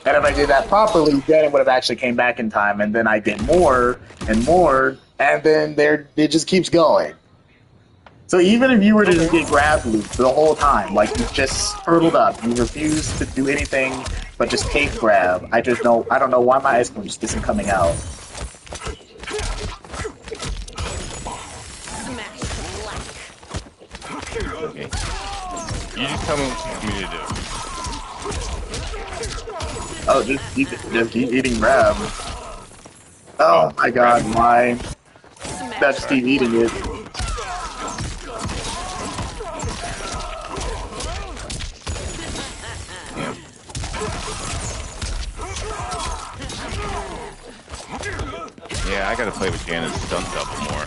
And if I did that properly, then it would have actually came back in time. And then I did more and more, and then it just keeps going. So even if you were to just get grab looped the whole time, like you just hurdled up, you refused to do anything but just cape grab, I don't know why my ice cream just isn't coming out. Okay. You just tell me what you want me to do. Oh, just keep eating grab. Oh my god, why? Just keep eating it. Yeah, I gotta play with Janet's stunt double more.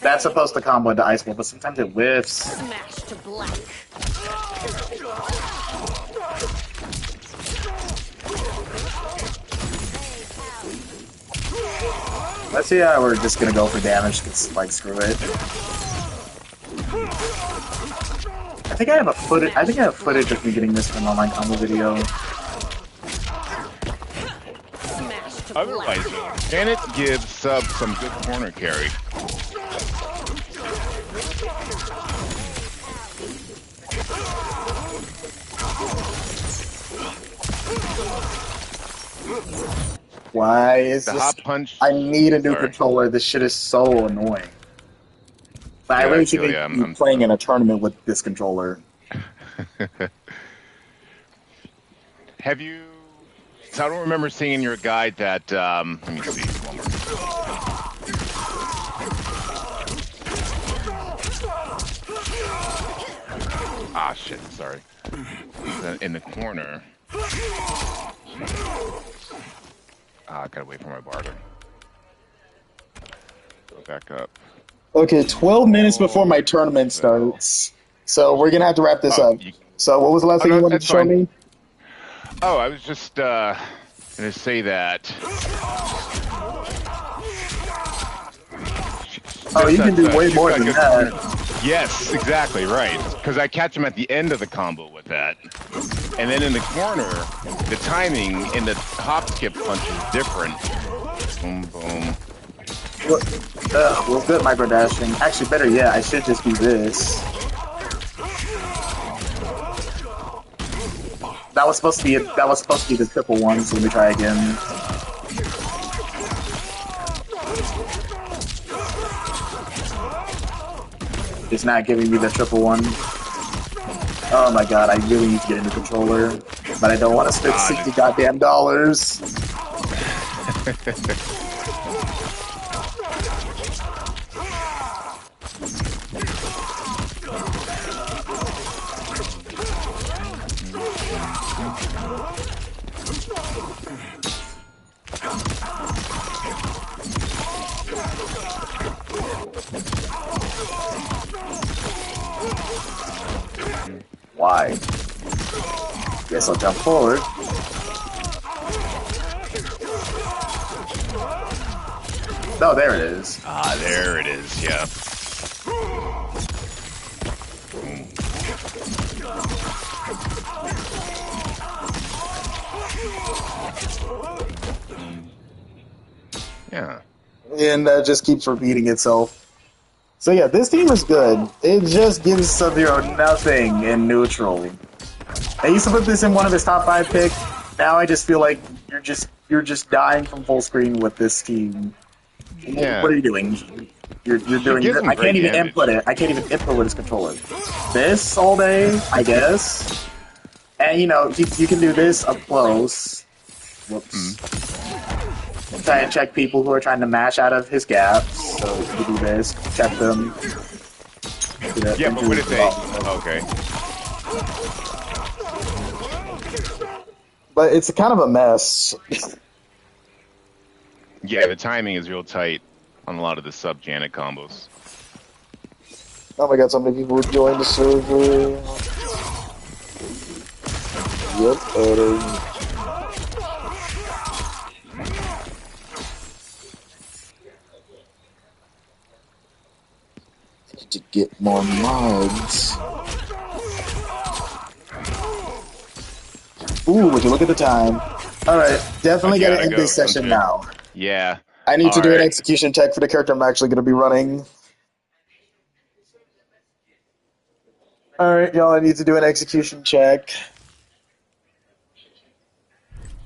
That's supposed to combo into ice ball, but sometimes it whiffs. Smash to black. Let's see how we're just gonna go for damage, cause like screw it. I think I have footage of me getting this from online combo video. Otherwise, Janet gives Sub some good corner carry. Why is The this? hop punch. I need a new Sorry. controller. This shit is so annoying. But I really should be playing in a tournament with this controller. Have you? So I don't remember seeing in your guide that. Let me see. One more. Ah, shit. Sorry. In the corner. I gotta wait for my barter. Go back up. Okay, 12 minutes before my tournament starts. So we're gonna have to wrap this up. So what was the last thing you wanted to show me? Oh, I was just gonna say that. Oh, you can do way more than that. Yes, exactly, right. Because I catch him at the end of the combo with that. And then in the corner, the timing in the hop skip punch is different. Boom, boom. Well, good micro dashing. Actually, better yet, I should just do this. That was supposed to be the triple one. So let me try again. It's not giving me the triple one. Oh my god, I really need to get a new controller, but I don't want to spend $60 goddamn dollars. Why? Guess I'll jump forward. Oh, there it is. Ah, there it is, yeah. Yeah. And that just keeps repeating itself. So yeah, this team is good. It just gives Sub-Zero nothing in neutral. I used to put this in one of his top 5 picks. Now I just feel like you're just dying from full screen with this team. Yeah. What are you doing? You're doing. I can't even input it. I can't even input with his controller. This all day, I guess. And you know, you can do this up close. Whoops. Try and check people who are trying to mash out of his gaps. So you do this, check them. Yeah, but what if they? Okay. But it's kind of a mess. Yeah, the timing is real tight on a lot of the sub-Janet combos. Oh my god, so many people joined the server. Yep, to get more mods. Ooh, would you look at the time? Alright, definitely gotta end this session now. Yeah. I need to do an Alright. execution check for the character I'm actually going to be running. Alright, y'all, I need to do an execution check.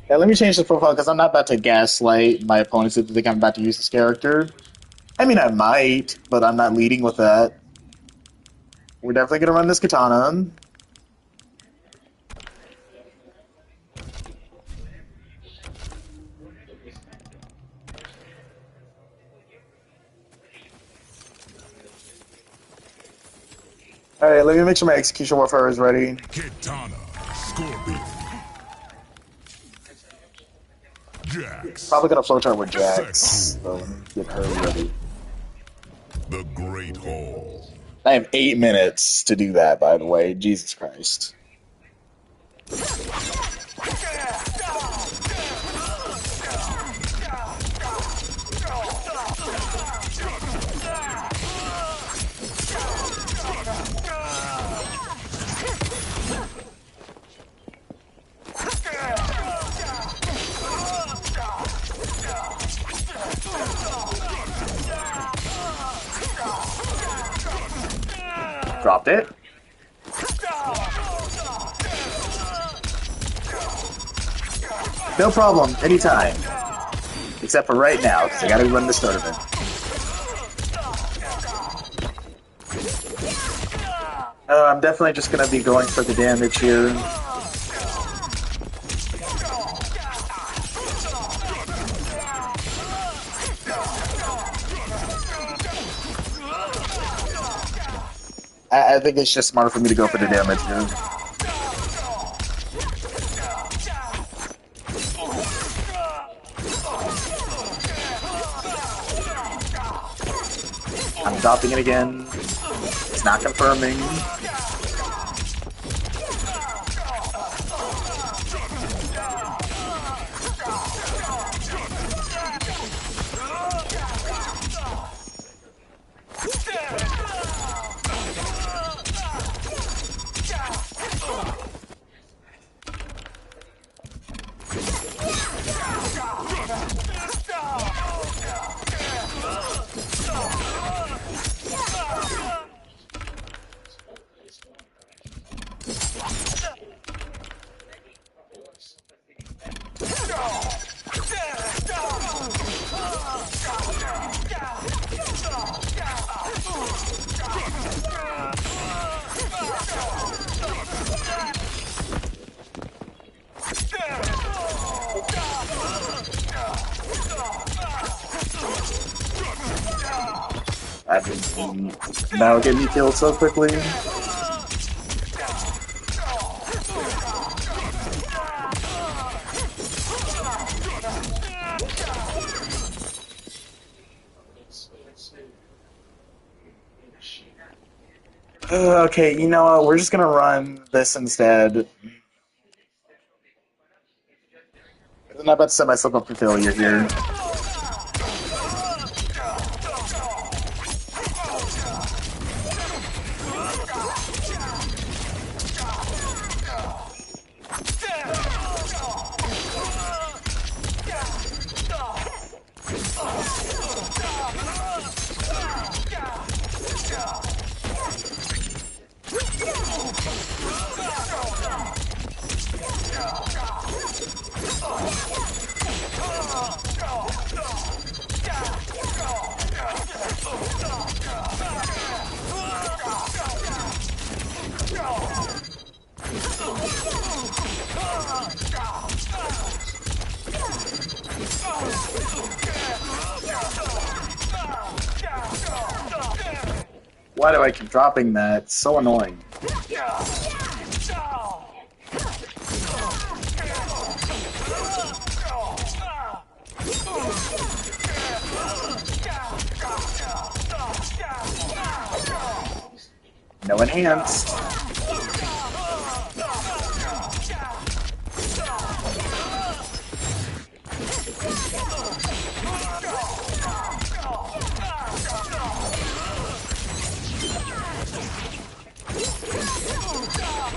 Yeah, let me change the profile because I'm not about to gaslight my opponents if they think I'm about to use this character. I mean, I might, but I'm not leading with that. We're definitely going to run this katana. Alright, let me make sure my execution warfare is ready. Kitana, Scorpion, Jax, Probably going to flowchart with Jax. Seku, So let me get her ready. the Great Hall. I have 8 minutes to do that, by the way. Jesus Christ. Dropped it. No problem, anytime. Except for right now, because I gotta run this tournament. I'm definitely just gonna be going for the damage here. I think it's just smarter for me to go for the damage here. I'm dropping it again. It's not confirming. That'll get me killed so quickly. Okay, you know what? We're just gonna run this instead. I'm not about to set myself up for failure here. Why do I keep dropping that? It's so annoying. No enhanced.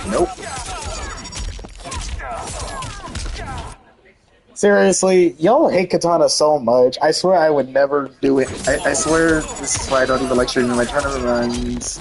Nope. Seriously, y'all hate Katana so much. I swear I would never do it. I swear this is why I don't even like streaming my tournament runs.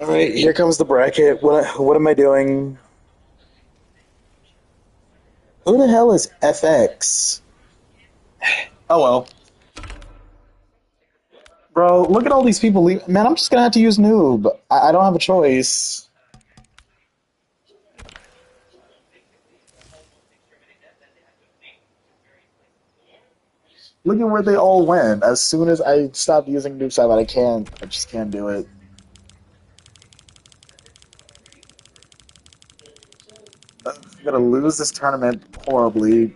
All right, here comes the bracket. What am I doing? Who the hell is FX? Oh well. Bro, look at all these people leave. Man, I'm just gonna have to use Noob. I don't have a choice. Look at where they all went. As soon as I stopped using Noob Saibot, I just can't do it. I'm gonna lose this tournament horribly.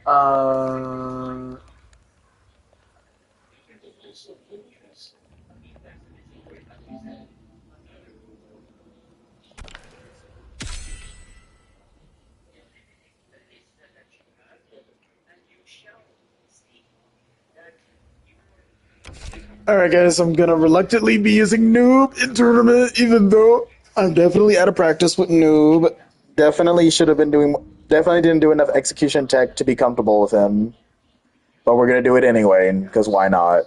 Uh, Alright guys, I'm gonna reluctantly be using Noob in tournament, even though I'm definitely out of practice with Noob. Definitely should have been doing, definitely didn't do enough execution tech to be comfortable with him. But we're gonna do it anyway, because why not?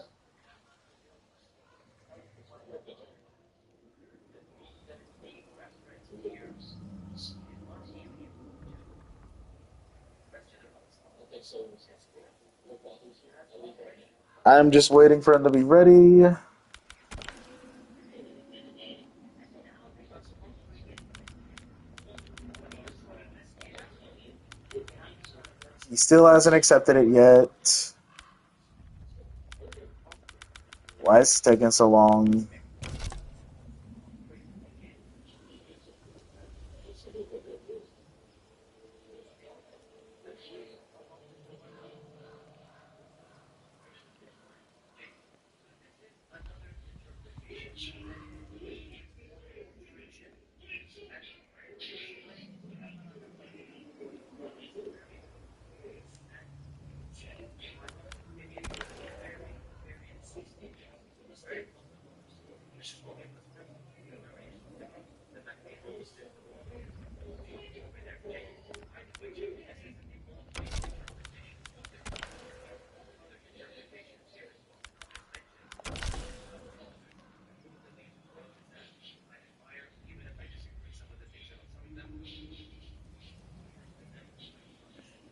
I'm just waiting for him to be ready. He still hasn't accepted it yet. Why is it taking so long?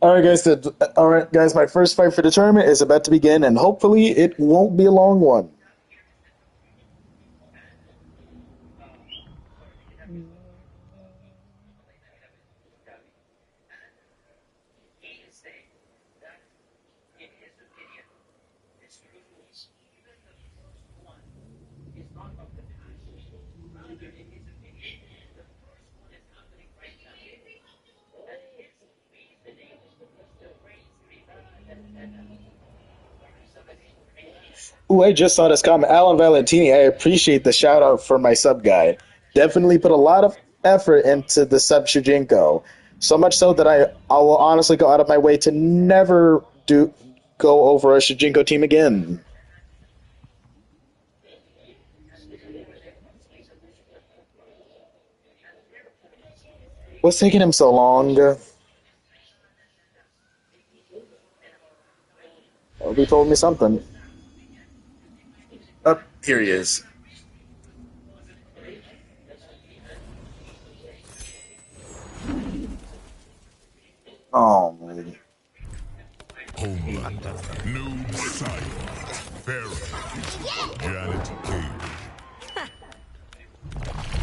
Alright guys, my first fight for the tournament is about to begin, and hopefully it won't be a long one. Ooh, I just saw this comment. Alan Valentini, I appreciate the shout out for my sub guide. Definitely put a lot of effort into the sub Shujinko. So much so that I will honestly go out of my way to never go over a Shujinko team again. What's taking him so long? Oh, he told me something. Oh, here he is. Oh, man. Homelander, Noob, Saibot, Pharaoh, Janet Cage.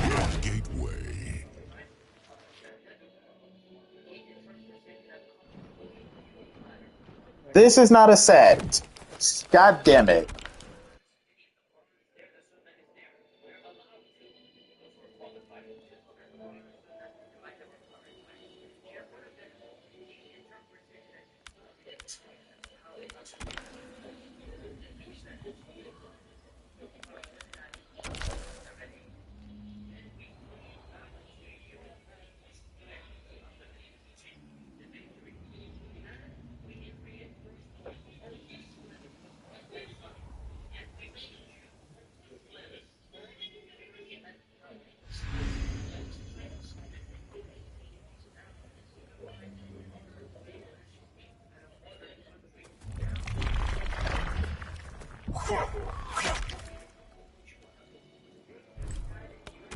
The Gateway. This is not a set. God damn it.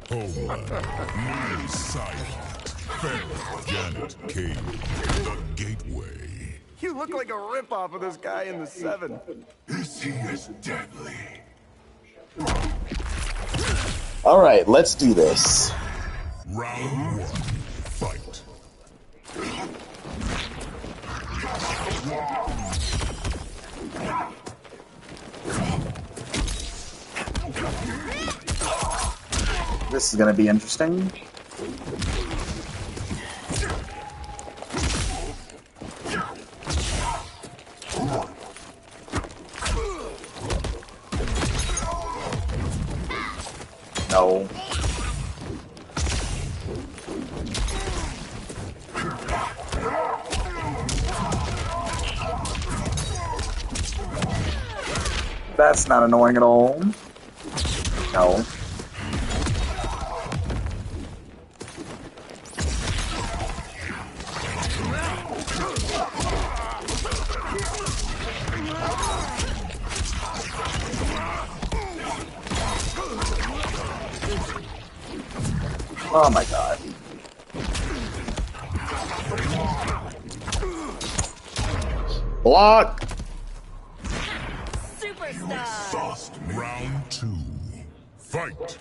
Homelander, Noob, Saibot, Pharaoh, Janet Cage. The Gateway. You look like a ripoff of this guy in the 7. Is he as deadly? Alright, let's do this. Round 1. Fight. This is gonna be interesting. That's not annoying at all. No. Oh my god. Block! Exhaust me. Round 2. Fight.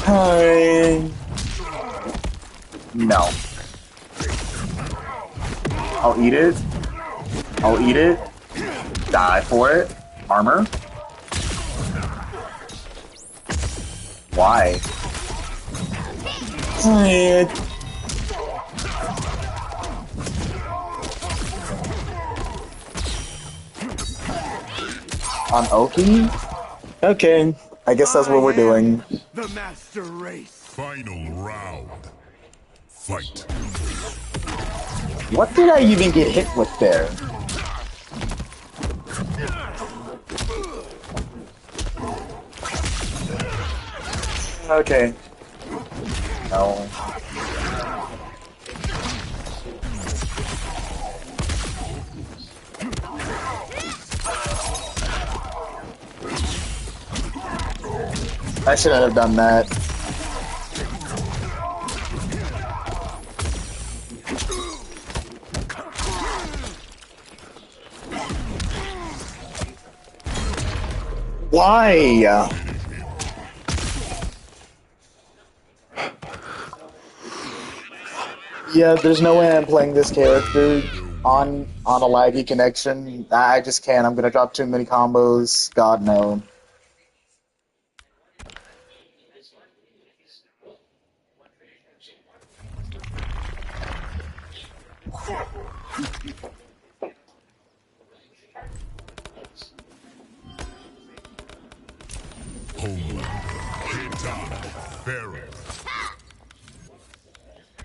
Hi. No. I'll eat it. I'll eat it. Die for it. Armor. Why? On Oki? Okay, I guess that's what we're doing. The master race. Final round. Fight. What did I even get hit with there? Okay. No. I shouldn't have done that. Why? Yeah, there's no way I'm playing this character on a laggy connection. I just can't. I'm gonna drop too many combos. God no.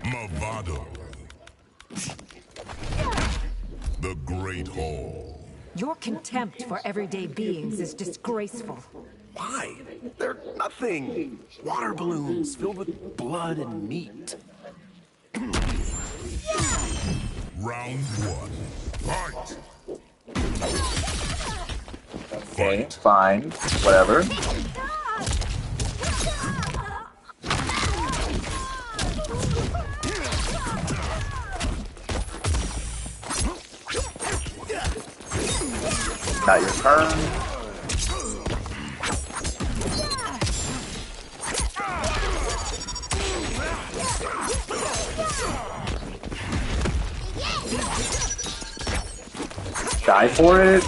Movado. The Great Hall. Your contempt for everyday beings is disgraceful. Why? They're nothing. Water balloons filled with blood and meat. Round 1. Fight. Okay, fine. Whatever. Not your turn. Die for it.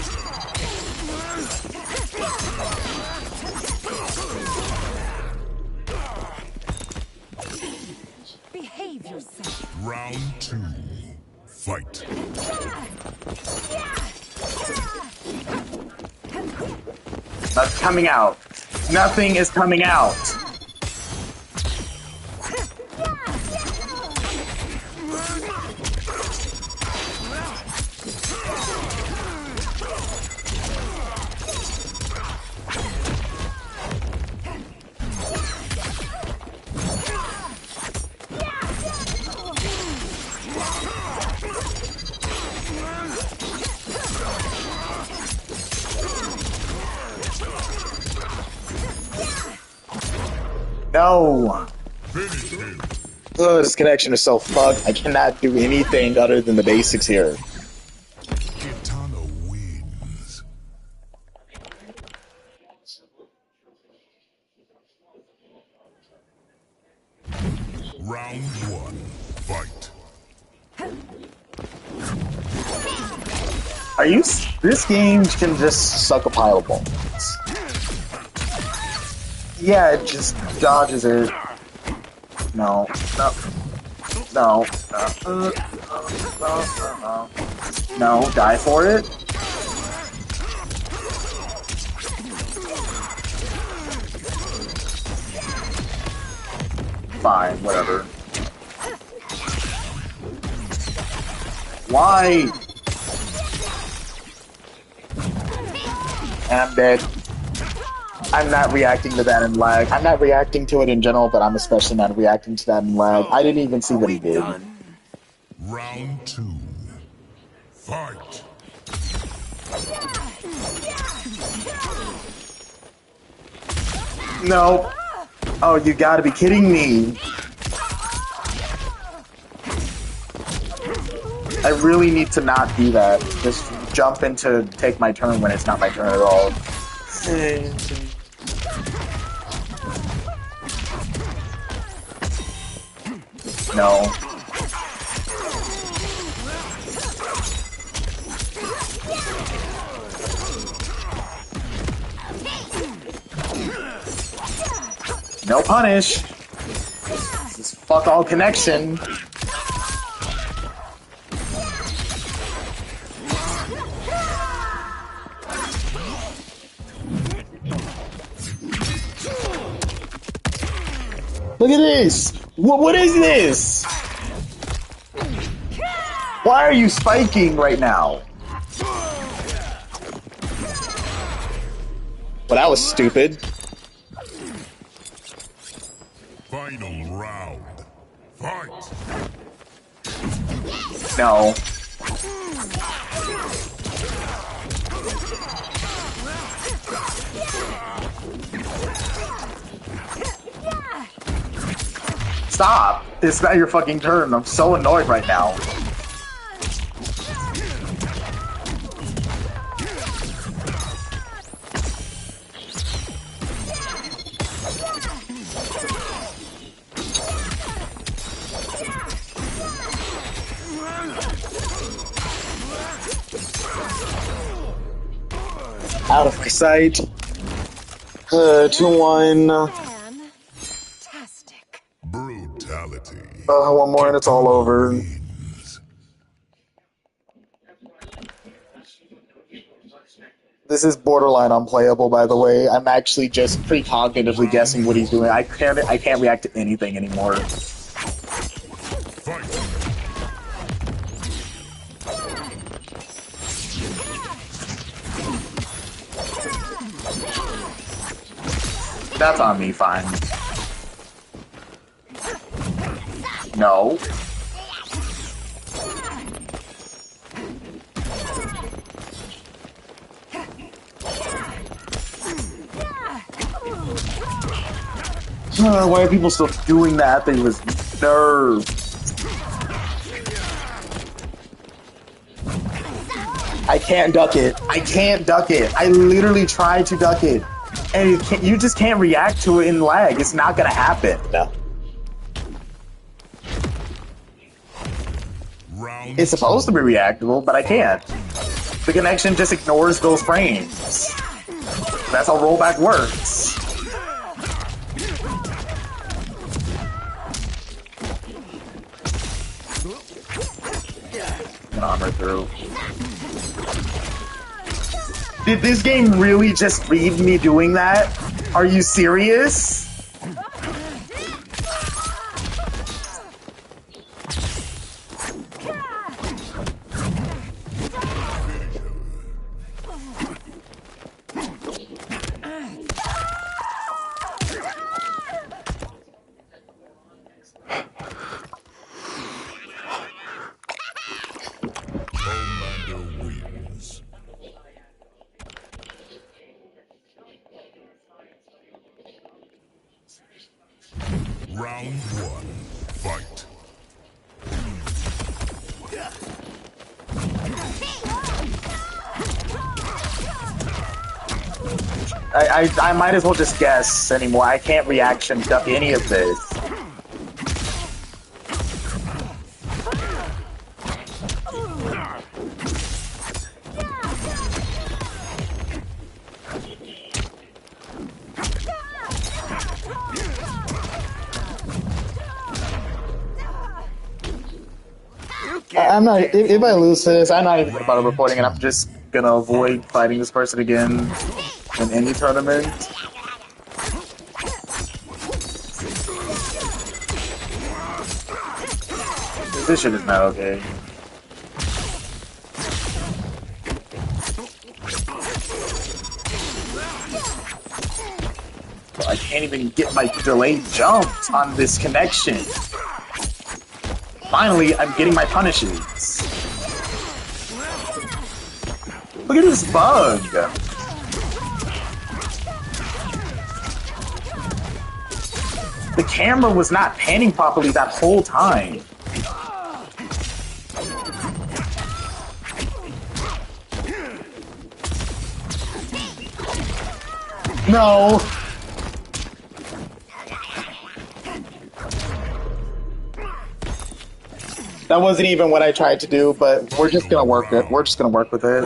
Behave yourself. Round 2. Fight. Nothing's coming out. Nothing is coming out. No. Oh, this connection is so fucked. I cannot do anything other than the basics here. Kitana wins. Round 1. Fight. Are you? This game can just suck a pile of balls. Yeah, it just dodges it. No, no, no, no, no, die for it. Fine, whatever. Why? and I'm dead. I'm not reacting to that in lag. I'm not reacting to it in general, but I'm especially not reacting to that in lag. I didn't even see what he did. Round 2. Fight. No. Oh, you gotta be kidding me. I really need to not do that. Just jump into take my turn when it's not my turn at all. No. No punish. This is fuck all connection. Look at this! What is this? Why are you spiking right now? Well, that was stupid. Final round. Fight. No. Stop! It's not your fucking turn. I'm so annoyed right now. Out of my sight. 2-1. Fantastic. Brutality. One more and it's all over. Wins. This is borderline unplayable, by the way. I'm actually just precognitively guessing what he's doing. I can't react to anything anymore. Fight. That's on me, fine. No. Why are people still doing that? They was nerve. I can't duck it. I can't duck it. I literally tried to duck it. And you just can't react to it in lag. It's not gonna happen. No. Round It's supposed to be reactable, but I can't. The connection just ignores those frames. That's how rollback works. Armor through. Did this game really just read me doing that? Are you serious? Commander wins. Round 1. Fight. I might as well just guess anymore. I can't reaction duck any of this. I'm not. If I lose to this, I'm not even about reporting it. I'm just gonna avoid fighting this person again in any tournament. This shit is not okay. can't even get my delayed jumps on this connection. Finally, I'm getting my punishes. Look at this bug. The camera was not panning properly that whole time. No. That wasn't even what I tried to do, but we're just gonna work it. We're just gonna work with it.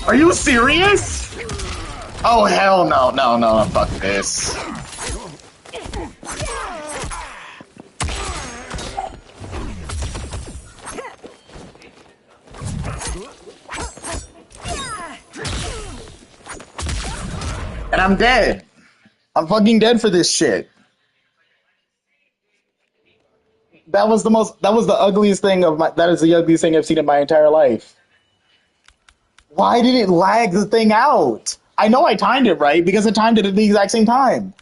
Are you serious? Oh, hell no, no, no, fuck this. And I'm dead. I'm fucking dead for this shit. That was the ugliest thing that is the ugliest thing I've seen in my entire life. Why did it lag the thing out? I know I timed it right because I timed it at the exact same time.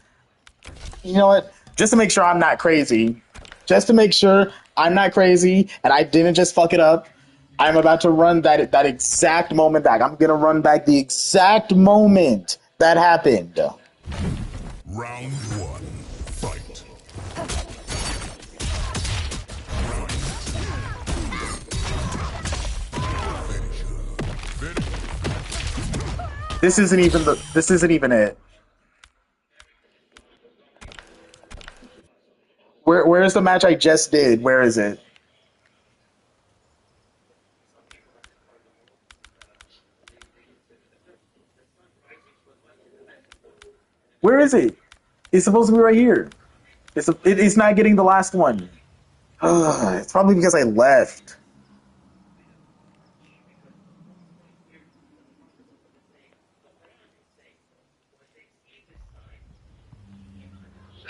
You know what? Just to make sure I'm not crazy. Just to make sure I'm not crazy and I didn't just fuck it up, I'm about to run that exact moment back. I'm gonna run back the exact moment that happened. Round one, fight. This isn't even it. Where's the match I just did? Where is it? Where is it? It's supposed to be right here. It's not getting the last one. It's probably because I left.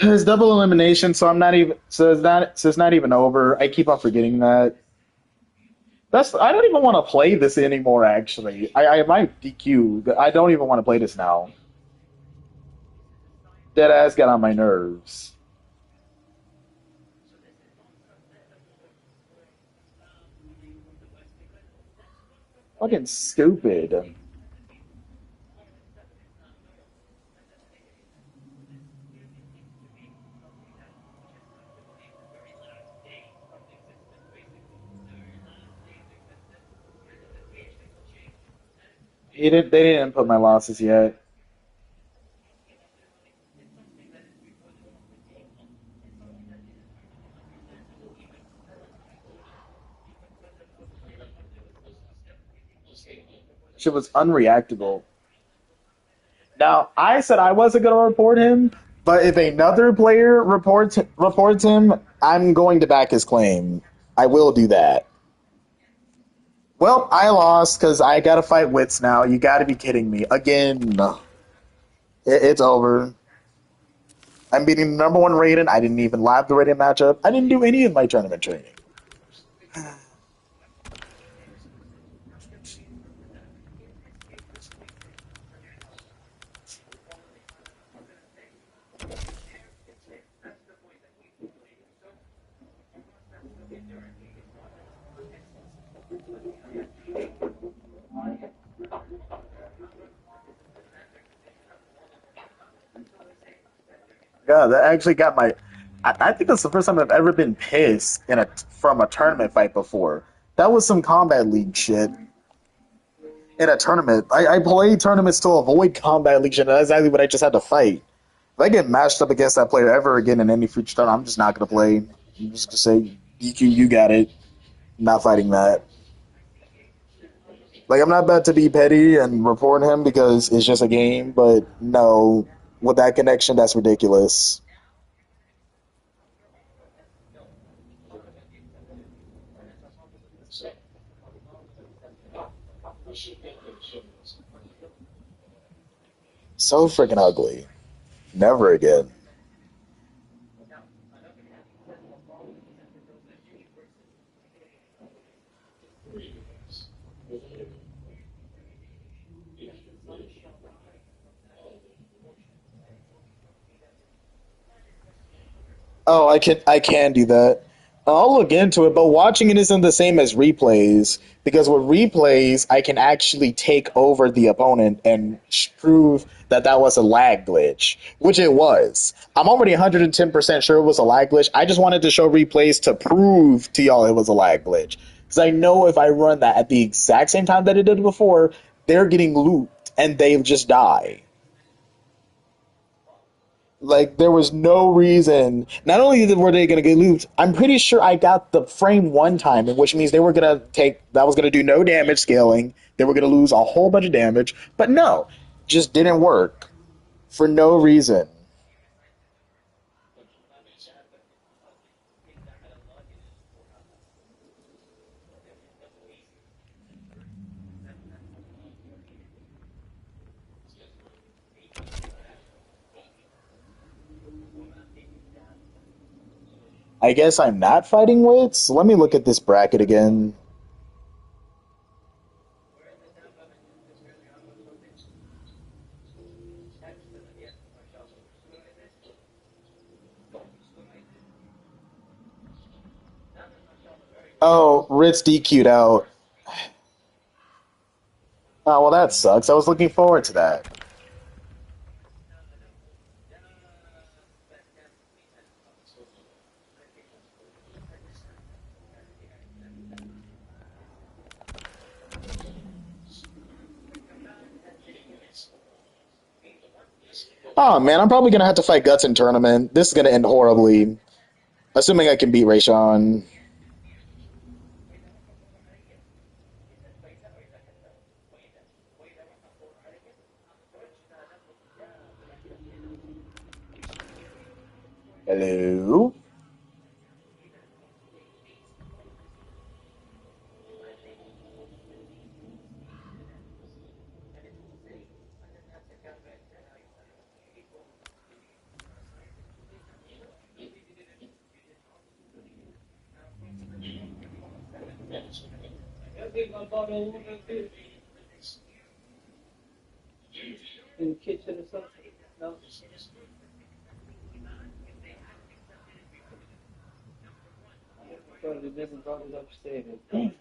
It's double elimination, so it's not even over. I keep on forgetting that. I don't even want to play this anymore. Actually, I might DQ. I don't even want to play this now. Dead ass got on my nerves. Fucking stupid. They didn't input my losses yet. Shit was unreactable. Now, I said I wasn't going to report him, but if another player reports him, I'm going to back his claim. I will do that. Well, I lost because I got to fight Wits now. You got to be kidding me. Again. It's over. I'm beating the #1 Raiden. I didn't even lab the Raiden matchup. I didn't do any of my tournament training. God, that actually got my... I think that's the first time I've ever been pissed from a tournament fight before. That was some Combat League shit. In a tournament. I play tournaments to avoid Combat League shit, and that's exactly what I just had to fight. If I get matched up against that player ever again in any future tournament, I'm just not going to play. I'm just gonna say, you got it. Not fighting that. Like, I'm not about to be petty and report him because it's just a game, but no, with that connection, that's ridiculous. So freaking ugly. Never again. Oh, I can do that. I'll look into it, but watching it isn't the same as replays because with replays, I can actually take over the opponent and prove that that was a lag glitch, which it was. I'm already 110% sure it was a lag glitch. I just wanted to show replays to prove to y'all it was a lag glitch because I know if I run that at the exact same time that it did before, they're getting looped and they just die. Like there was no reason. Not only were they going to get looped, I'm pretty sure I got the frame one time, which means they were going to take that was going to do no damage scaling. They were going to lose a whole bunch of damage, but no, just didn't work for no reason. I guess I'm not fighting weights. Let me look at this bracket again. Oh, Ritz DQ'd out. Oh well, that sucks. I was looking forward to that. Oh man, I'm probably gonna have to fight Guts in tournament. This is gonna end horribly. Assuming I can beat Rayshawn. Hello? In the kitchen or something? No? Probably never brought it upstairs. It's crazy.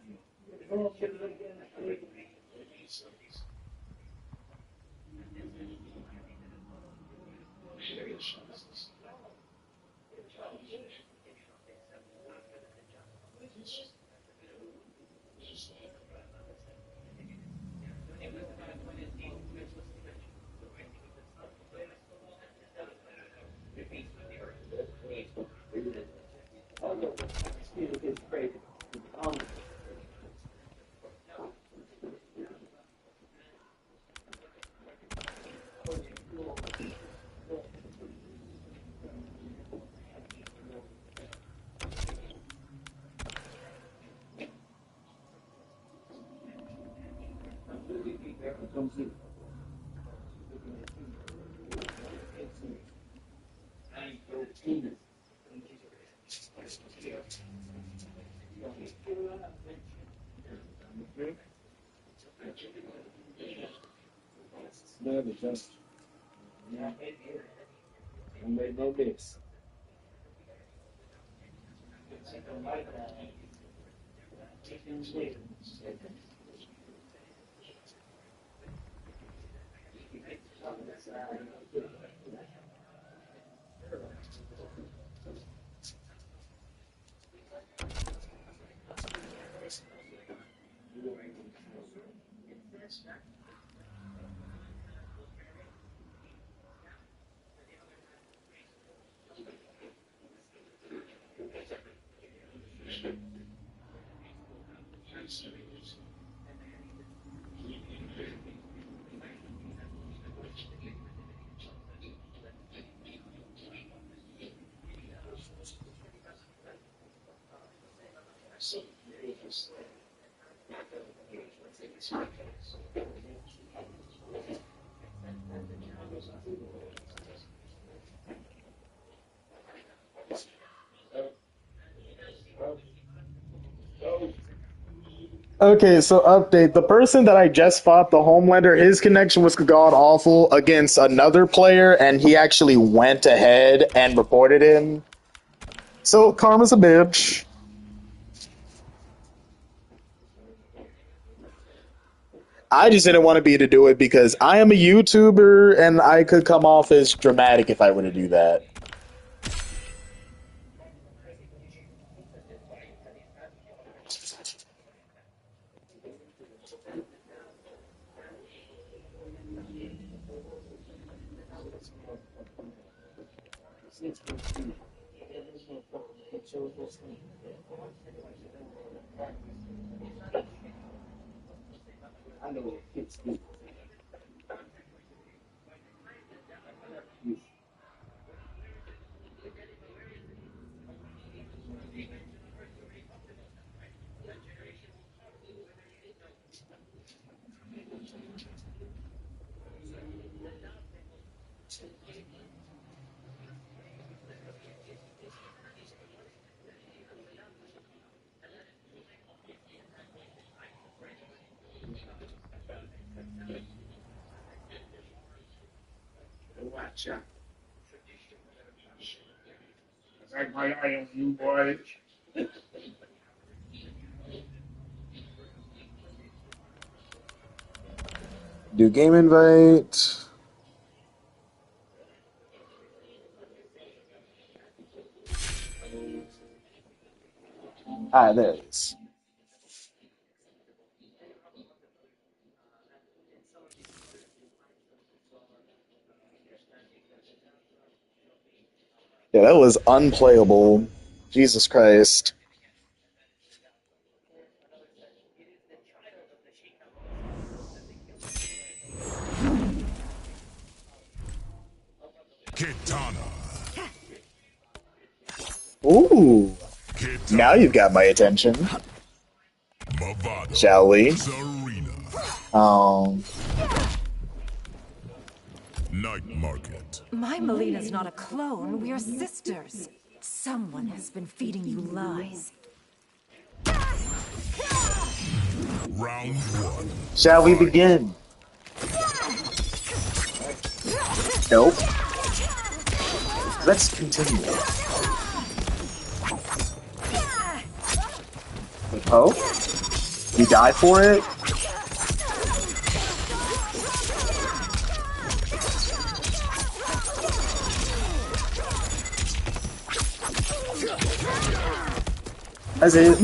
Never just. And they know this. Okay, so update. The person that I just fought, the Homelander, his connection was god awful against another player, and he actually went ahead and reported him. So karma's a bitch. I just didn't want to be to do it because I am a YouTuber and I could come off as dramatic if I were to do that. Watch out. I got my eye on you, boy. Do game invite. Ah, there it is. Yeah, that was unplayable. Jesus Christ. Kitana. Ooh. Kitana. Now you've got my attention. Movado. Shall we? Serena. Night Market. My Melina's not a clone. We are sisters. Someone has been feeding you lies. Round one. Shall we begin? Nope. Let's continue. Oh? You die for it? That's it.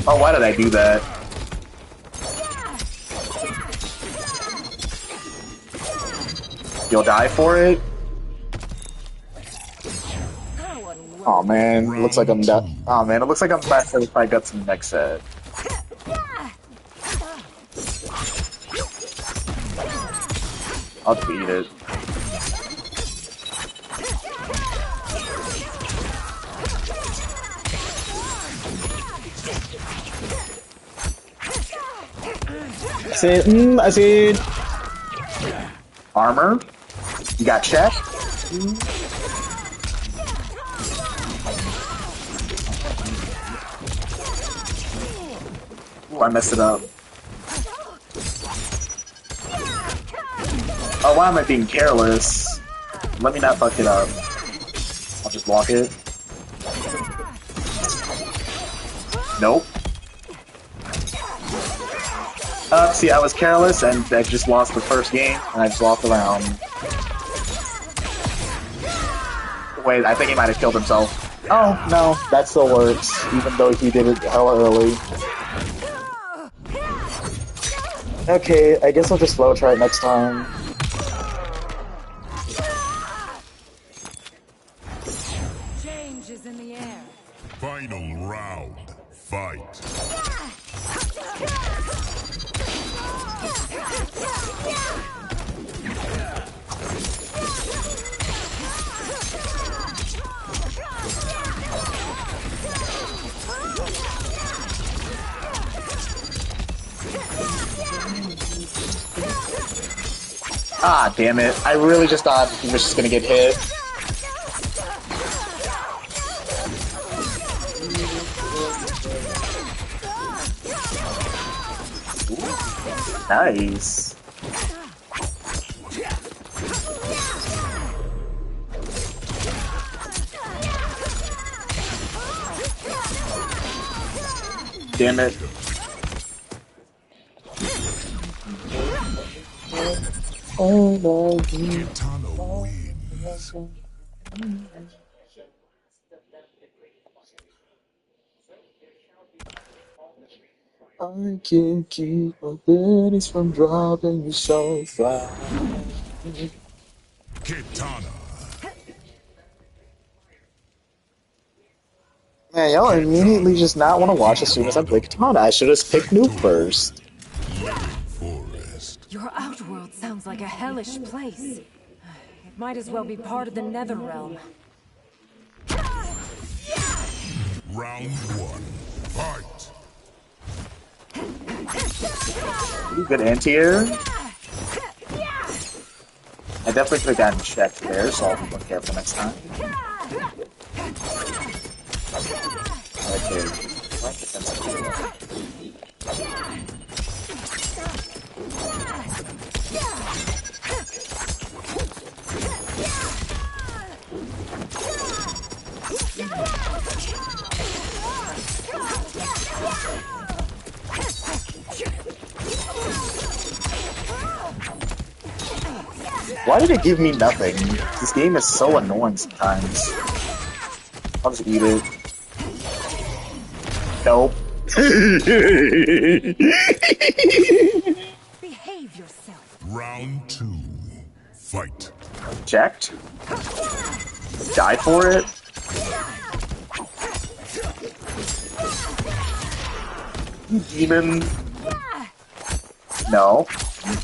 Oh, why did I do that? You'll die for it? Oh man, looks like I'm done. Oh man, it looks like I'm faster if I got some next set. I'll beat it. I see. Armor. You got check. Ooh, I messed it up. Oh, why am I being careless? Let me not fuck it up. I'll just block it. Nope. See, I was careless and I just lost the first game, and I just lost the round. Wait, I think he might have killed himself. Oh, no, that still works, even though he did it hella early. Okay, I guess I'll just slow try it next time. Change is in the air. Final round. Fight. Ah, damn it. I really just thought he was just gonna get hit. Nice. Damn it. Kitana wins. I can't keep my pennies from dropping you so fast. Kitana. Man, y'all immediately just not want to watch as soon as I play Katana. I should have picked Noob first. Forest. Your outworld sounds like a hellish place. It might as well be part of the Nether Realm. Round one. Fight. Good anti-air. I definitely could have gotten checked there, so I'll be more careful next time. Okay. Right defensive. Why did it give me nothing? This game is so annoying sometimes. I'll just eat it. Nope. Behave yourself. Round two. Fight. Checked. Die for it. You demon. No.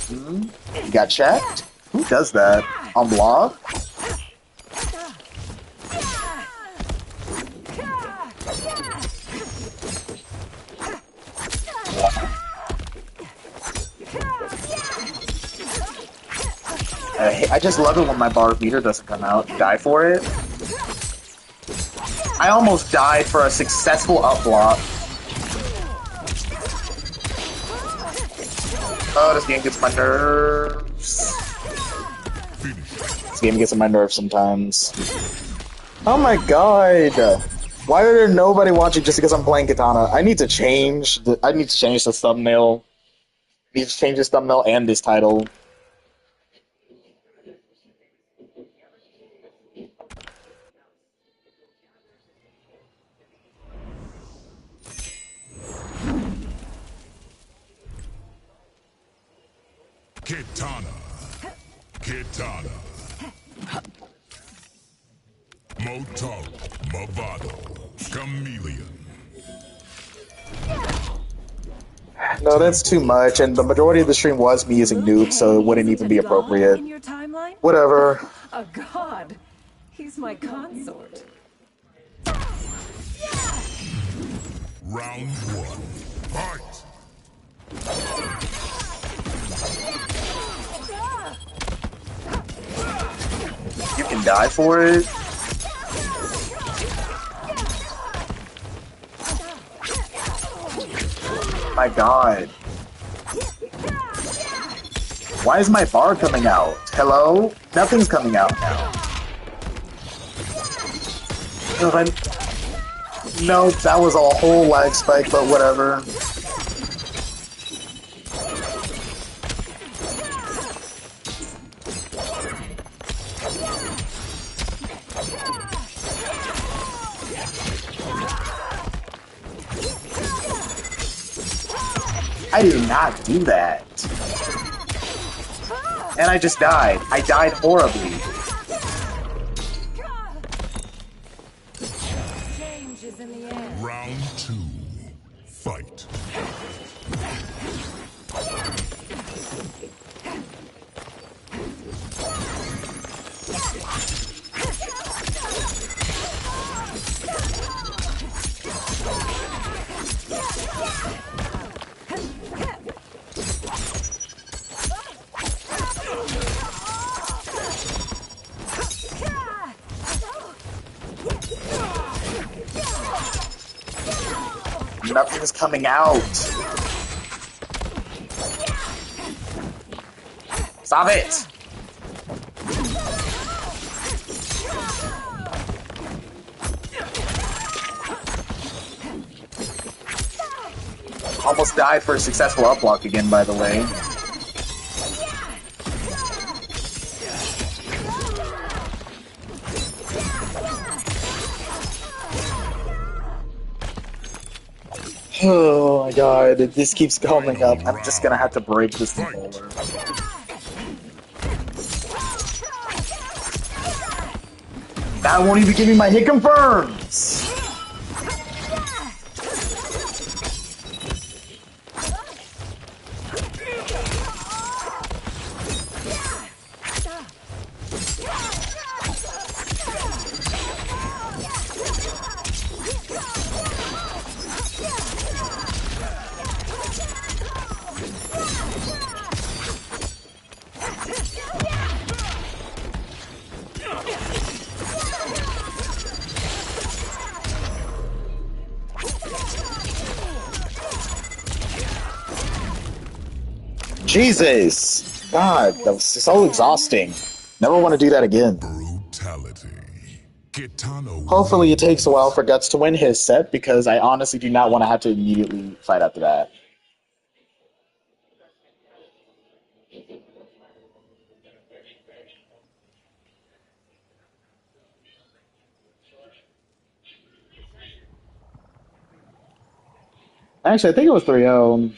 You got checked? Who does that? On blog? I just love it when my bar meter doesn't come out. Die for it. I almost died for a successful up block. Oh, this game gets my nerves. This game gets on my nerves sometimes. Oh my god. Why are there nobody watching just because I'm playing Katana? I need to change the thumbnail. I need to change this thumbnail and this title. Kitana. Kitana. Motaro. Movado. Chameleon. No, that's too much, and the majority of the stream was me using Noob, so it wouldn't even be appropriate. In your timeline? Whatever. A god. He's my consort. Round one. Fight. You can die for it. My god. Why is my bar coming out? Hello? Nothing's coming out now. Nope, that was a whole lag spike, but whatever. I did not do that. And I just died. I died horribly. Change is in the air. Round two. Fight. Nothing's coming out. Stop it! Almost died for a successful up block again, by the way. Oh my god, this keeps going up. I'm just gonna have to break this controller. That won't even give me my hit confirms! Jesus! God, that was so exhausting. Never want to do that again. Brutality. Kitana Hopefully it takes a while for Guts to win his set, because I honestly do not want to have to immediately fight after that. Actually, I think it was 3-0.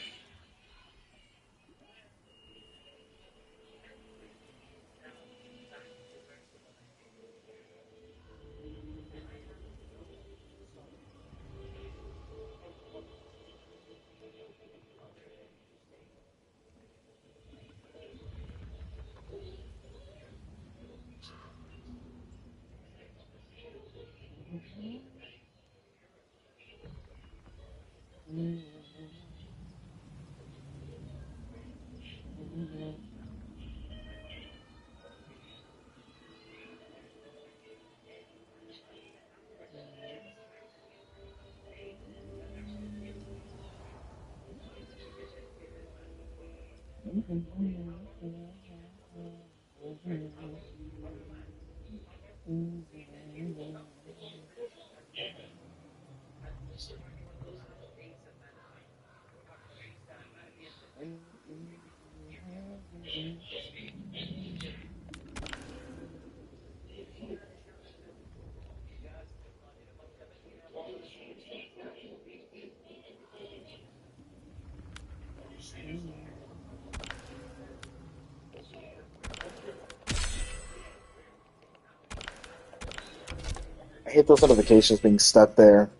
I hate those notifications being stuck there.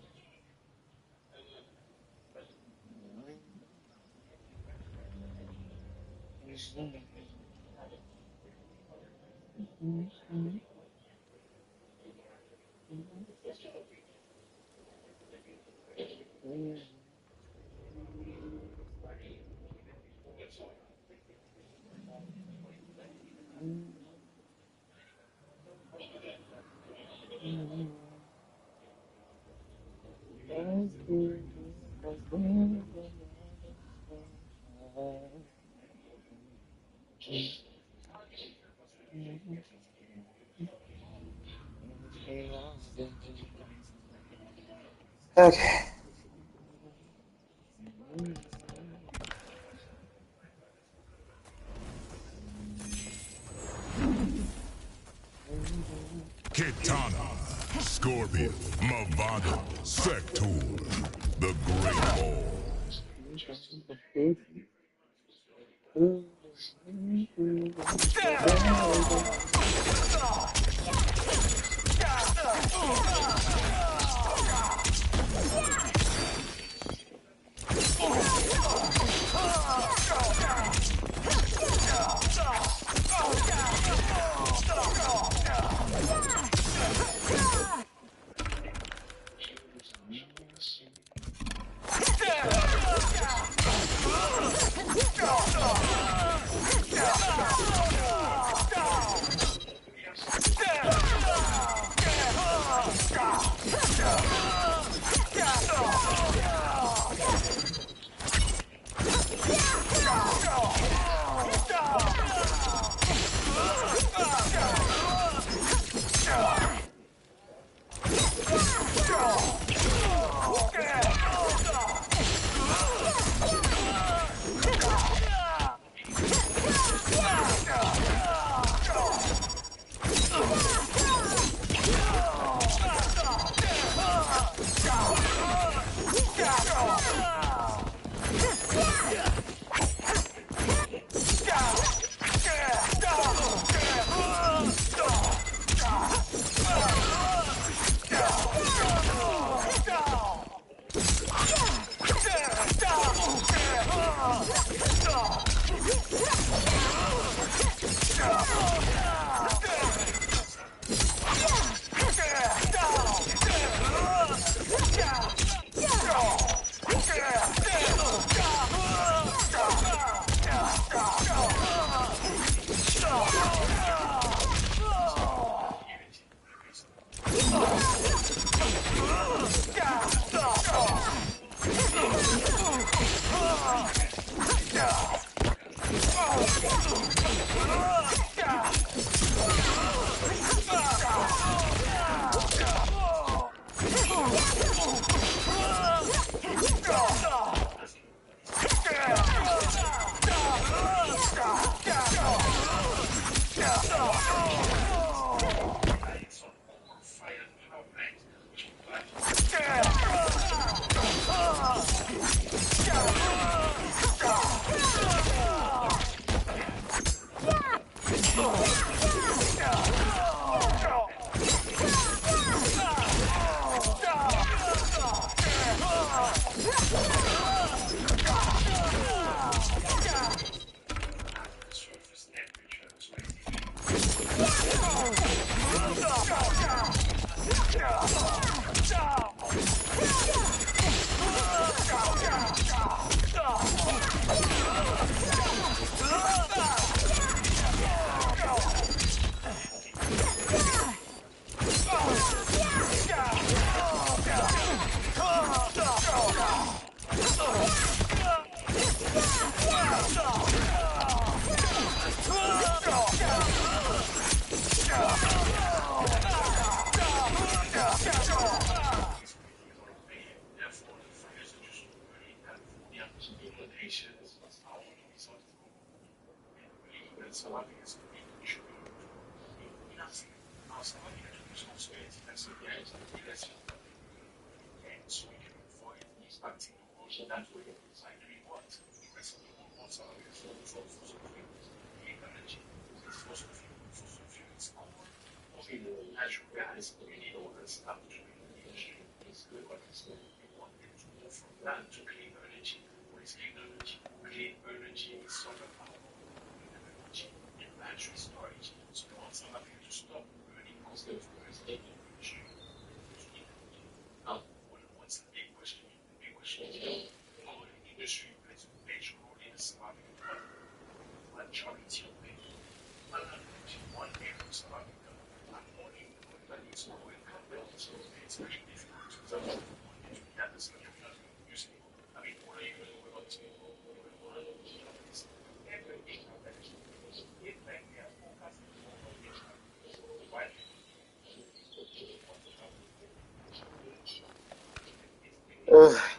Okay. Kitana, Scorpion, Mavado, Sector, the Great Ball.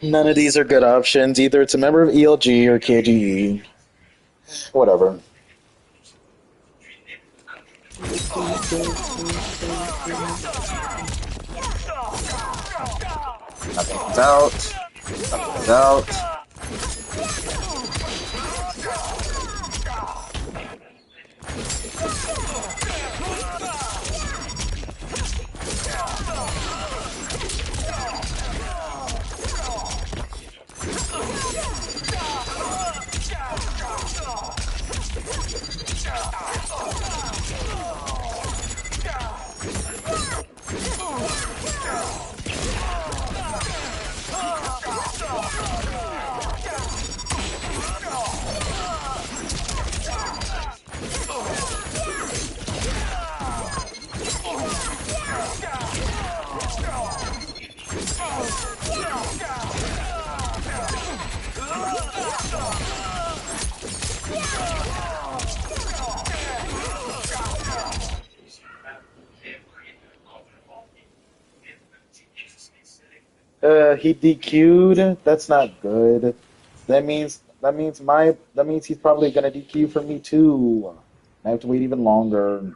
None of these are good options. Either it's a member of ELG or KGE. Whatever. Nothing's out. Nothing's out. He DQ'd. That's not good. That means he's probably gonna DQ for me too. I have to wait even longer.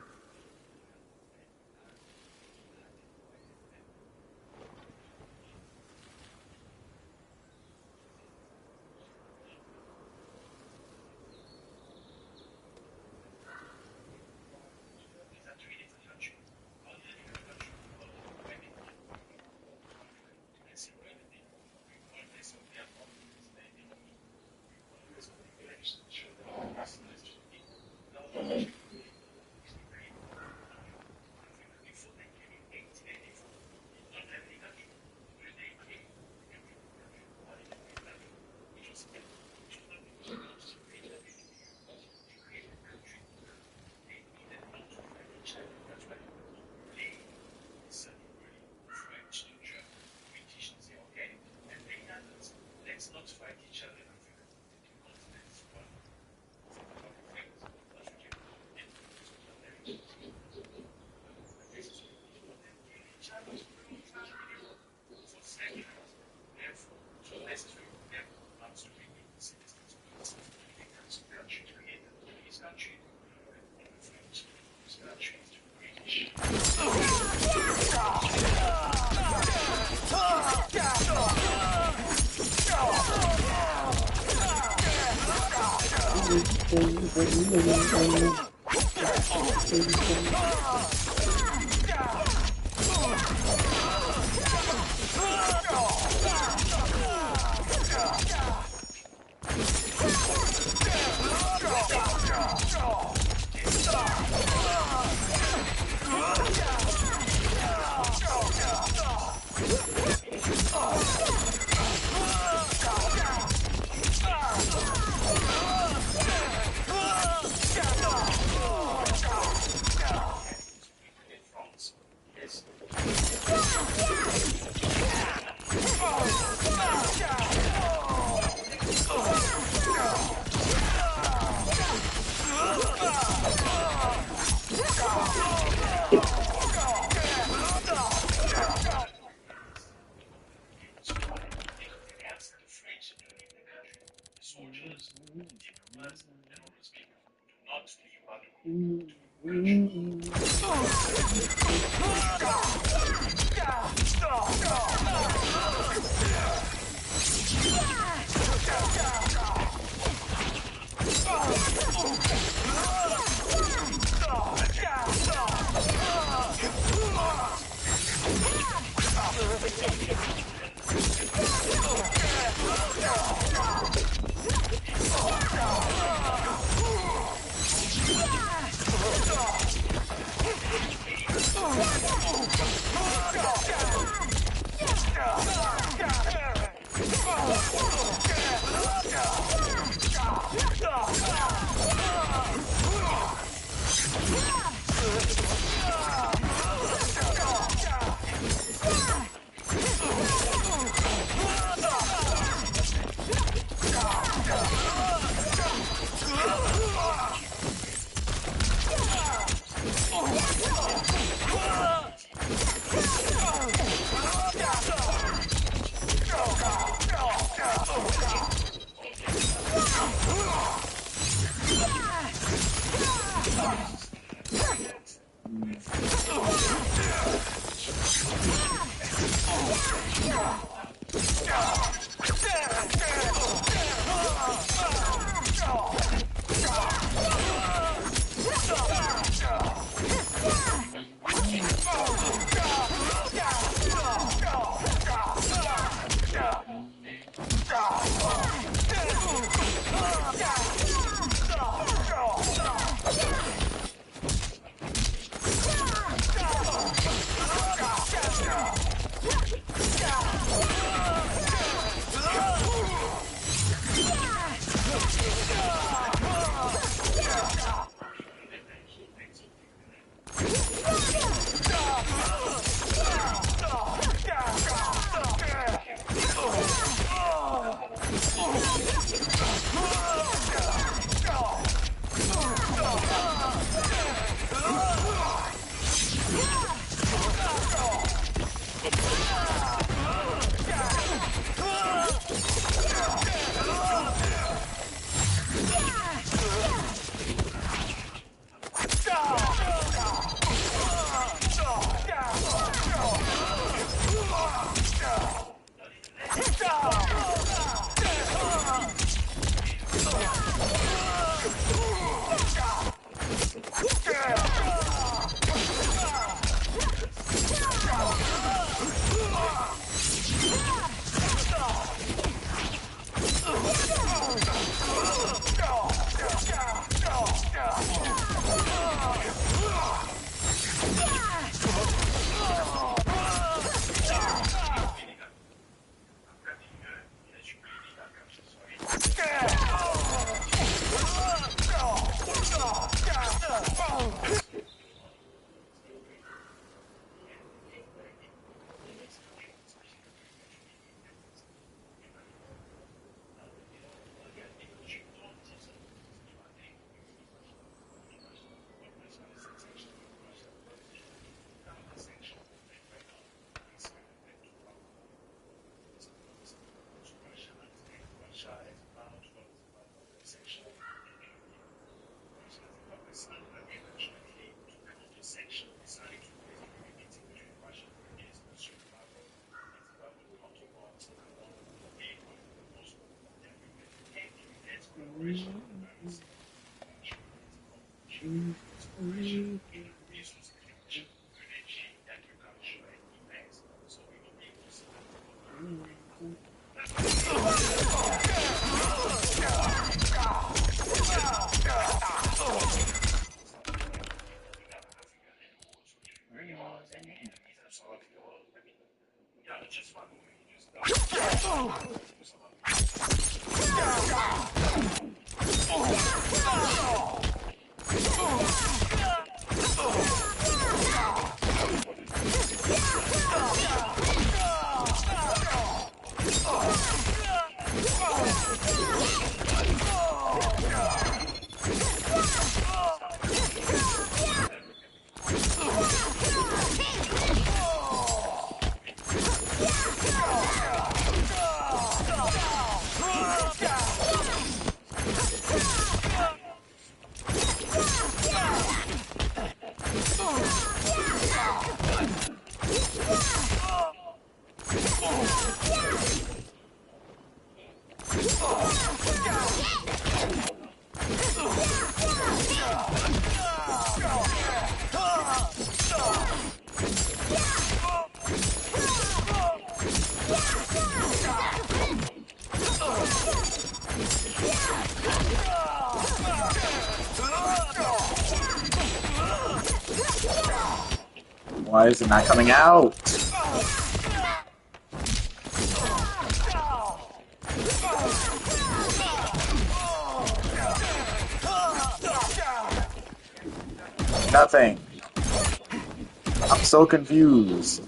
Why is it not coming out? Nothing. I'm so confused.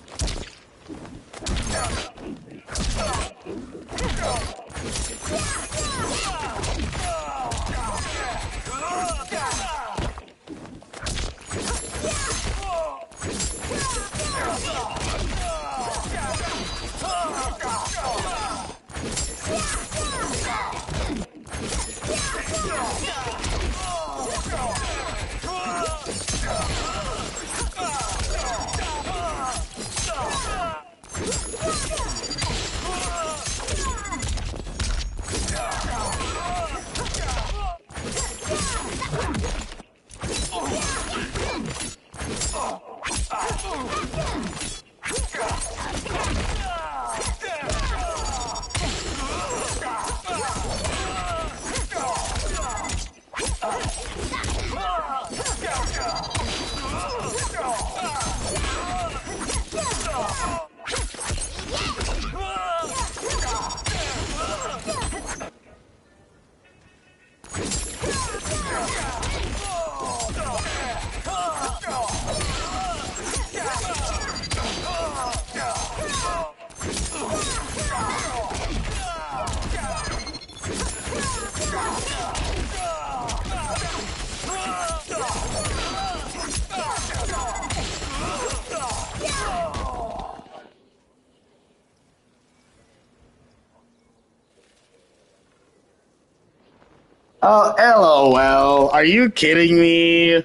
Oh, LOL. Are you kidding me?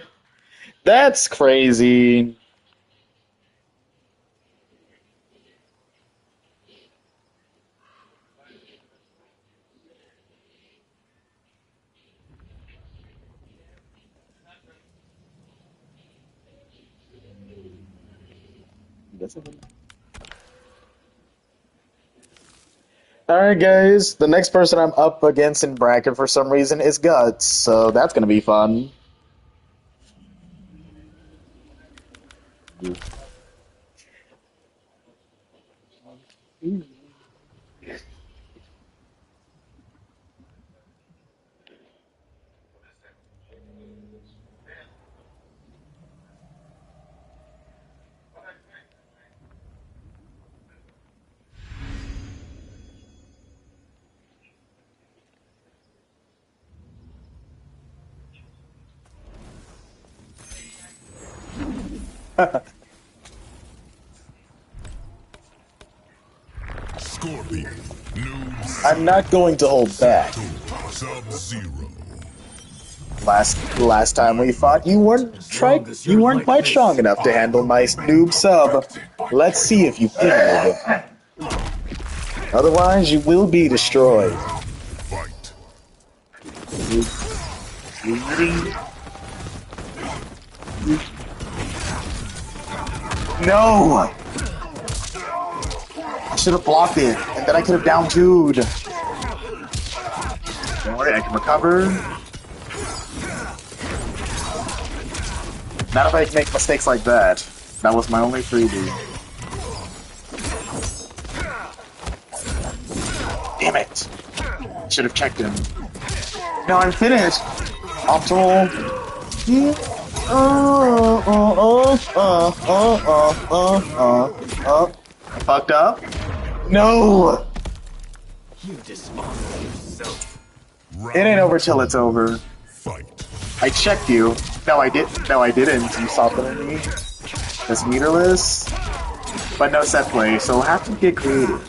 That's crazy. Alright, guys. The next person I'm up against in bracket for some reason is Guts, so that's gonna be fun. Scorpion, Noob, I'm not going to hold back. Sub-Zero. Last time we fought, you weren't quite strong enough to handle my noob sub. Let's see if you can. Otherwise, you will be destroyed. Fight. No! I should have blocked it, and then I could have down 2'd. Don't worry, I can recover. Not if I make mistakes like that. That was my only freebie. Damn it! Should have checked him. No, I'm finished! Optimal. I fucked up? No! You dishonor yourself. It ain't over till it's over. Fight. I checked you. No, I didn't. You saw that in me. It's meterless, but no set play, so we'll have to get creative.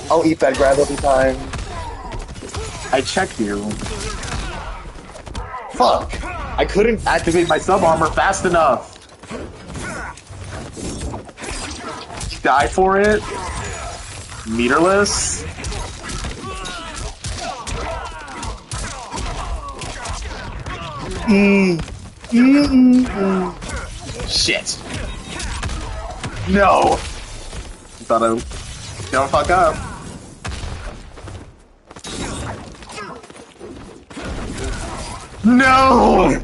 I'll eat that grab every time. I checked you. Fuck! I couldn't activate my sub-armor fast enough. Die for it. Meterless. Shit. No. Thought I don't fuck up. No.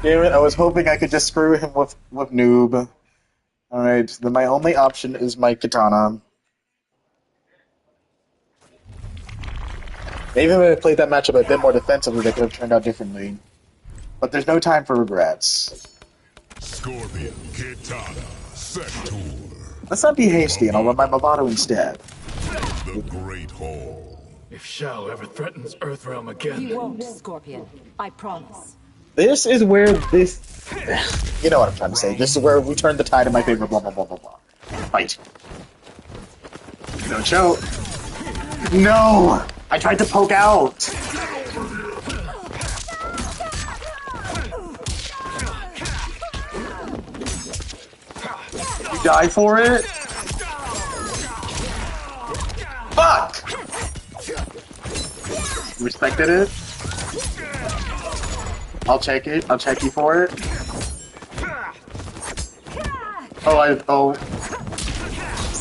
Damn it, I was hoping I could just screw him with Noob. Alright, then my only option is my katana. Maybe if I played that matchup a bit more defensively, that could have turned out differently. But there's no time for regrets. Scorpion, Kitana, Sector. Let's not be hasty, and I'll run my Movado instead. The Great Hall. If Shao ever threatens Earthrealm again... He won't, Scorpion. I promise. This is where this... You know what I'm trying to say. This is where we turn the tide in my favor, blah, blah, blah, blah, blah. Fight. No choke. No! I tried to poke out! You die for it? Fuck! You respected it? I'll check it. I'll check you for it. Oh.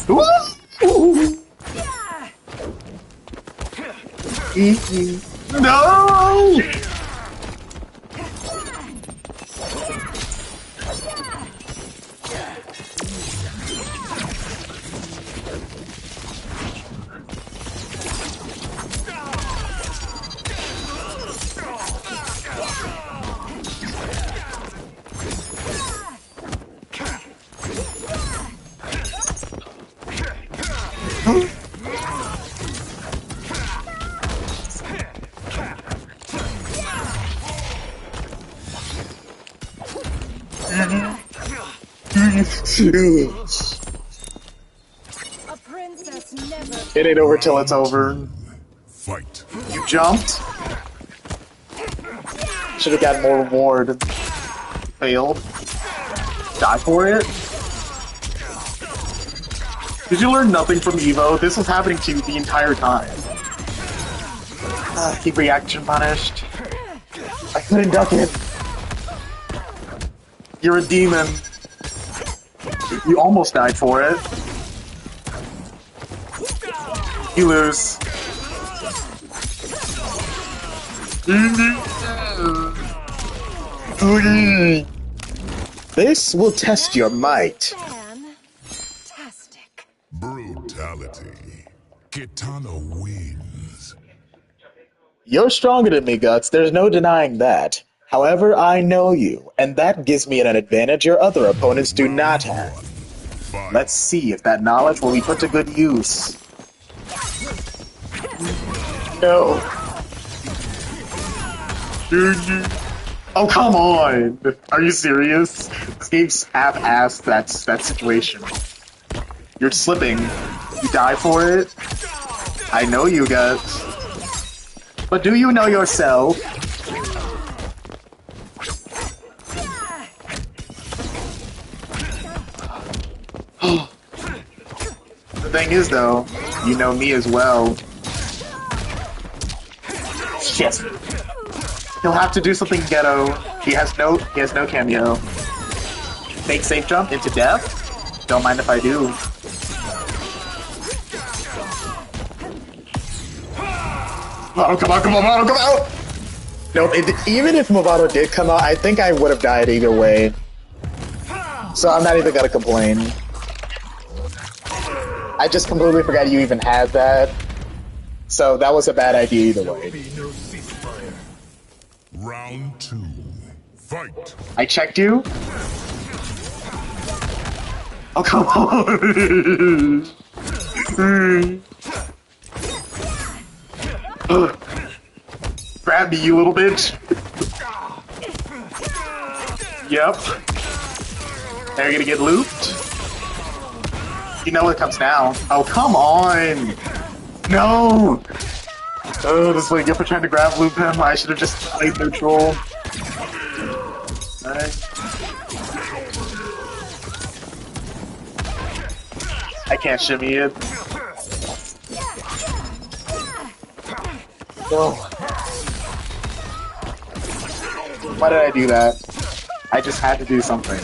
Woo! No! A princess never... It ain't over till it's over. Fight. You jumped? Should have gotten more reward. Failed. Die for it? Did you learn nothing from Evo? This was happening to you the entire time. Keep reaction punished. I couldn't duck it. You're a demon. You almost died for it. You lose. This will test your might. Fantastic. Brutality. Kitana wins. You're stronger than me, Guts. There's no denying that. However, I know you, and that gives me an advantage your other opponents do not have. Fight. Let's see if that knowledge will be put to good use. No. Oh, come on! Are you serious? This game's half-assed that situation. You're slipping. You die for it? I know you, Guts. But do you know yourself? The thing is, though, you know me as well. Shit. He'll have to do something ghetto. He has no cameo. Fake safe jump into death? Don't mind if I do. Movado, come on, Movado, come out! Nope, even if Movado did come out, I think I would have died either way. So I'm not even gonna complain. I just completely forgot you even had that. So that was a bad idea either way. Round 2. Fight. I checked you. Oh, come on. Grab me, you little bitch. Yep. Now you're gonna get looped. You know what comes now. Oh, come on. No. Oh, this is what you get for trying to grab loop him. I should have just played neutral. Alright. I can't shimmy it. No. Why did I do that? I just had to do something.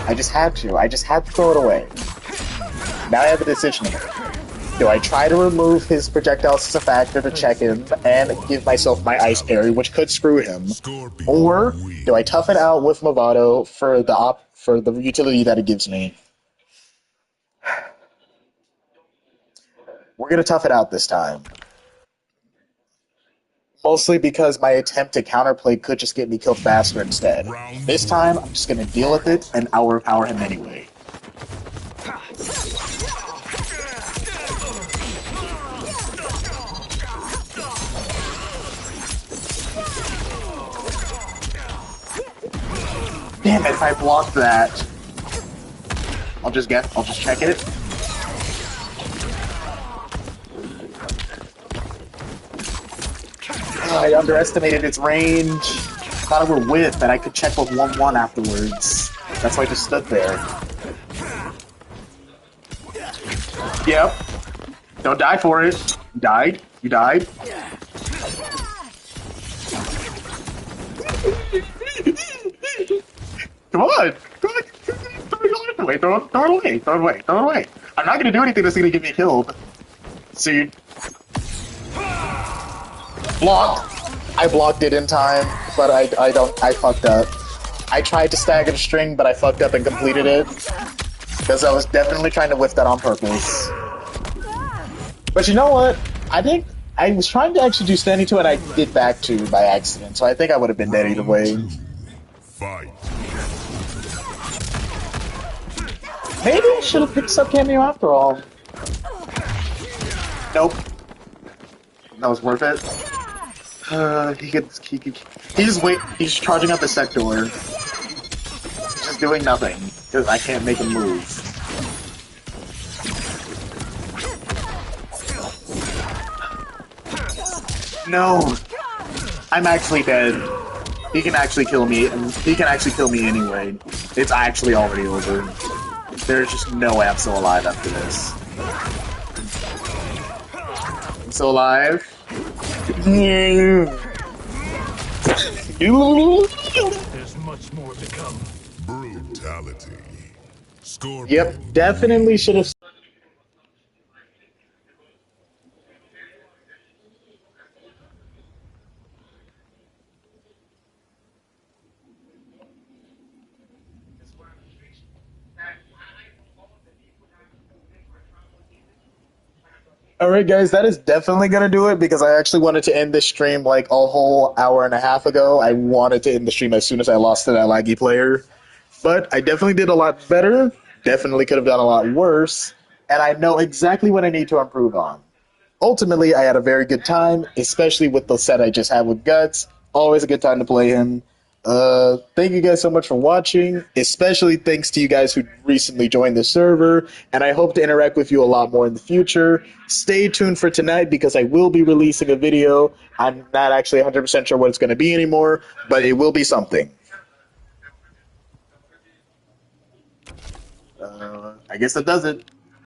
I just had to. I just had to throw it away. Now I have a decision to make. Do I try to remove his projectiles as a factor to check him and give myself my ice parry, which could screw him? Or do I tough it out with Movado for the utility that it gives me? We're gonna tough it out this time. Mostly because my attempt to counterplay could just get me killed faster instead. This time, I'm just gonna deal with it and overpower him anyway. Damn it, if I blocked that. I'll just check it. I underestimated its range. Thought it were width that I could check with 1-1 afterwards. That's why I just stood there. Yep. Don't die for it. You died. You died. Come on! Throw it away! Throw it away! Throw it away! Throw it away! I'm not gonna do anything that's gonna get me killed. See? Blocked! I blocked it in time, but I fucked up. I tried to stagger the string, but I fucked up and completed it. Because I was definitely trying to whiff that on purpose. But you know what? I think I was trying to actually do standing to and I did back to by accident, so I think I would have been dead either way. Fight. Maybe I should have picked sub cameo after all. Nope. That was worth it. He's charging up the sector. Just doing nothing. Because I can't make him move. No! I'm actually dead. He can actually kill me, and he can actually kill me anyway. It's actually already over. There's just no way I'm still alive after this. I'm still alive. There's much more to come. Brutality. Scorpion. Yep, definitely should have. Alright guys, that is definitely gonna do it because I actually wanted to end this stream like a whole hour and a half ago. I wanted to end the stream as soon as I lost to that laggy player. But I definitely did a lot better, definitely could have done a lot worse, and I know exactly what I need to improve on. Ultimately, I had a very good time, especially with the set I just had with Guts. Always a good time to play him. Thank you guys so much for watching, especially thanks to you guys who recently joined the server, and I hope to interact with you a lot more in the future. Stay tuned for tonight because I will be releasing a video. I'm not actually 100% sure what it's going to be anymore, but it will be something. I guess that does it.